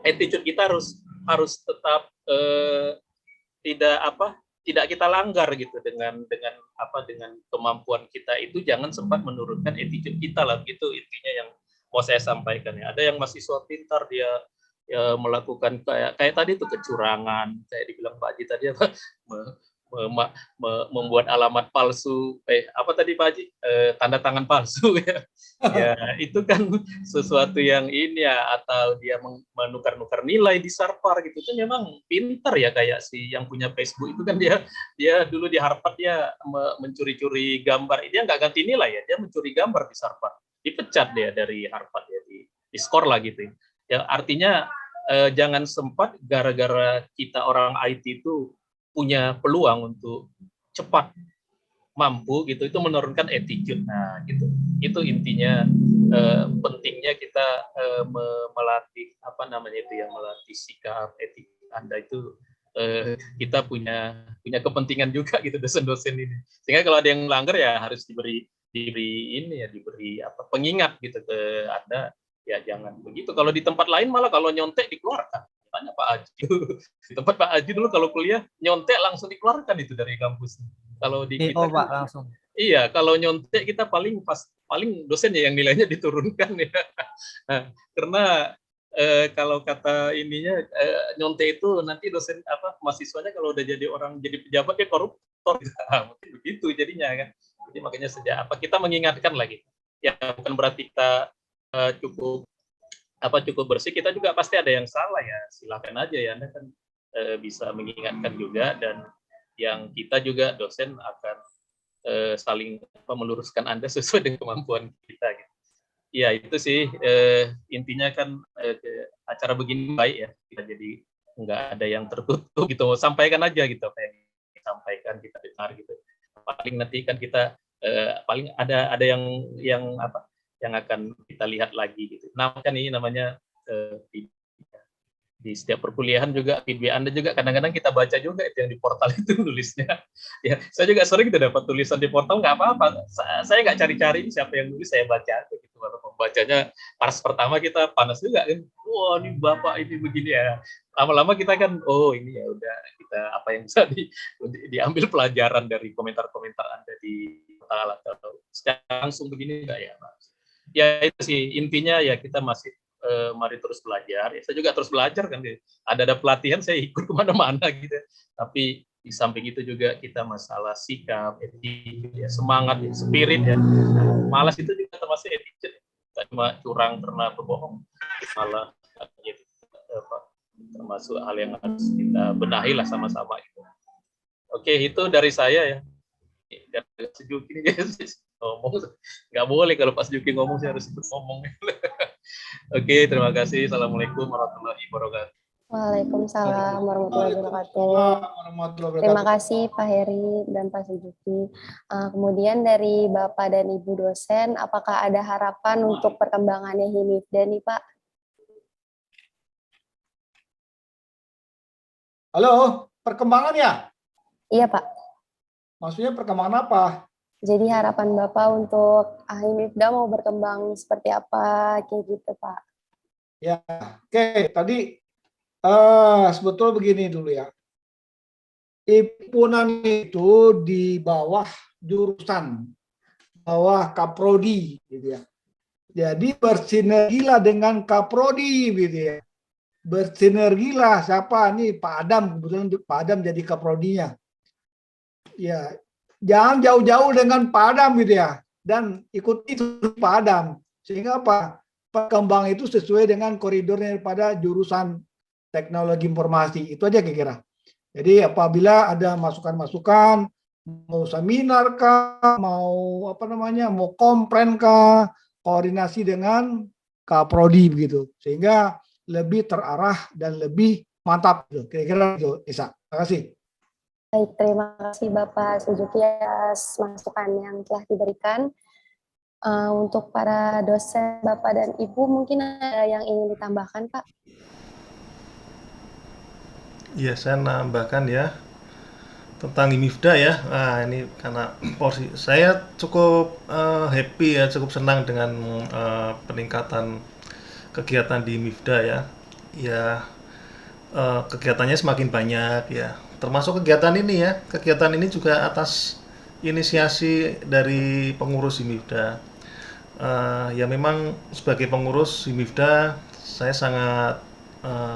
[SPEAKER 12] attitude kita harus tetap tidak kita langgar gitu dengan kemampuan kita itu, jangan sempat menurunkan attitude kita lah gitu, intinya yang mau saya sampaikan ya. Ada yang mahasiswa pintar dia melakukan kayak tadi itu kecurangan, kayak dibilang Pak Haji tadi membuat alamat palsu, tadi Pak Haji, tanda tangan palsu ya. Ya itu kan sesuatu yang ini ya, atau dia menukar-nukar nilai di Sarpar gitu, itu memang pintar ya, kayak si yang punya Facebook itu kan dia dulu di Harvard dia mencuri-curi gambar, dia nggak ganti nilai ya, dia mencuri gambar di Sarpar, dipecat dia dari Harvard ya, di skor lah gitu ya. Artinya jangan sempat gara-gara kita orang IT itu punya peluang untuk cepat mampu gitu, itu menurunkan attitude. Nah gitu, itu intinya pentingnya kita melatih melatih sikap, etik Anda itu kita punya kepentingan juga gitu dosen-dosen ini. Sehingga kalau ada yang melanggar ya harus diberi pengingat gitu ke Anda, ya jangan begitu. Kalau di tempat lain malah kalau nyontek dikeluarkan. Tanya Pak Haji. Di tempat Pak Haji dulu kalau kuliah nyontek langsung dikeluarkan itu dari kampus. Kalau di kita
[SPEAKER 10] DO Pak langsung.
[SPEAKER 12] iya, kalau nyontek kita paling dosennya yang nilainya diturunkan ya. Nah, karena kalau kata ininya nyontek itu nanti dosen mahasiswanya kalau udah jadi pejabat dia koruptor. Mungkin begitu jadinya kan. Jadi makanya kita mengingatkan lagi. Ya bukan berarti kita cukup bersih, kita juga pasti ada yang salah ya. Silakan aja ya, Anda kan bisa mengingatkan juga, dan yang kita juga dosen akan saling meluruskan Anda sesuai dengan kemampuan kita gitu. Ya itu sih intinya kan acara begini baik ya, kita jadi nggak ada yang tertutup gitu, sampaikan aja gitu apa yang disampaikan, kita dengar gitu. Paling nanti kan kita paling ada yang akan kita lihat lagi gitu. Nah kan ini namanya di setiap perkuliahan juga feedback Anda juga kadang-kadang kita baca juga itu yang di portal itu nulisnya. Ya, saya juga sering kita dapat tulisan di portal, nggak apa-apa. Saya nggak cari-cari siapa yang nulis, saya baca gitu. Baru pembacanya pas pertama kita panas juga kan. Wah, ini Bapak ini begini ya. Lama-lama kita kan, oh ini ya udah kita apa yang bisa diambil pelajaran dari komentar-komentar Anda di portal atau secara langsung begini enggak ya, Pak? Ya itu sih intinya ya, kita masih mari terus belajar. Ya, saya juga terus belajar kan. Ada pelatihan saya ikut kemana-mana gitu. Tapi di samping itu juga kita masalah sikap, etik, ya, semangat, ya, spirit ya. Malas itu juga termasuk etik. Tidak cuma curang karena berbohong, malah gitu, termasuk hal yang harus kita benahi lah sama-sama itu. Oke, itu dari saya ya. Sejuk ini ngomong nggak boleh, kalau pas Juki ngomong saya harus ikut ngomong. Oke, terima kasih. Assalamualaikum warahmatullahi wabarakatuh.
[SPEAKER 4] Waalaikumsalam warahmatullahi wabarakatuh. Terima kasih Pak Heri dan Pak Sujuki. Kemudian dari Bapak dan Ibu dosen, apakah ada harapan untuk perkembangannya HIMIFDA nih Pak?
[SPEAKER 11] Halo, perkembangan ya?
[SPEAKER 4] Iya Pak.
[SPEAKER 11] Maksudnya perkembangan apa?
[SPEAKER 4] Jadi harapan Bapak untuk HIMIFDA mau berkembang seperti apa, kayak gitu Pak?
[SPEAKER 11] Ya, oke. Tadi sebetulnya begini dulu ya. Himpunan itu di bawah jurusan, bawah Kaprodi, gitu ya. Jadi bersinergilah dengan Kaprodi, gitu ya. Bersinergilah siapa nih, Pak Adam, kebetulan Pak Adam jadi Kaprodinya. Ya, jangan jauh-jauh dengan Pak Adam gitu ya, dan ikuti Pak Adam, sehingga apa, perkembangan itu sesuai dengan koridornya daripada jurusan teknologi informasi. Itu aja kira-kira. Jadi apabila ada masukan-masukan, mau seminar kah, mau mau kompren kah, koordinasi dengan Kaprodi begitu, sehingga lebih terarah dan lebih mantap gitu. Kira-kira itu, Isa. Terima kasih.
[SPEAKER 4] Baik, terima kasih Bapak Sujuki atas masukan yang telah diberikan. Untuk para dosen, Bapak dan Ibu, mungkin ada yang ingin ditambahkan, Pak?
[SPEAKER 2] Ya, saya nambahkan ya tentang HIMIFDA ya. Nah, ini karena porsi saya cukup happy ya, cukup senang dengan peningkatan kegiatan di HIMIFDA ya. Ya, kegiatannya semakin banyak ya. Termasuk kegiatan ini ya. Kegiatan ini juga atas inisiasi dari pengurus HIMIFDA. Ya memang sebagai pengurus HIMIFDA saya sangat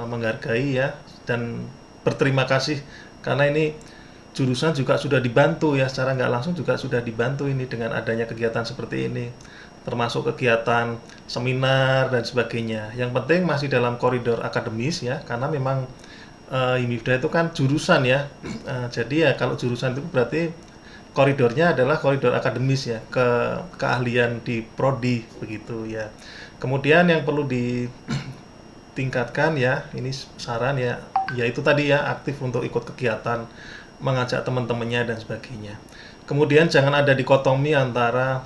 [SPEAKER 2] menghargai ya, dan berterima kasih karena ini jurusan juga sudah dibantu ya, secara nggak langsung juga sudah dibantu ini dengan adanya kegiatan seperti ini, termasuk kegiatan seminar dan sebagainya. Yang penting masih dalam koridor akademis ya, karena memang HIMIFDA itu kan jurusan ya. Jadi ya kalau jurusan itu berarti koridornya adalah koridor akademis ya, ke keahlian di prodi begitu ya. Kemudian yang perlu ditingkatkan ya, ini saran ya, yaitu tadi ya, aktif untuk ikut kegiatan, mengajak teman-temannya dan sebagainya. Kemudian jangan ada dikotomi antara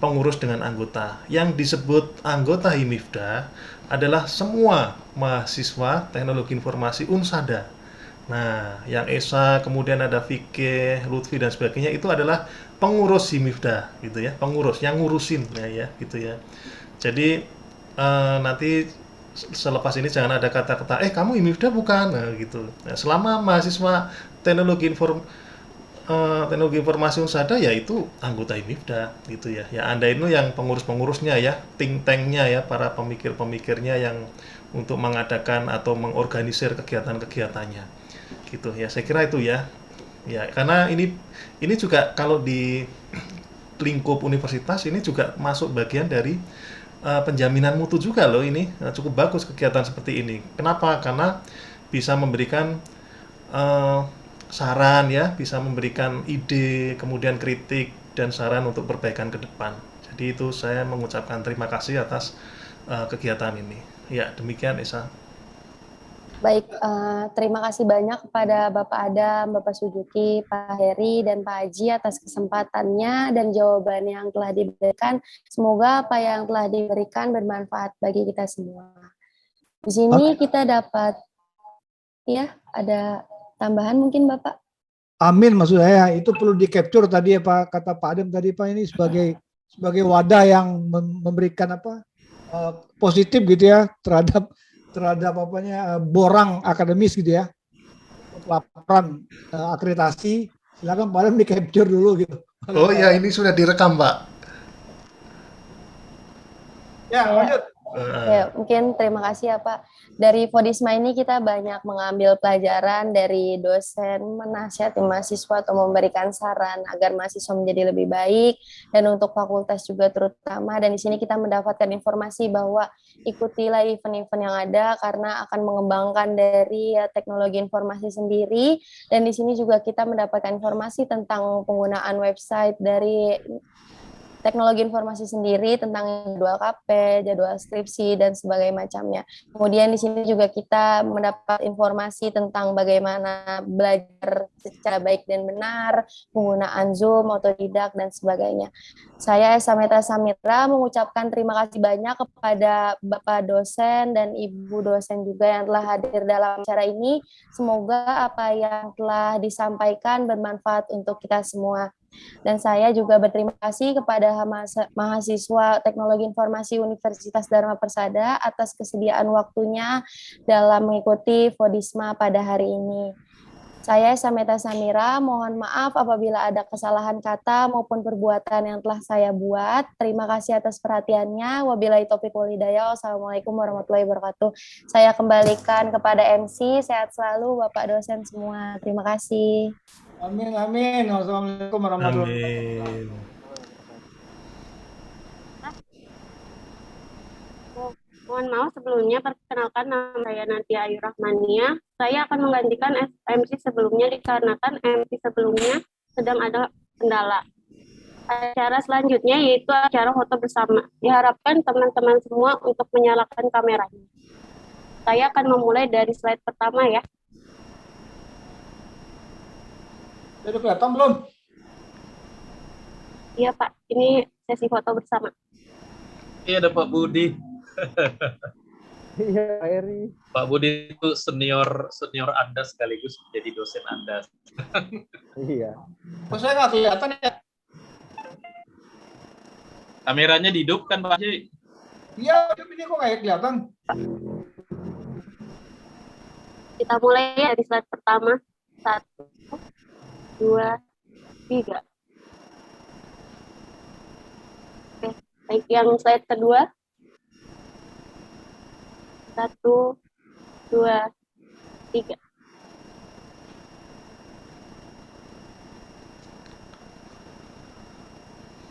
[SPEAKER 2] pengurus dengan anggota. Yang disebut anggota HIMIFDA adalah semua mahasiswa teknologi informasi Unsada. Nah, yang Esa, kemudian ada Vike, Lutfi dan sebagainya itu adalah pengurus Himifda gitu ya, pengurus yang ngurusin ya gitu ya. Jadi nanti selepas ini jangan ada kata-kata kamu Himifda bukan nah, gitu. Nah, selama mahasiswa teknologi teknologi informasi Unsada ya itu anggota Himifda gitu ya. Ya Anda itu yang pengurus-pengurusnya ya, think tank-nya ya, para pemikir-pemikirnya yang untuk mengadakan atau mengorganisir kegiatan-kegiatannya gitu ya. Saya kira itu ya karena ini juga kalau di lingkup universitas ini juga masuk bagian dari penjaminan mutu juga loh ini. Cukup bagus kegiatan seperti ini. Kenapa? Karena bisa memberikan saran ya, bisa memberikan ide, kemudian kritik dan saran untuk perbaikan ke depan. Jadi itu saya mengucapkan terima kasih atas kegiatan ini. Ya, demikian Esa.
[SPEAKER 4] Baik, terima kasih banyak kepada Bapak Adam, Bapak Sujuki, Pak Heri, dan Pak Haji atas kesempatannya dan jawaban yang telah diberikan. Semoga apa yang telah diberikan bermanfaat bagi kita semua. Di sini kita dapat, ya, ada tambahan mungkin Bapak?
[SPEAKER 11] Amin, maksud saya itu perlu di-capture tadi ya Pak, kata Pak Adam tadi Pak, ini sebagai wadah yang memberikan positif gitu ya terhadap borang akademis gitu ya, laporan akreditasi. Silakan Pak Adam di-capture dulu gitu.
[SPEAKER 2] Oh ya, ini sudah direkam Pak.
[SPEAKER 11] Ya, lanjut.
[SPEAKER 4] Ya, mungkin terima kasih ya Pak. Dari Fodisma ini kita banyak mengambil pelajaran dari dosen menasihati mahasiswa atau memberikan saran agar mahasiswa menjadi lebih baik, dan untuk fakultas juga terutama. Dan di sini kita mendapatkan informasi bahwa ikutilah event-event yang ada karena akan mengembangkan dari teknologi informasi sendiri. Dan di sini juga kita mendapatkan informasi tentang penggunaan website dari teknologi informasi sendiri, tentang jadwal KP, jadwal skripsi, dan sebagainya macamnya. Kemudian di sini juga kita mendapat informasi tentang bagaimana belajar secara baik dan benar, penggunaan Zoom, otodidak, dan sebagainya. Saya Esa Meta Samira mengucapkan terima kasih banyak kepada Bapak dosen dan Ibu dosen juga yang telah hadir dalam acara ini. Semoga apa yang telah disampaikan bermanfaat untuk kita semua. Dan saya juga berterima kasih kepada mahasiswa Teknologi Informasi Universitas Dharma Persada atas kesediaan waktunya dalam mengikuti Fodisma pada hari ini. Saya Sameta Samira, mohon maaf apabila ada kesalahan kata maupun perbuatan yang telah saya buat. Terima kasih atas perhatiannya. Wabillahi taufiq wal hidayah. Wassalamualaikum warahmatullahi wabarakatuh. Saya kembalikan kepada MC. Sehat selalu Bapak dosen semua. Terima kasih.
[SPEAKER 11] Amin, amin. Wassalamualaikum warahmatullahi wabarakatuh.
[SPEAKER 13] Mohon maaf sebelumnya, perkenalkan nama saya Nadia Ayu Rahmania. Saya akan menggantikan MC sebelumnya dikarenakan MC sebelumnya sedang ada kendala. Acara selanjutnya yaitu acara foto bersama. Diharapkan teman-teman semua untuk menyalakan kameranya. Saya akan memulai dari slide pertama ya.
[SPEAKER 11] Udah kelihatan belum?
[SPEAKER 13] Iya Pak, ini sesi foto bersama.
[SPEAKER 12] Iya, ada Pak Budi.
[SPEAKER 10] Iya, Pak Eri.
[SPEAKER 12] Pak Budi itu senior Anda sekaligus menjadi dosen Anda.
[SPEAKER 10] Iya.
[SPEAKER 11] Kok saya nggak kelihatan ya?
[SPEAKER 12] Kameranya dihidupkan Pak Haji.
[SPEAKER 11] Iya, ini kok nggak kelihatan?
[SPEAKER 13] Kita mulai ya di slide pertama. 1, 2, 3. Oke, baik, yang slide kedua. 1, 2, 3.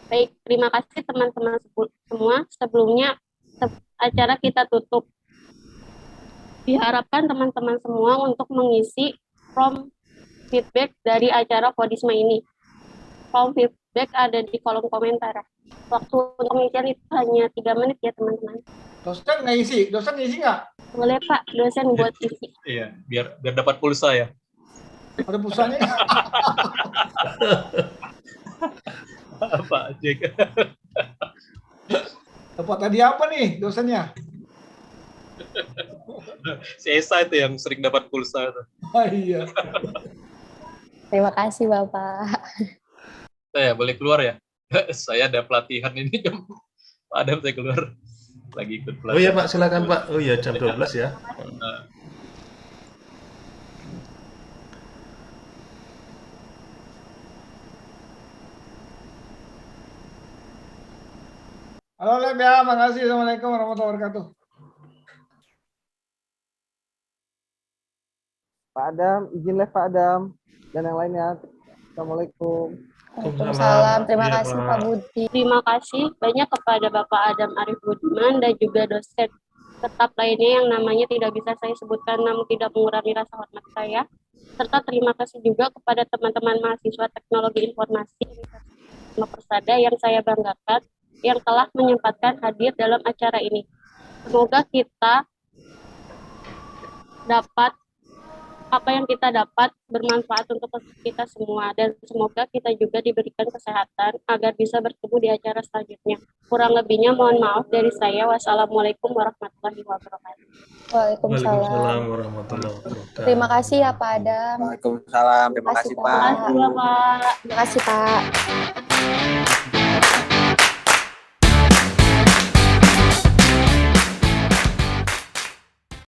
[SPEAKER 13] Baik, terima kasih teman-teman semua. Sebelumnya acara kita tutup. Diharapkan teman-teman semua untuk mengisi form feedback dari acara Fodisma ini. Form feedback ada di kolom komentar. Waktu untuk pengisian itu hanya 3 menit ya teman-teman.
[SPEAKER 11] Dosen nggak isi? Dosen isi nggak?
[SPEAKER 13] Boleh Pak, dosen buat isi.
[SPEAKER 12] Iya, biar dapat pulsa ya.
[SPEAKER 11] Ada pulsanya?
[SPEAKER 12] Pak Jack.
[SPEAKER 11] Dapat hadiah apa nih dosennya?
[SPEAKER 12] Si Esa itu yang sering dapat pulsa itu.
[SPEAKER 11] Oh iya.
[SPEAKER 4] Terima kasih Bapak.
[SPEAKER 12] Saya boleh keluar ya? Saya ada pelatihan ini jam Pak Adam, saya keluar lagi ikut pelatihan.
[SPEAKER 2] Oh iya Pak, silakan Pak. Oh iya, jam 12 ya.
[SPEAKER 11] Halo Leb ya, makasih. Assalamualaikum warahmatullahi wabarakatuh.
[SPEAKER 10] Pak Adam, izin live Pak Adam dan yang lainnya. Assalamualaikum.
[SPEAKER 4] Waalaikumsalam. Terima
[SPEAKER 2] Iya,
[SPEAKER 4] kasih
[SPEAKER 2] Pak.
[SPEAKER 4] Pak Budi.
[SPEAKER 13] Terima kasih banyak kepada Bapak Adam Arif Budiman dan juga dosen tetap lainnya yang namanya tidak bisa saya sebutkan namun tidak mengurangi rasa hormat saya. Serta terima kasih juga kepada teman-teman mahasiswa Teknologi Informasi Universitas Persada yang saya banggakan yang telah menyempatkan hadir dalam acara ini. Semoga kita dapat apa yang kita dapat bermanfaat untuk kita semua dan semoga kita juga diberikan kesehatan agar bisa bertemu di acara selanjutnya. Kurang lebihnya mohon maaf dari saya. Wassalamualaikum warahmatullahi wabarakatuh.
[SPEAKER 4] Waalaikumsalam.
[SPEAKER 2] Waalaikumsalam warahmatullahi wabarakatuh.
[SPEAKER 4] Terima kasih ya Pak Adam.
[SPEAKER 3] Waalaikumsalam. Terima kasih Pak.
[SPEAKER 13] Terima kasih Bapak.
[SPEAKER 4] Terima kasih Pak.